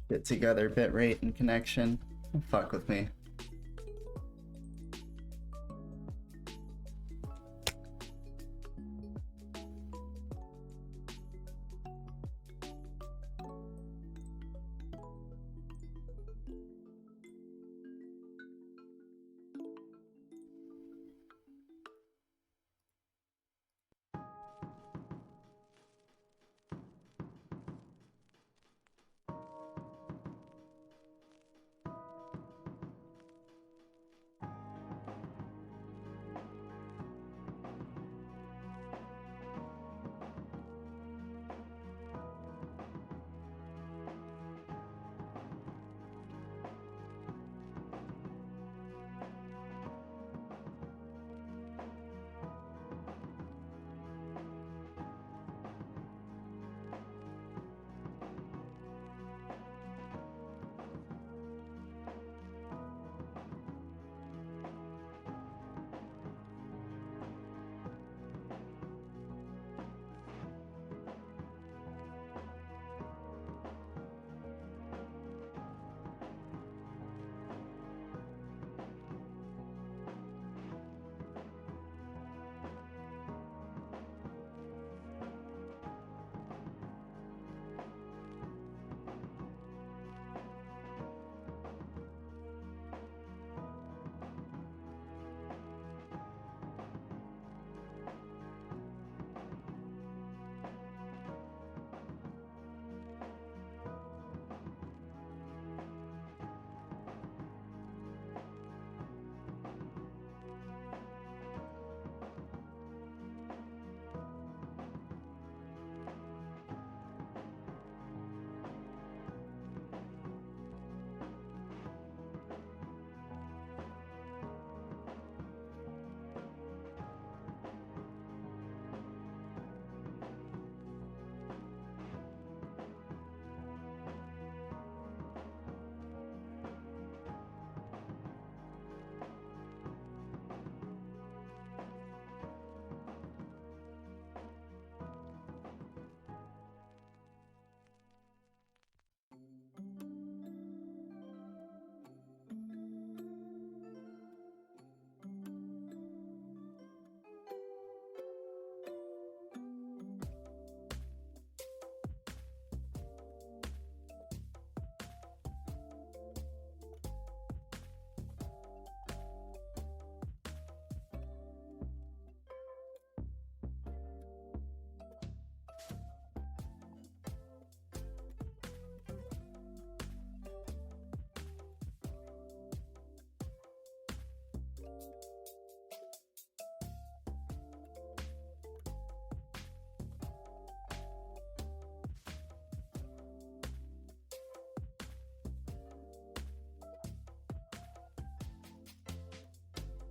Get together, bitrate and connection. Don't fuck with me.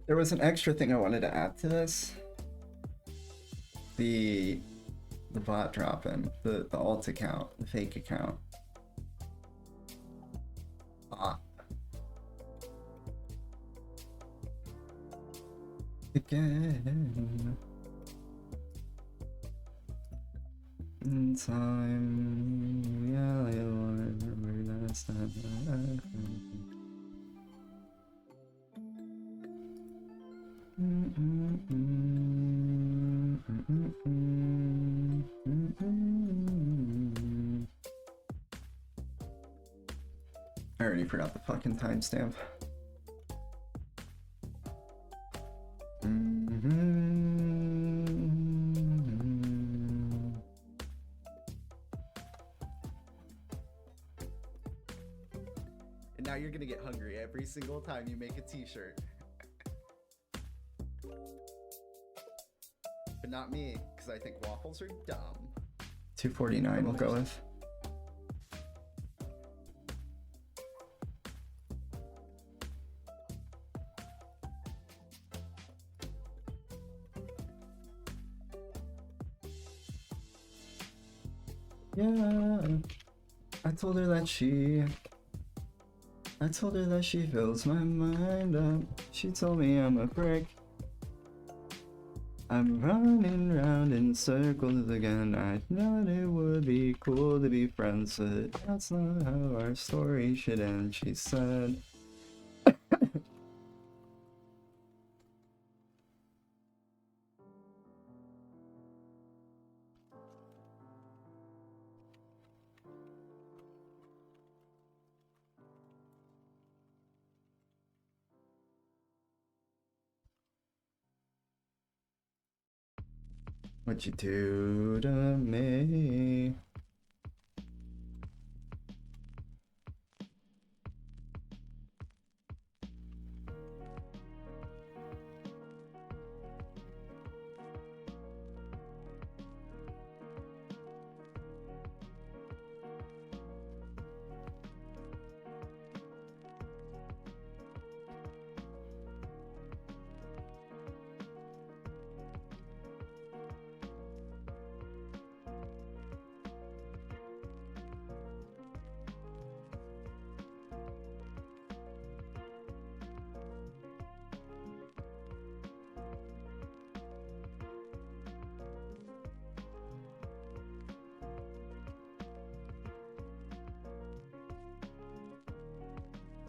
There was an extra thing I wanted to add to this. The bot drop-in, the alt account, the fake account. Bot. Again. In time, yeah, I remember last time. I already forgot the fucking timestamp. And now you're gonna get hungry every single time you make a t-shirt. But not me, because I think waffles are dumb. 249 we'll go with. Yeah, I told her that she fills my mind up. She told me I'm a prick. I'm running round in circles again. I thought it would be cool to be friends, but that's not how our story should end, she said. What you do to me?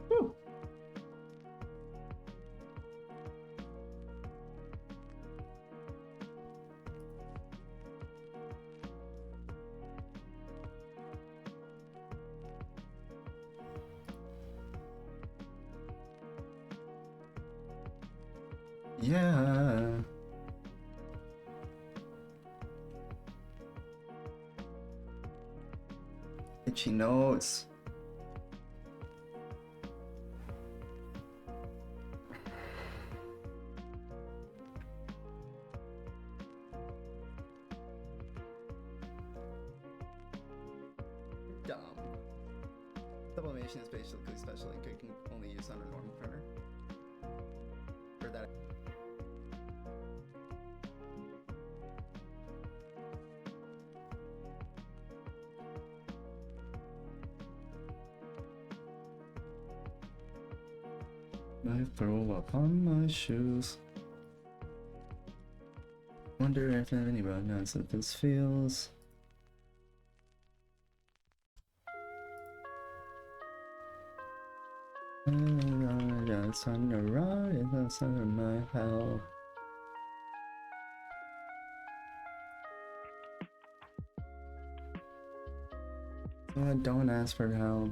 Whew. Yeah. Itchy nose. Dumb. Sublimation is basically special ink. It can only use on a normal printer. For that. I throw up on my shoes. Wonder if anyone knows what this feels. It's on the ride, it's under my hell. So don't ask for help.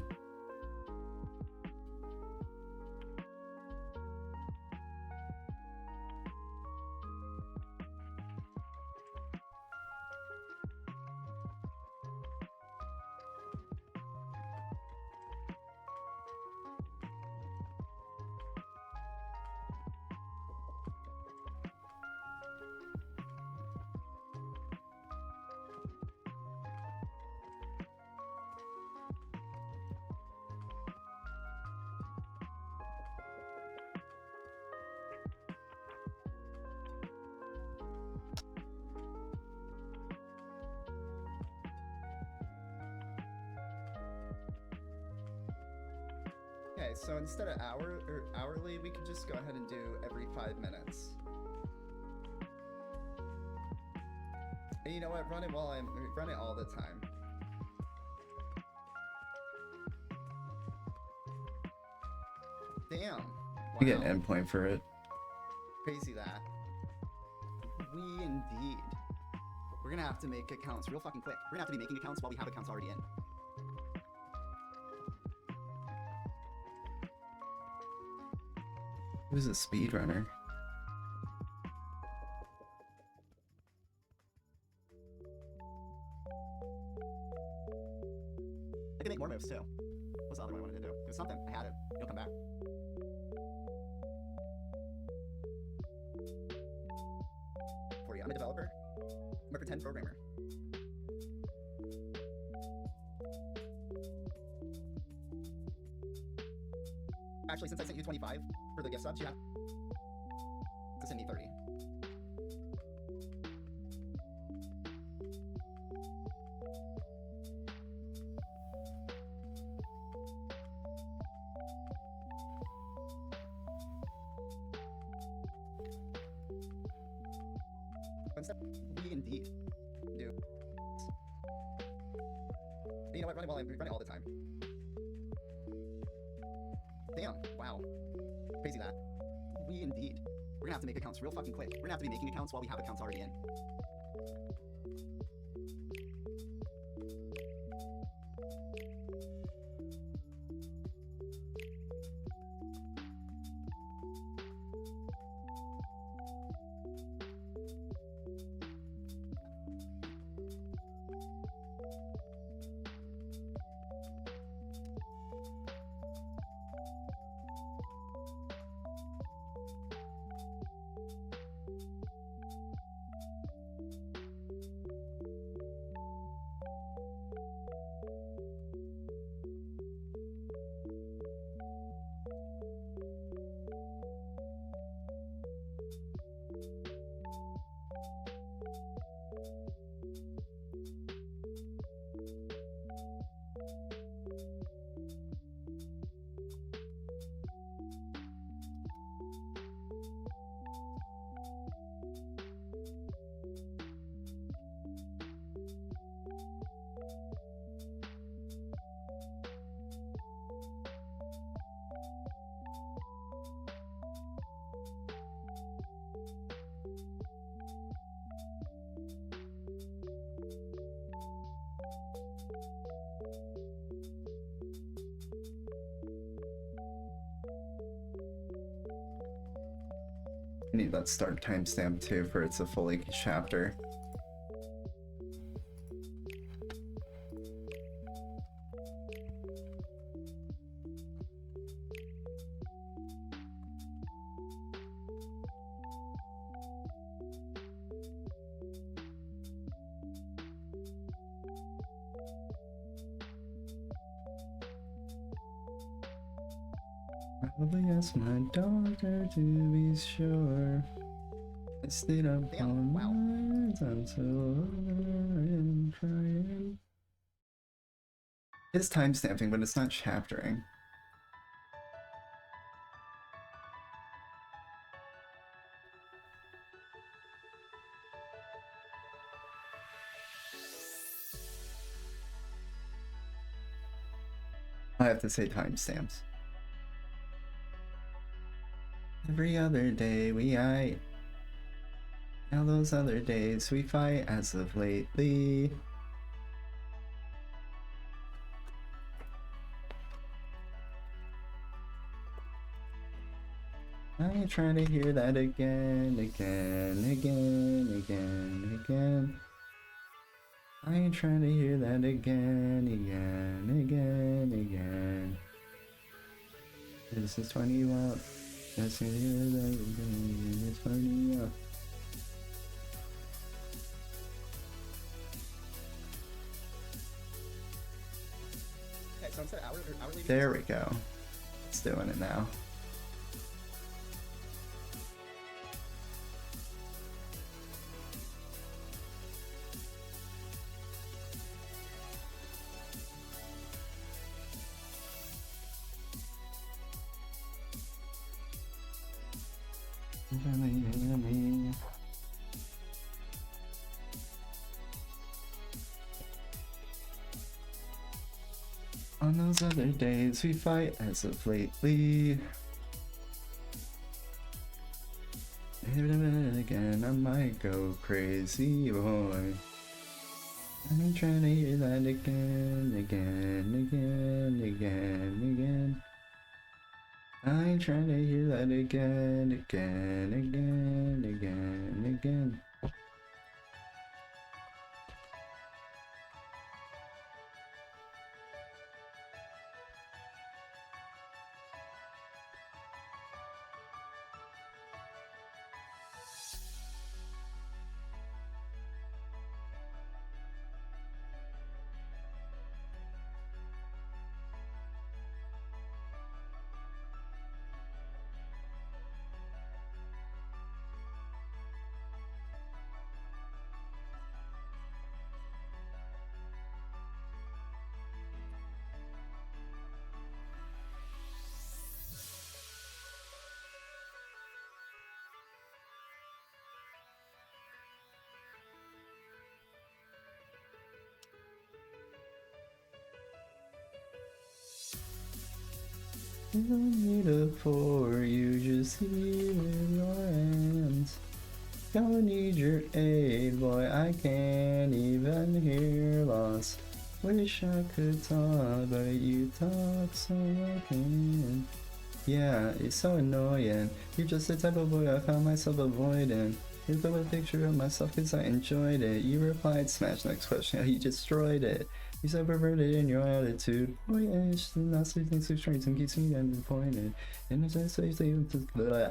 Okay, so instead of hourly, we could just go ahead and do every 5 minutes. And you know what? Run it all the time. Damn. Wow. You get an endpoint for it. Crazy that. We indeed. We're gonna have to make accounts real fucking quick. We're gonna have to be making accounts while we have accounts already in. Who's a speedrunner? I can make more moves too. What's the other one I wanted to do? It was something. I had it. It'll come back. For you. I'm a developer. I'm a pretend programmer. Actually, since I sent you 25 for the gift subs, yeah. To send me 30. We indeed do. You know what? Run it all the time. Damn. Wow. Crazy that. We indeed. We're gonna have to make accounts real fucking quick. We're gonna have to be making accounts while we have accounts already in. I need that start timestamp too for it's a fully chapter. Probably ask my daughter to be sure. I stayed up all night until I'm crying. It's timestamping, but it's not chaptering. I have to say timestamps. Every other day we fight. Now those other days we fight as of lately. I ain't trying to hear that again. I ain't trying to hear that again. This is 20 out. Just to hear that again. It's 20 out. Okay, so instead of hourly. There we go. It's doing it now. On those other days we fight as of lately. Again, I might go crazy, boy. I'm trying to hear that again. I ain't trying to hear that again. don't need a for you, just heal with your hands. Don't need your aid, boy, I can't even hear loss. Wish I could talk, but you talk so I can. Yeah, it's so annoying. You're just the type of boy I found myself avoiding. You put a picture of myself cause I enjoyed it. You replied, smash next question, you destroyed it. You so perverted in your attitude. Boyish, the nasty things so strange and keeps me disappointed. And as I say, blah.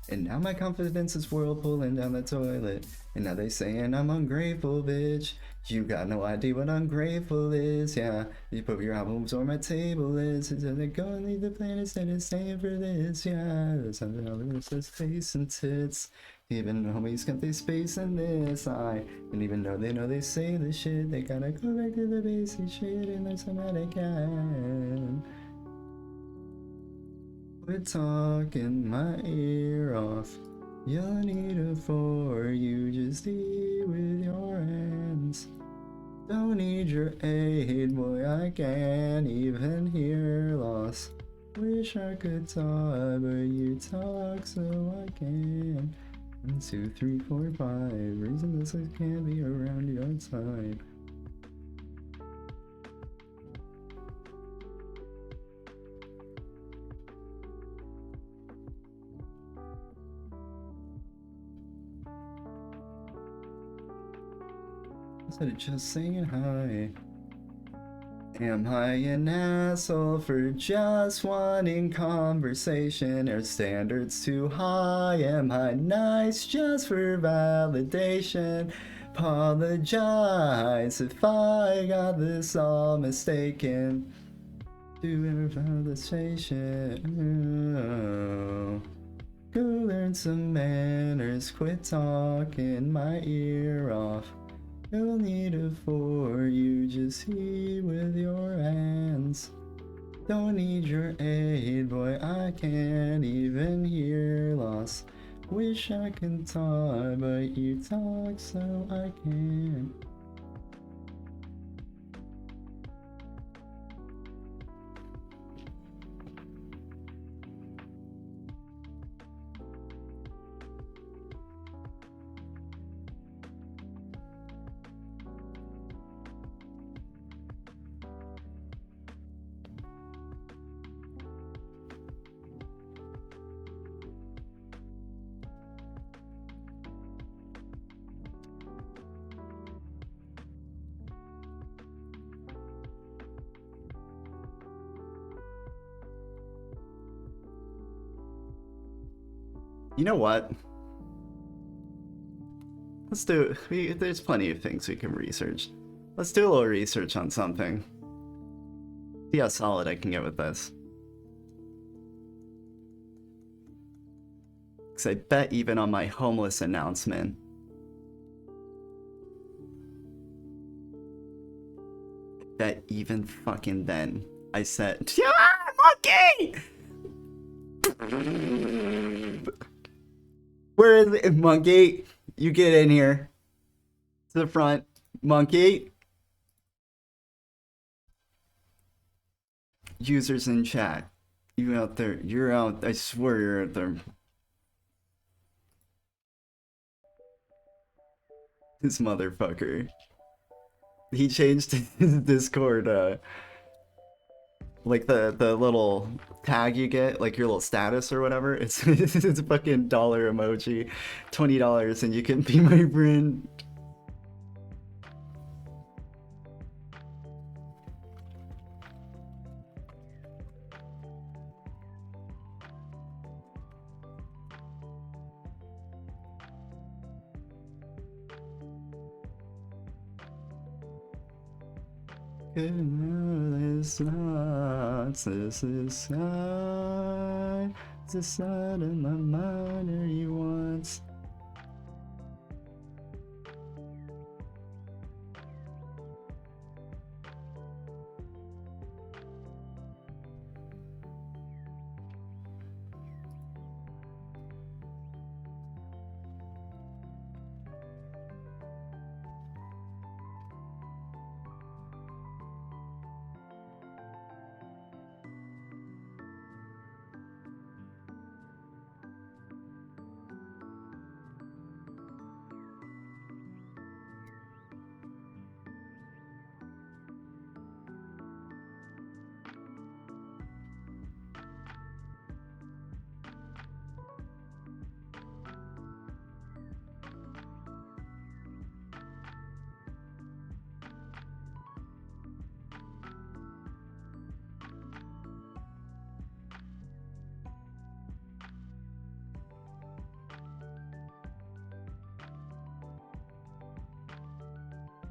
And now my confidence is whirlpooling down the toilet. And now they saying I'm ungrateful, bitch. You got no idea what ungrateful is, yeah. You put your albums where my table is. And then they go and leave the planet instead of staying for this, yeah. There's something over there says face and tits. Even homies got their space in this, and even though they say the shit, they gotta go back to the basic shit and learn some how they can. We're talking my ear off. You'll need a for you, just eat with your hands. Don't need your aid, boy, I can't even hear loss. Wish I could talk, but you talk so I can. 1, 2, 3, 4, 5. Reason this I can't be around your side. Instead of just saying hi. Am I an asshole for just wanting conversation? Are standards too high? Am I nice just for validation? Apologize if I got this all mistaken. Do a validation. Go learn some manners, quit talking my ear off. You'll need a for you, just eat with your hands. Don't need your aid, boy, I can't even hear loss. Wish I could talk, but you talk so I can't. You know what? Let's do it. There's plenty of things we can research. Let's do a little research on something. See how solid I can get with this. Because I bet even on my homeless announcement, that even fucking then, I said, yeah, monkey! Where is it, monkey? You get in here. To the front. Monkey. Users in chat. You out there. You're out. I swear you're out there. This motherfucker. He changed his Discord, like the little tag you get, like your little status or whatever. It's a fucking dollar emoji, $20, and you can be my friend. This is the side of my mind are you once.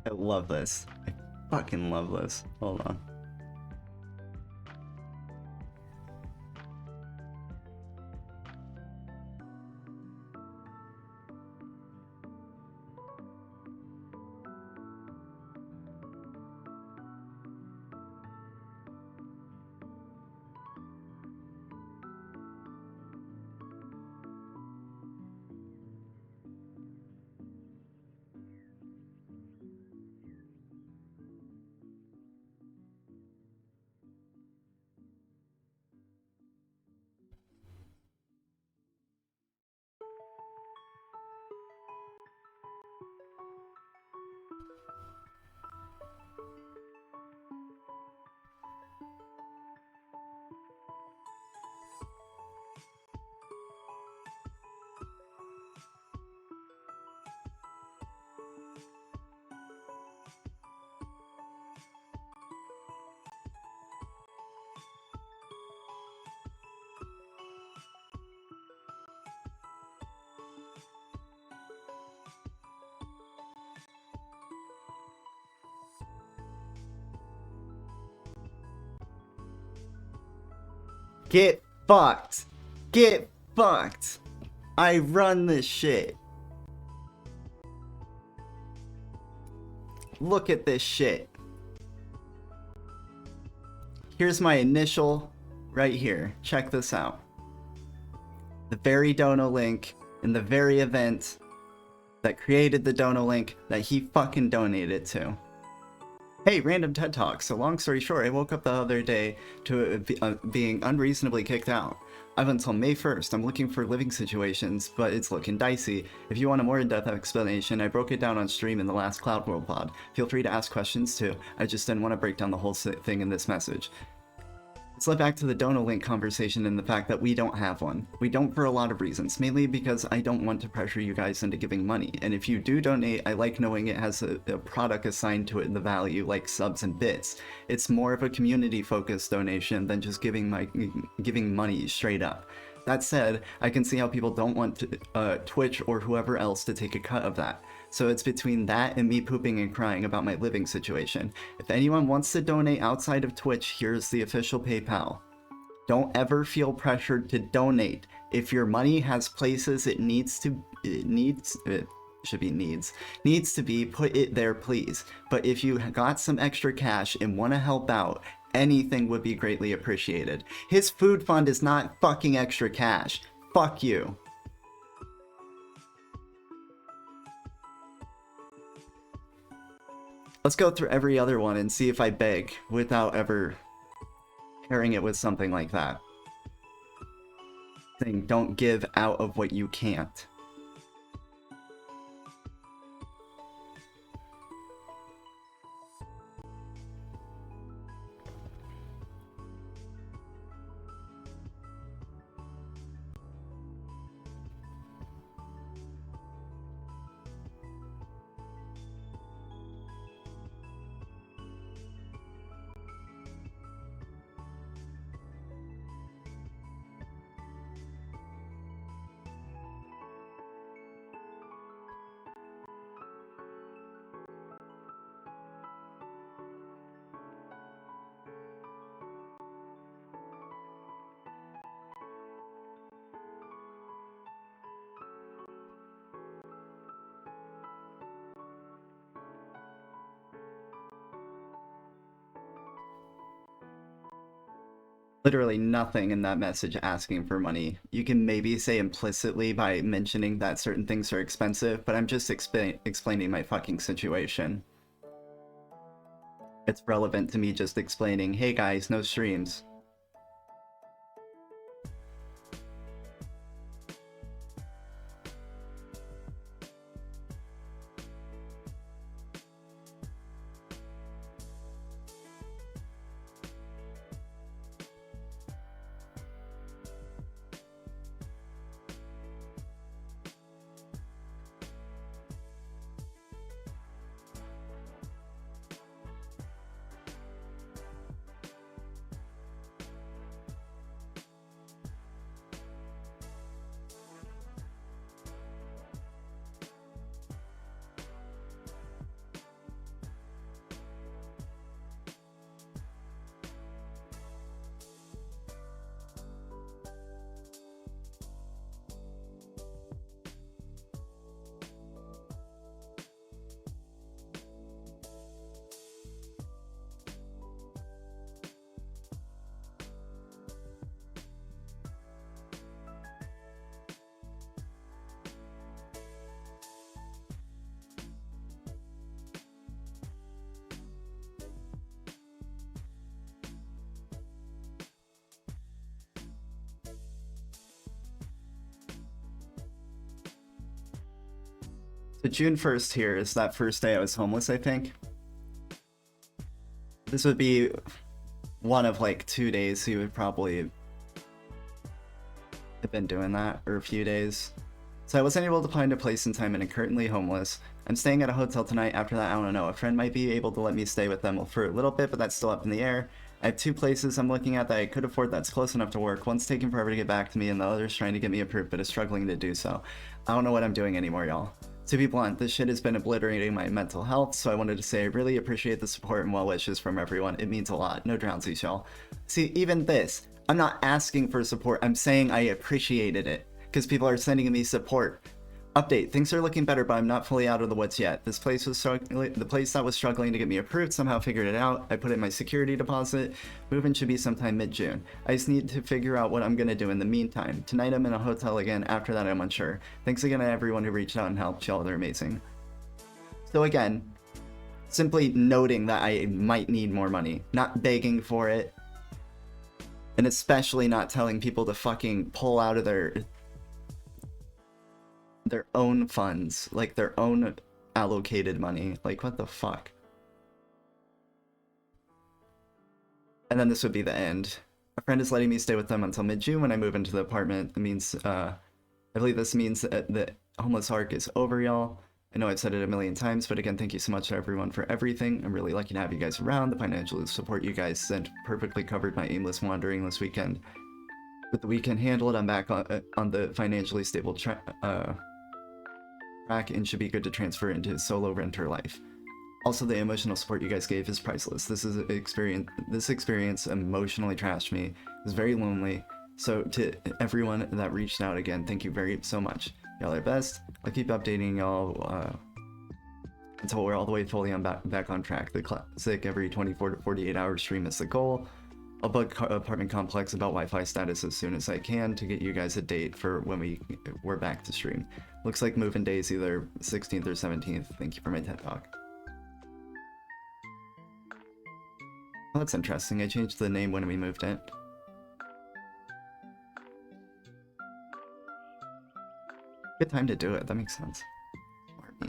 I love this. I fucking love this. Hold on. Get fucked. Get fucked. I run this shit. Look at this shit. Here's my initial right here. Check this out. The very dono link in the very event that created the dono link that he fucking donated to. Hey, random TED Talk. So long story short, I woke up the other day to being unreasonably kicked out. I've until May 1st. I'm looking for living situations, but it's looking dicey. If you want a more in-depth explanation, I broke it down on stream in the last Cloud World pod. Feel free to ask questions too. I just didn't want to break down the whole thing in this message. Let's let back to the dono link conversation and the fact that we don't have one. We don't for a lot of reasons, mainly because I don't want to pressure you guys into giving money. And if you do donate, I like knowing it has a product assigned to it in the value, like subs and bits. It's more of a community-focused donation than just giving money straight up. That said, I can see how people don't want to, Twitch or whoever else to take a cut of that. So it's between that and me pooping and crying about my living situation. If anyone wants to donate outside of Twitch, here's the official PayPal. Don't ever feel pressured to donate. If your money has places it needs to be, put it there please. But if you got some extra cash and want to help out, anything would be greatly appreciated. His food fund is not fucking extra cash. Fuck you. Let's go through every other one and see if I beg without ever pairing it with something like that. Saying don't give out of what you can't. Literally nothing in that message asking for money. You can maybe say implicitly by mentioning that certain things are expensive, but I'm just explaining my fucking situation. It's relevant to me just explaining, hey guys, no streams. The June 1st here is that first day I was homeless, I think. This would be one of like 2 days he would probably have been doing that, or a few days. So I wasn't able to find a place in time and I'm currently homeless. I'm staying at a hotel tonight. After that, I don't know. A friend might be able to let me stay with them for a little bit, but that's still up in the air. I have 2 places I'm looking at that I could afford that's close enough to work. One's taking forever to get back to me and the other's trying to get me approved but is struggling to do so. I don't know what I'm doing anymore, y'all. To be blunt, this shit has been obliterating my mental health, so I wanted to say I really appreciate the support and well wishes from everyone. It means a lot. No drownsies, y'all. See, even this, I'm not asking for support. I'm saying I appreciated it because people are sending me support. Update, things are looking better, but I'm not fully out of the woods yet. This place was the place that was struggling to get me approved somehow figured it out. I put in my security deposit. Move-in should be sometime mid-June. I just need to figure out what I'm gonna do in the meantime. Tonight I'm in a hotel again. After that I'm unsure. Thanks again to everyone who reached out and helped. Y'all are amazing. So again, simply noting that I might need more money, not begging for it, and especially not telling people to fucking pull out of their own funds, like their own allocated money. Like, what the fuck? And then this would be the end. A friend is letting me stay with them until mid-June when I move into the apartment. It means, I believe this means that the homeless arc is over, y'all. I know I've said it a million times, but again, thank you so much to everyone for everything. I'm really lucky to have you guys around. The financial support you guys sent perfectly covered my aimless wandering this weekend. With the weekend handled, I'm back on the financially stable track and should be good to transfer into solo renter life. Also, the emotional support you guys gave is priceless. This experience emotionally trashed me. It was very lonely. So to everyone that reached out again, thank you very so much. Y'all are best. I'll keep updating y'all until we're all the way fully back on track. The classic every 24 to 48 hour stream is the goal. I'll bug apartment complex about Wi-Fi status as soon as I can to get you guys a date for when we're back to stream. Looks like move-in day is either 16th or 17th. Thank you for my TED Talk. Oh, that's interesting. I changed the name when we moved it. Good time to do it. That makes sense. Smart me.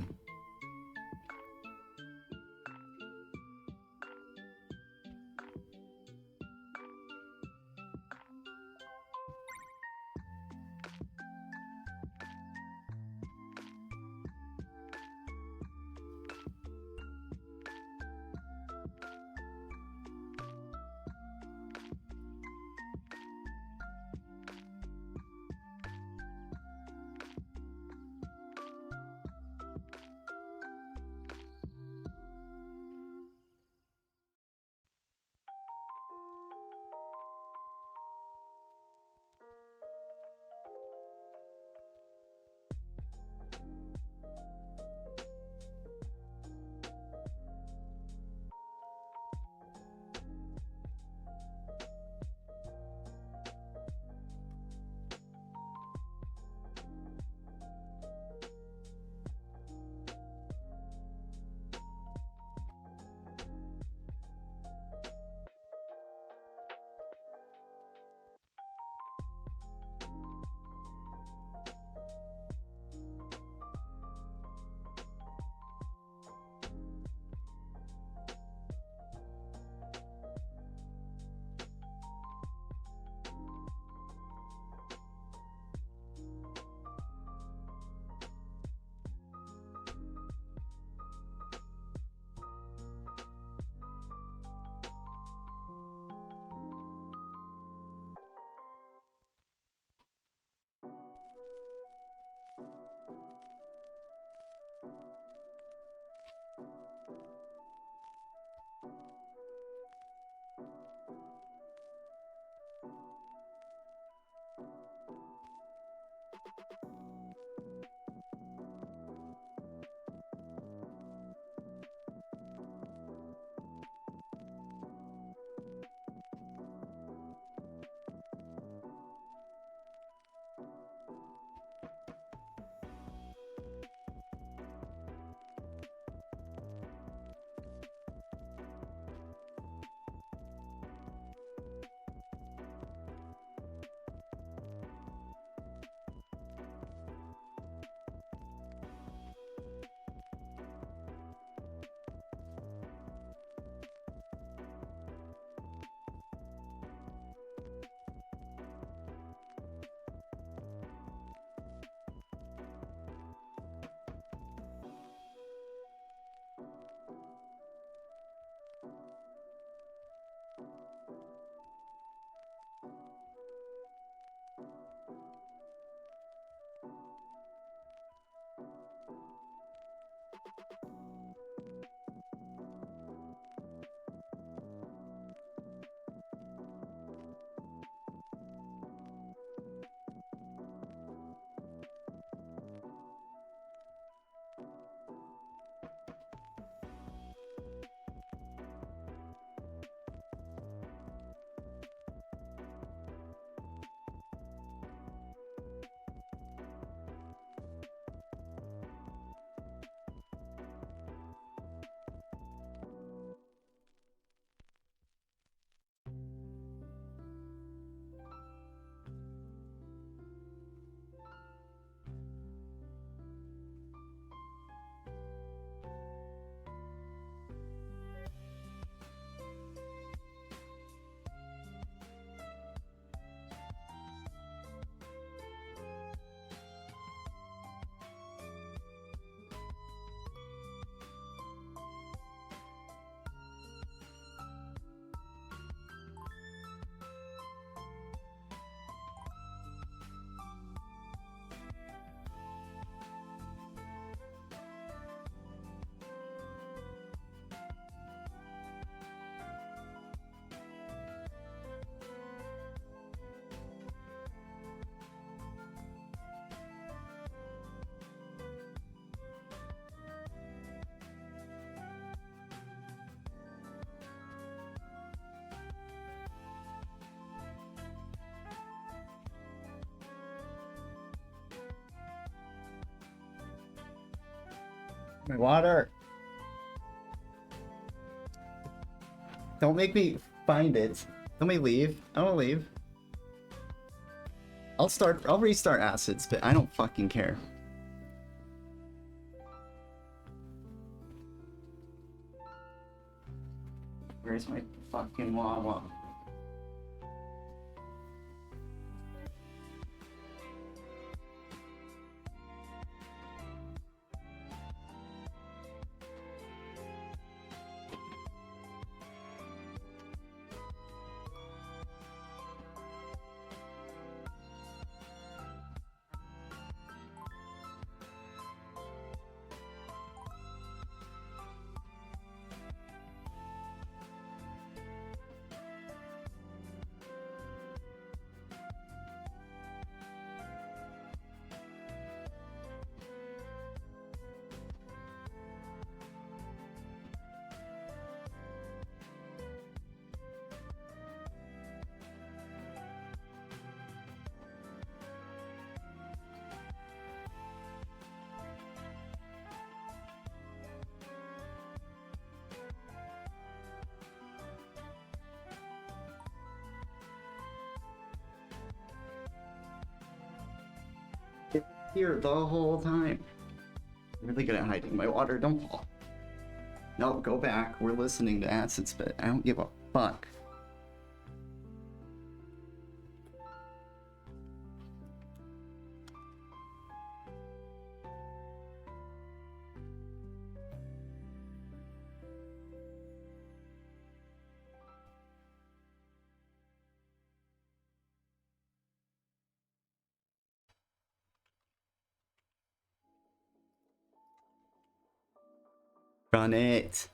My water. Don't make me find it. Let me leave. I don't leave. I'll restart acids, but I don't fucking care. Where's my fucking Wawa? Here the whole time. I'm really good at hiding my water. Don't fall. No, go back. We're listening to acid spit. I don't give a fuck. Run it.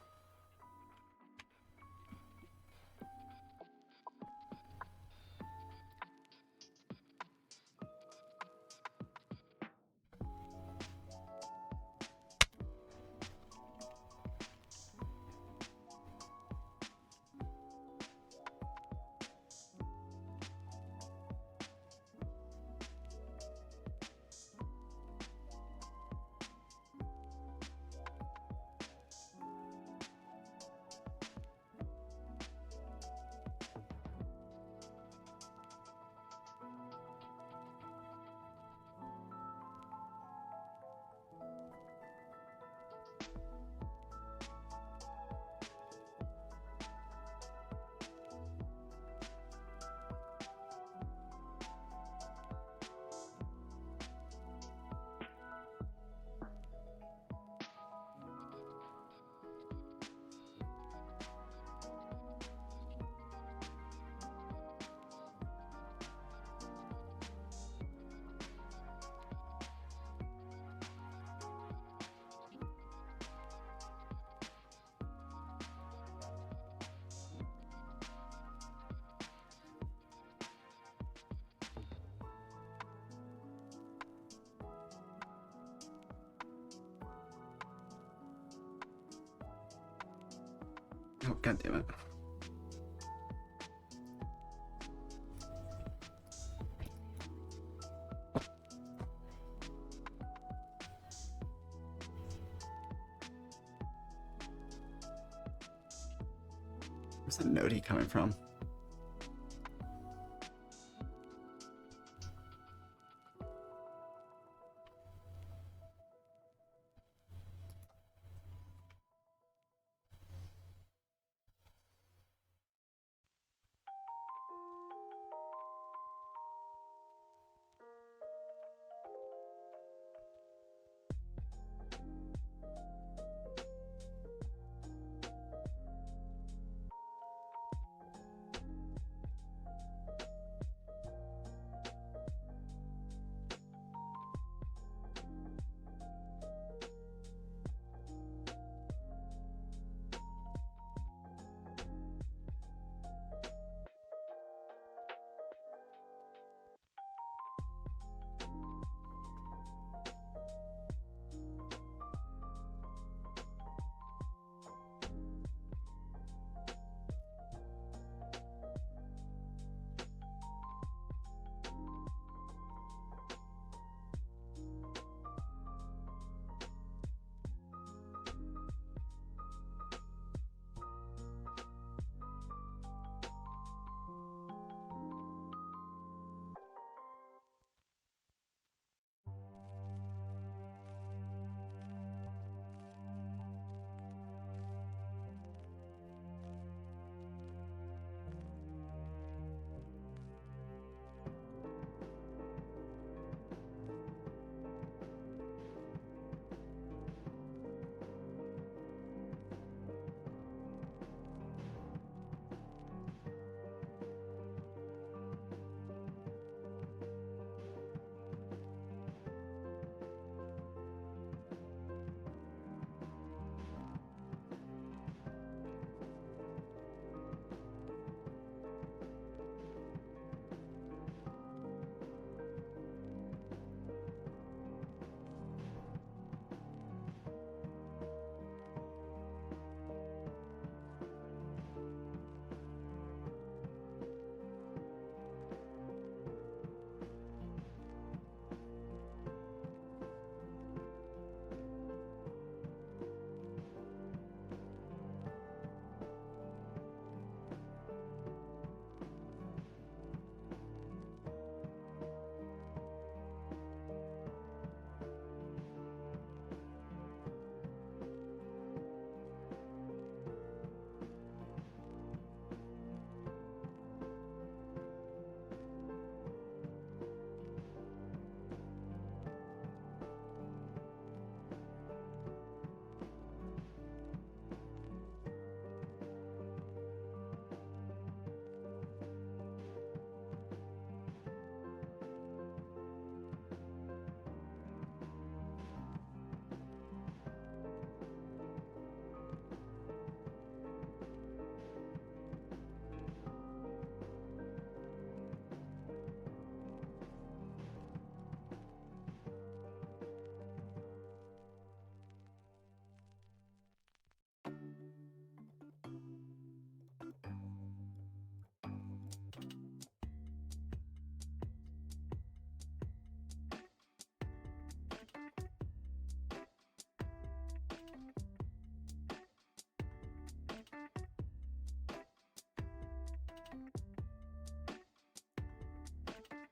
Oh, god damn it. Where's that nodie coming from?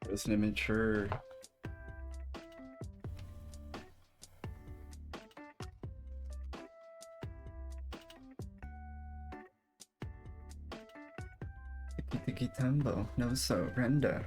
It was an immature. Tiki tiki tambo, no surrender.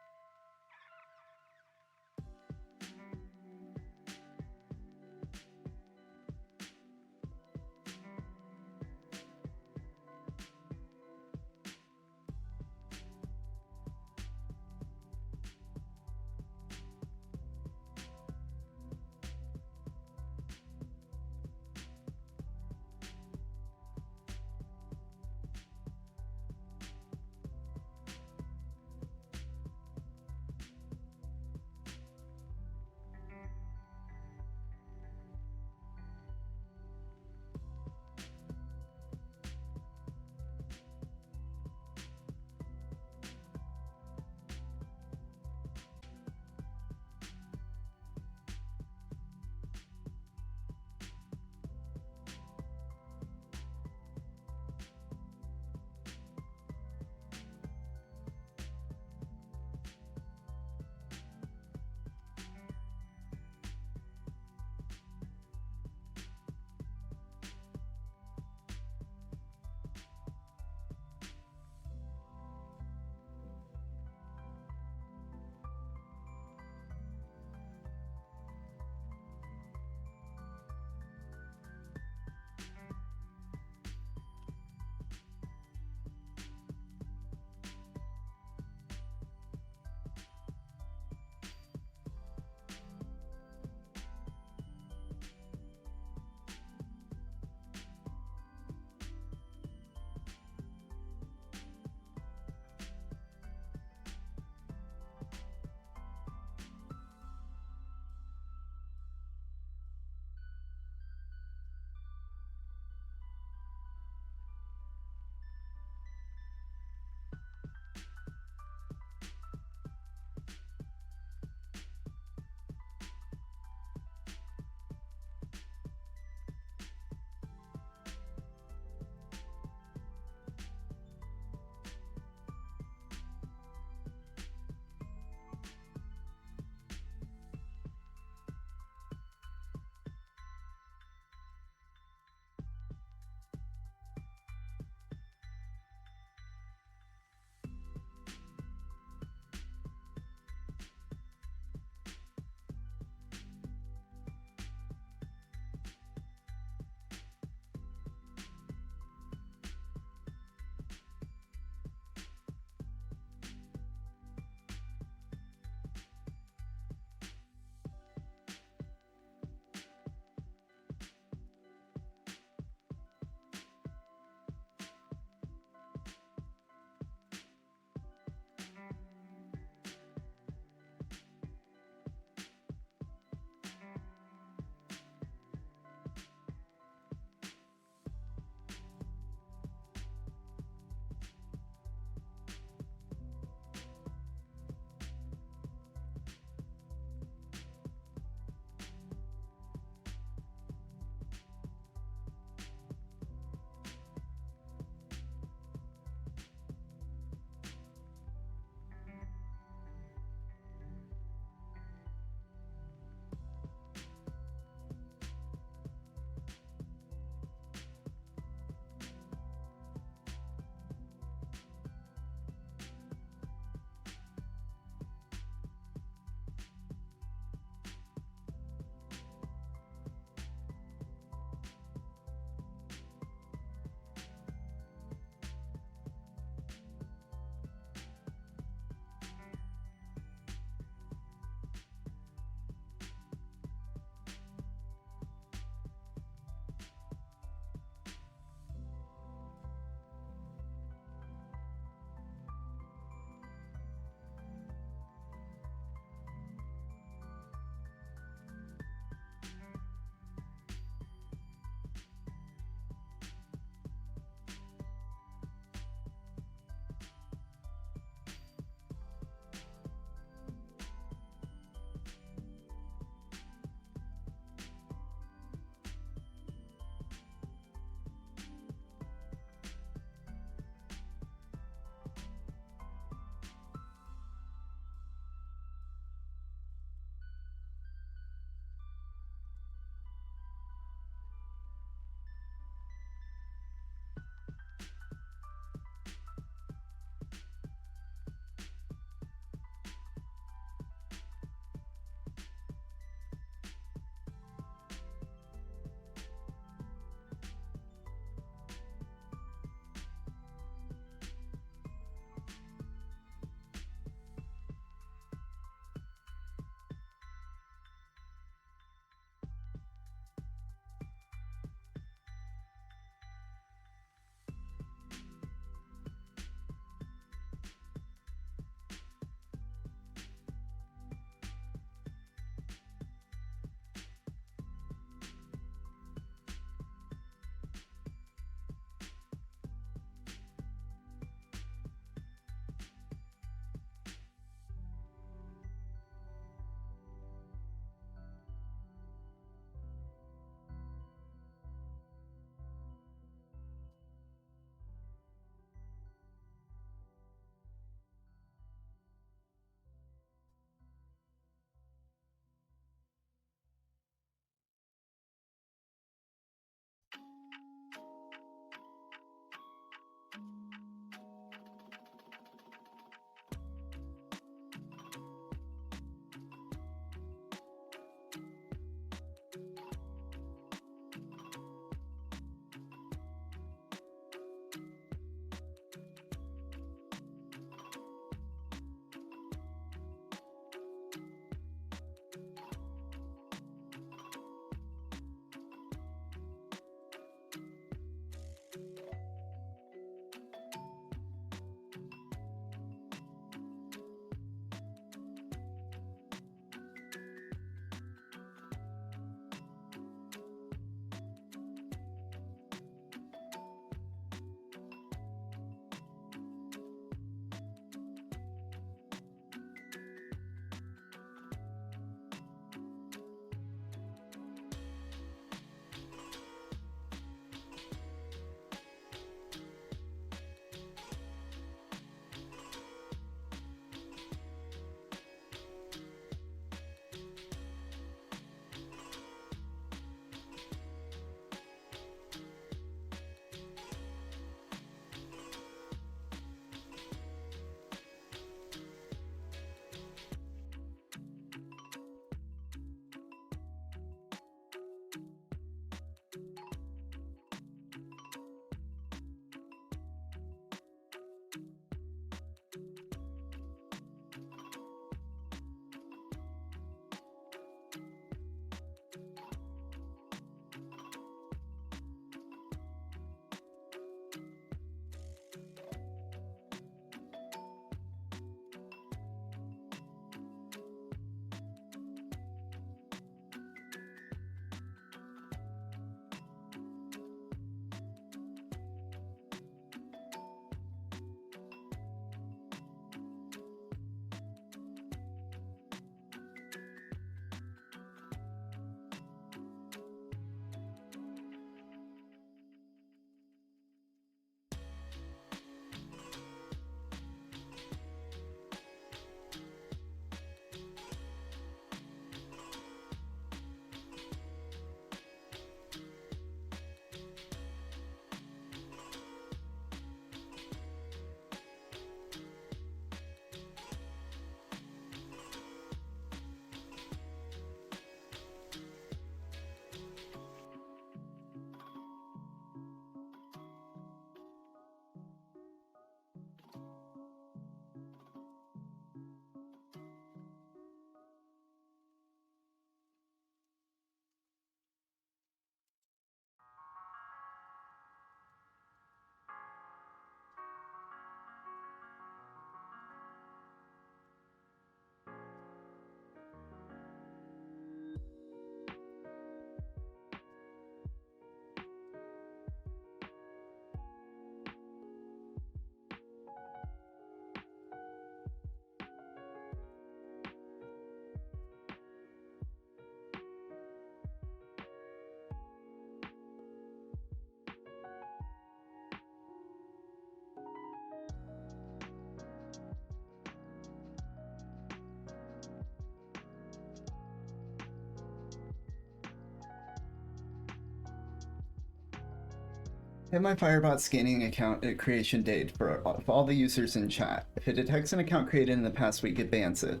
Hit my Firebot scanning account at creation date for all the users in chat. If it detects an account created in the past week, it bans it.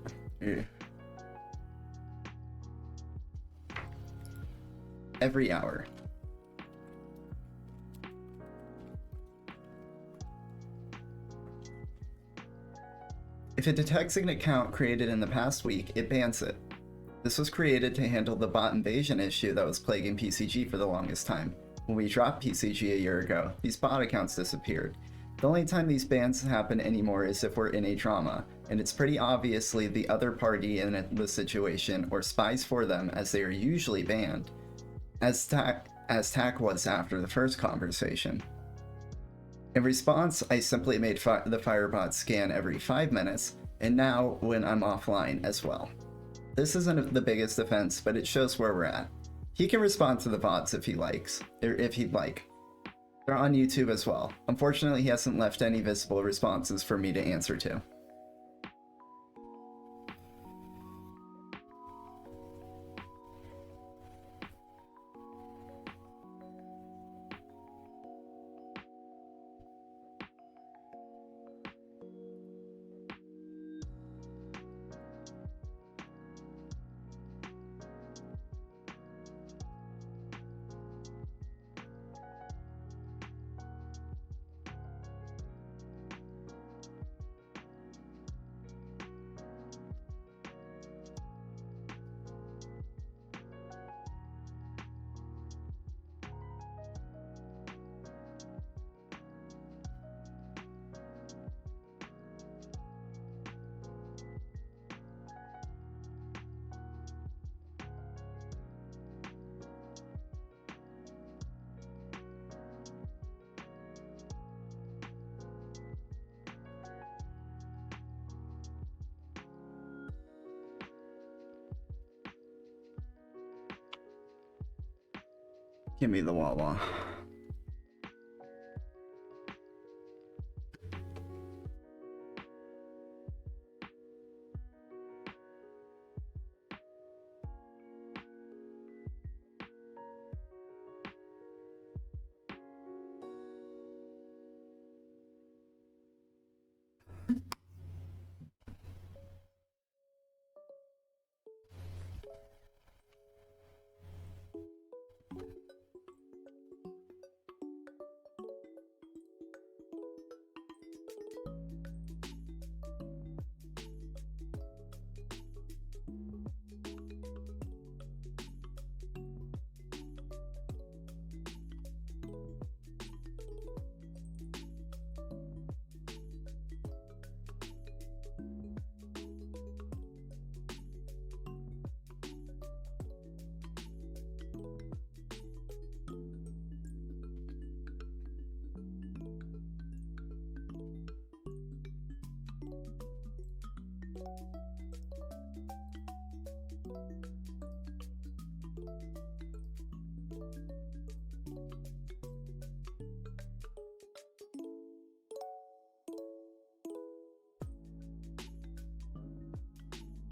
Every hour. If it detects an account created in the past week, it bans it. This was created to handle the bot invasion issue that was plaguing PCG for the longest time. When we dropped PCG a year ago, these bot accounts disappeared. The only time these bans happen anymore is if we're in a drama, and it's pretty obviously the other party in the situation or spies for them, as they are usually banned, as TAC was after the first conversation. In response, I simply made the Firebot scan every 5 minutes, and now when I'm offline as well. This isn't the biggest offense, but it shows where we're at. He can respond to the VODs if he likes, or if he'd like. They're on YouTube as well. Unfortunately, he hasn't left any visible responses for me to answer to. Give me the Wawa.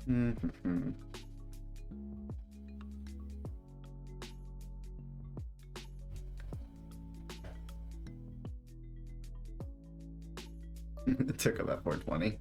Mm-hmm. It took about 420.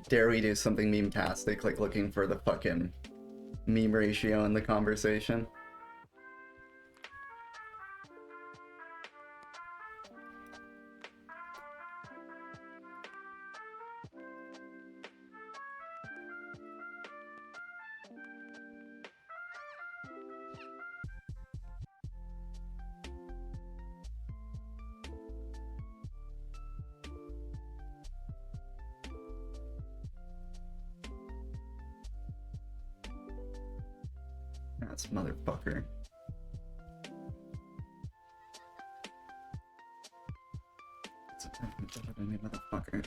Dare we do something meme-tastic, like looking for the fucking meme ratio in the conversation? That's motherfucker. It's a motherfucker.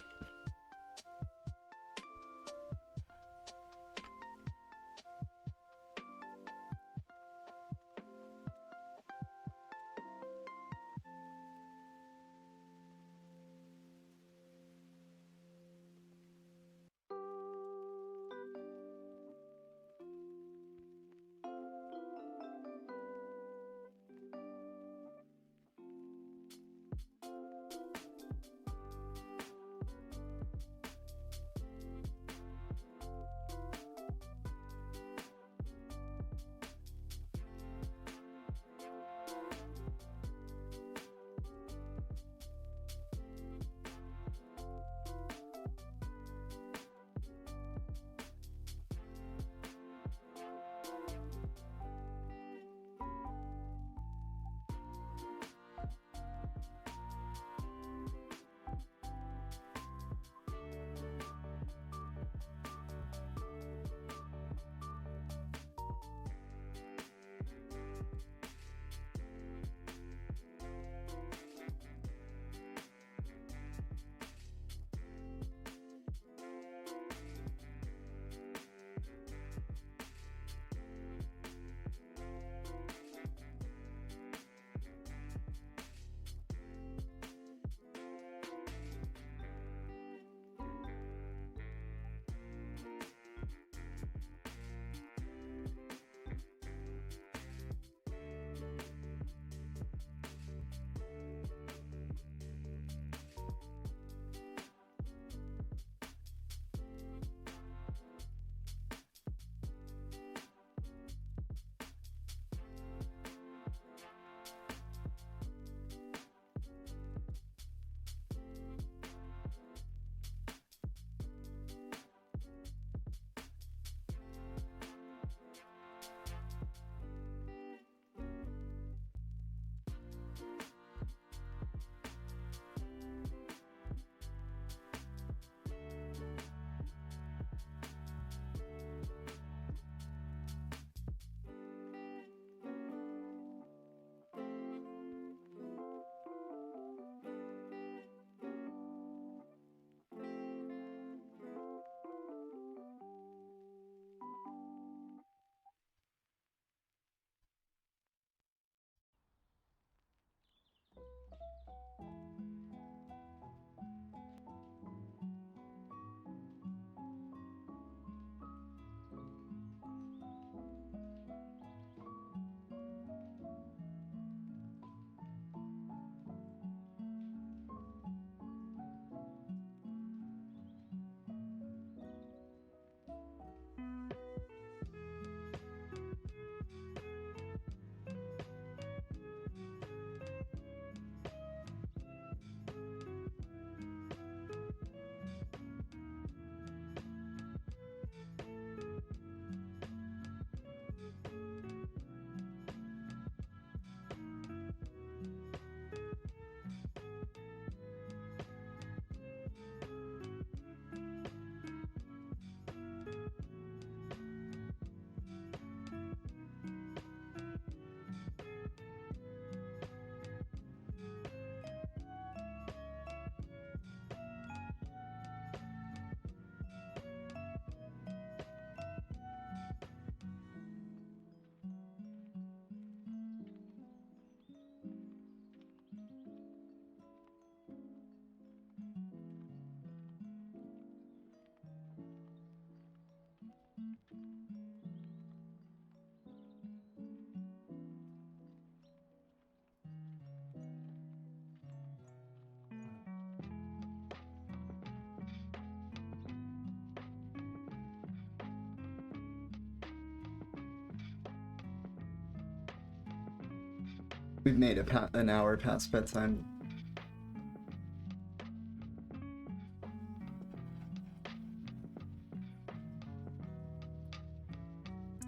We've made it an hour past bedtime.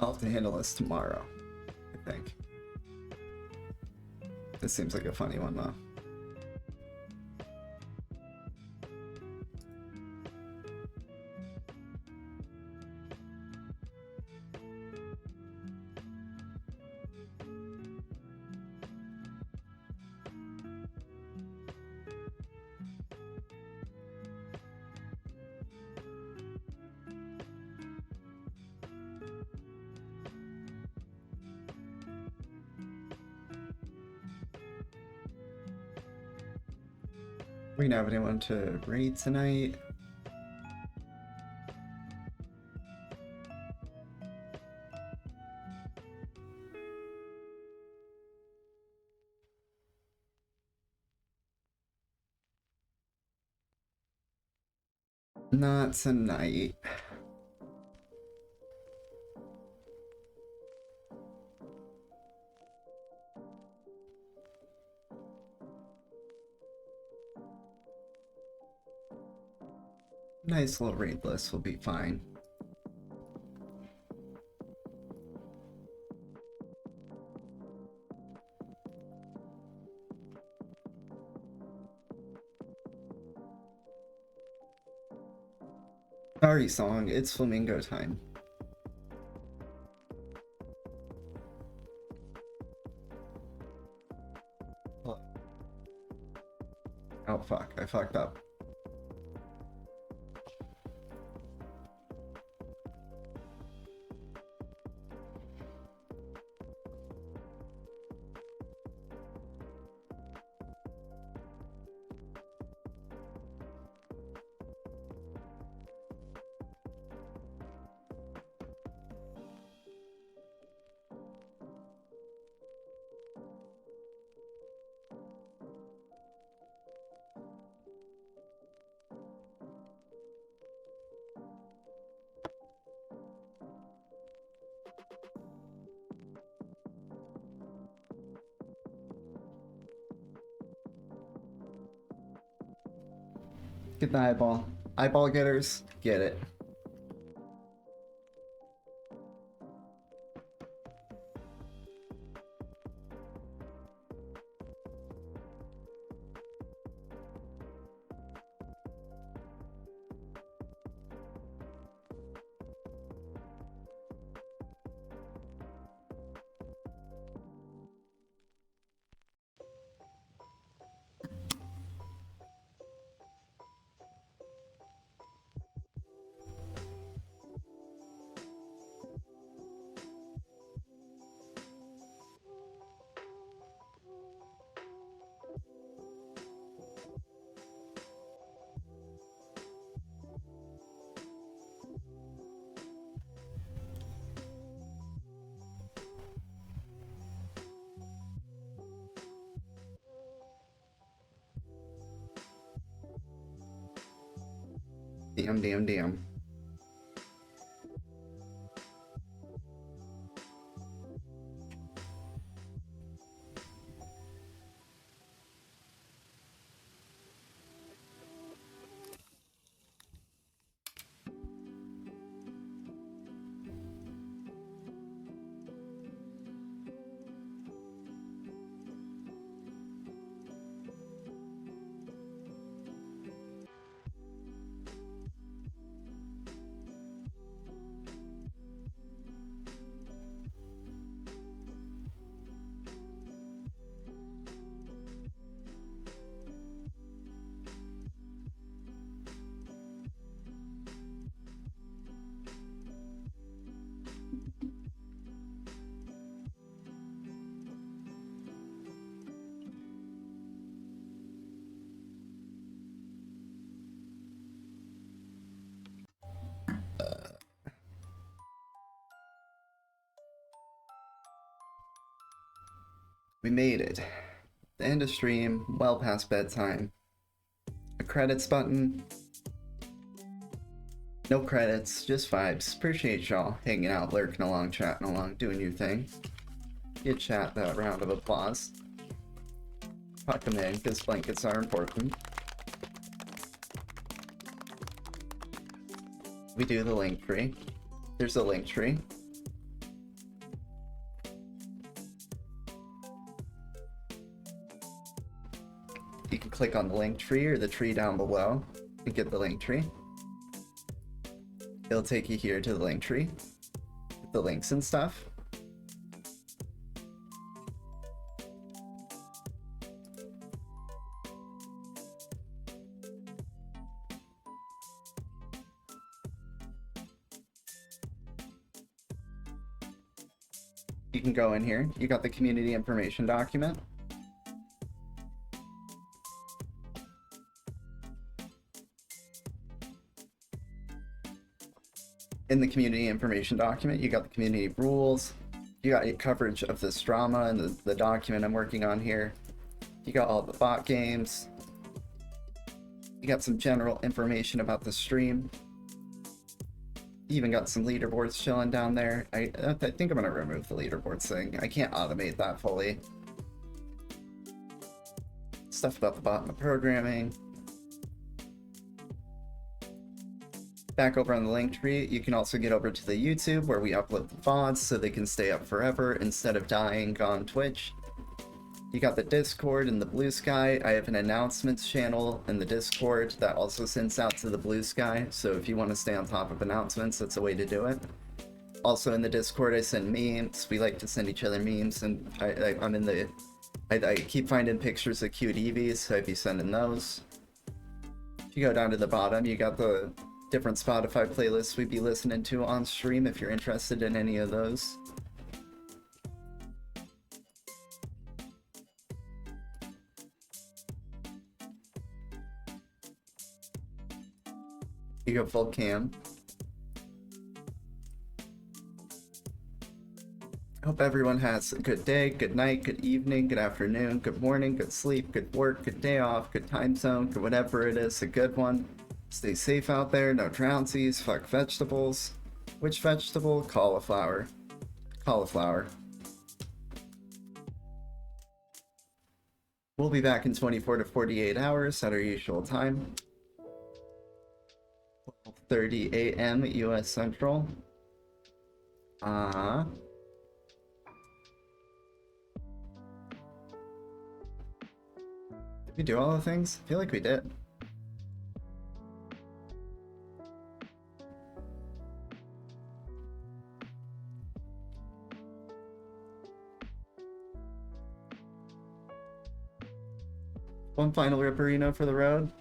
I'll have to handle this tomorrow, I think. This seems like a funny one, though. We didn't have anyone to raid tonight. Not tonight. Nice little raid list will be fine. Sorry, song, it's flamingo time. Oh fuck, I fucked up. Get the eyeball. Eyeball getters, get it. Damn. We made it. The end of stream, well past bedtime. A credits button. No credits, just vibes. Appreciate y'all hanging out, lurking along, chatting along, doing your thing. Give chat that round of applause. Tuck them in, because blankets are important. We do the link tree. There's a link tree. You can click on the link tree or the tree down below to get the link tree. It'll take you here to the link tree, with the links and stuff. You can go in here. You got the community information document. In the community information document, you got the community rules. You got your coverage of this drama and the document I'm working on here. You got all the bot games. You got some general information about the stream. You even got some leaderboards chilling down there. I think I'm gonna remove the leaderboards thing. I can't automate that fully. Stuff about the bot and the programming. Back over on the link tree, you can also get over to the YouTube where we upload the VODs so they can stay up forever instead of dying on Twitch. You got the Discord and the Blue Sky. I have an announcements channel in the Discord that also sends out to the Blue Sky, so if you want to stay on top of announcements, that's a way to do it. Also in the Discord, I send memes. We like to send each other memes, and I'm in the... I keep finding pictures of cute Eevees, so I'd be sending those. If you go down to the bottom, you got the different Spotify playlists we'd be listening to on stream if you're interested in any of those. You go full cam. Hope everyone has a good day, good night, good evening, good afternoon, good morning, good sleep, good work, good day off, good time zone, good whatever it is, a good one. Stay safe out there, no drownsies, fuck vegetables. Which vegetable? Cauliflower. Cauliflower. We'll be back in 24 to 48 hours at our usual time. 12:30 a.m. US Central. Did we do all the things? I feel like we did. One final Ripperino for the road.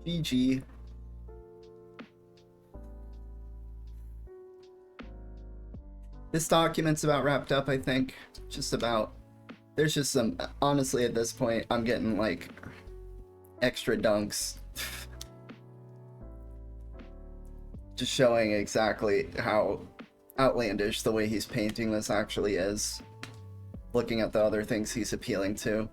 GG. This document's about wrapped up, I think. Just about. There's just some, honestly at this point, I'm getting like extra dunks. Just showing exactly how outlandish the way he's painting this actually is. Looking at the other things he's appealing to.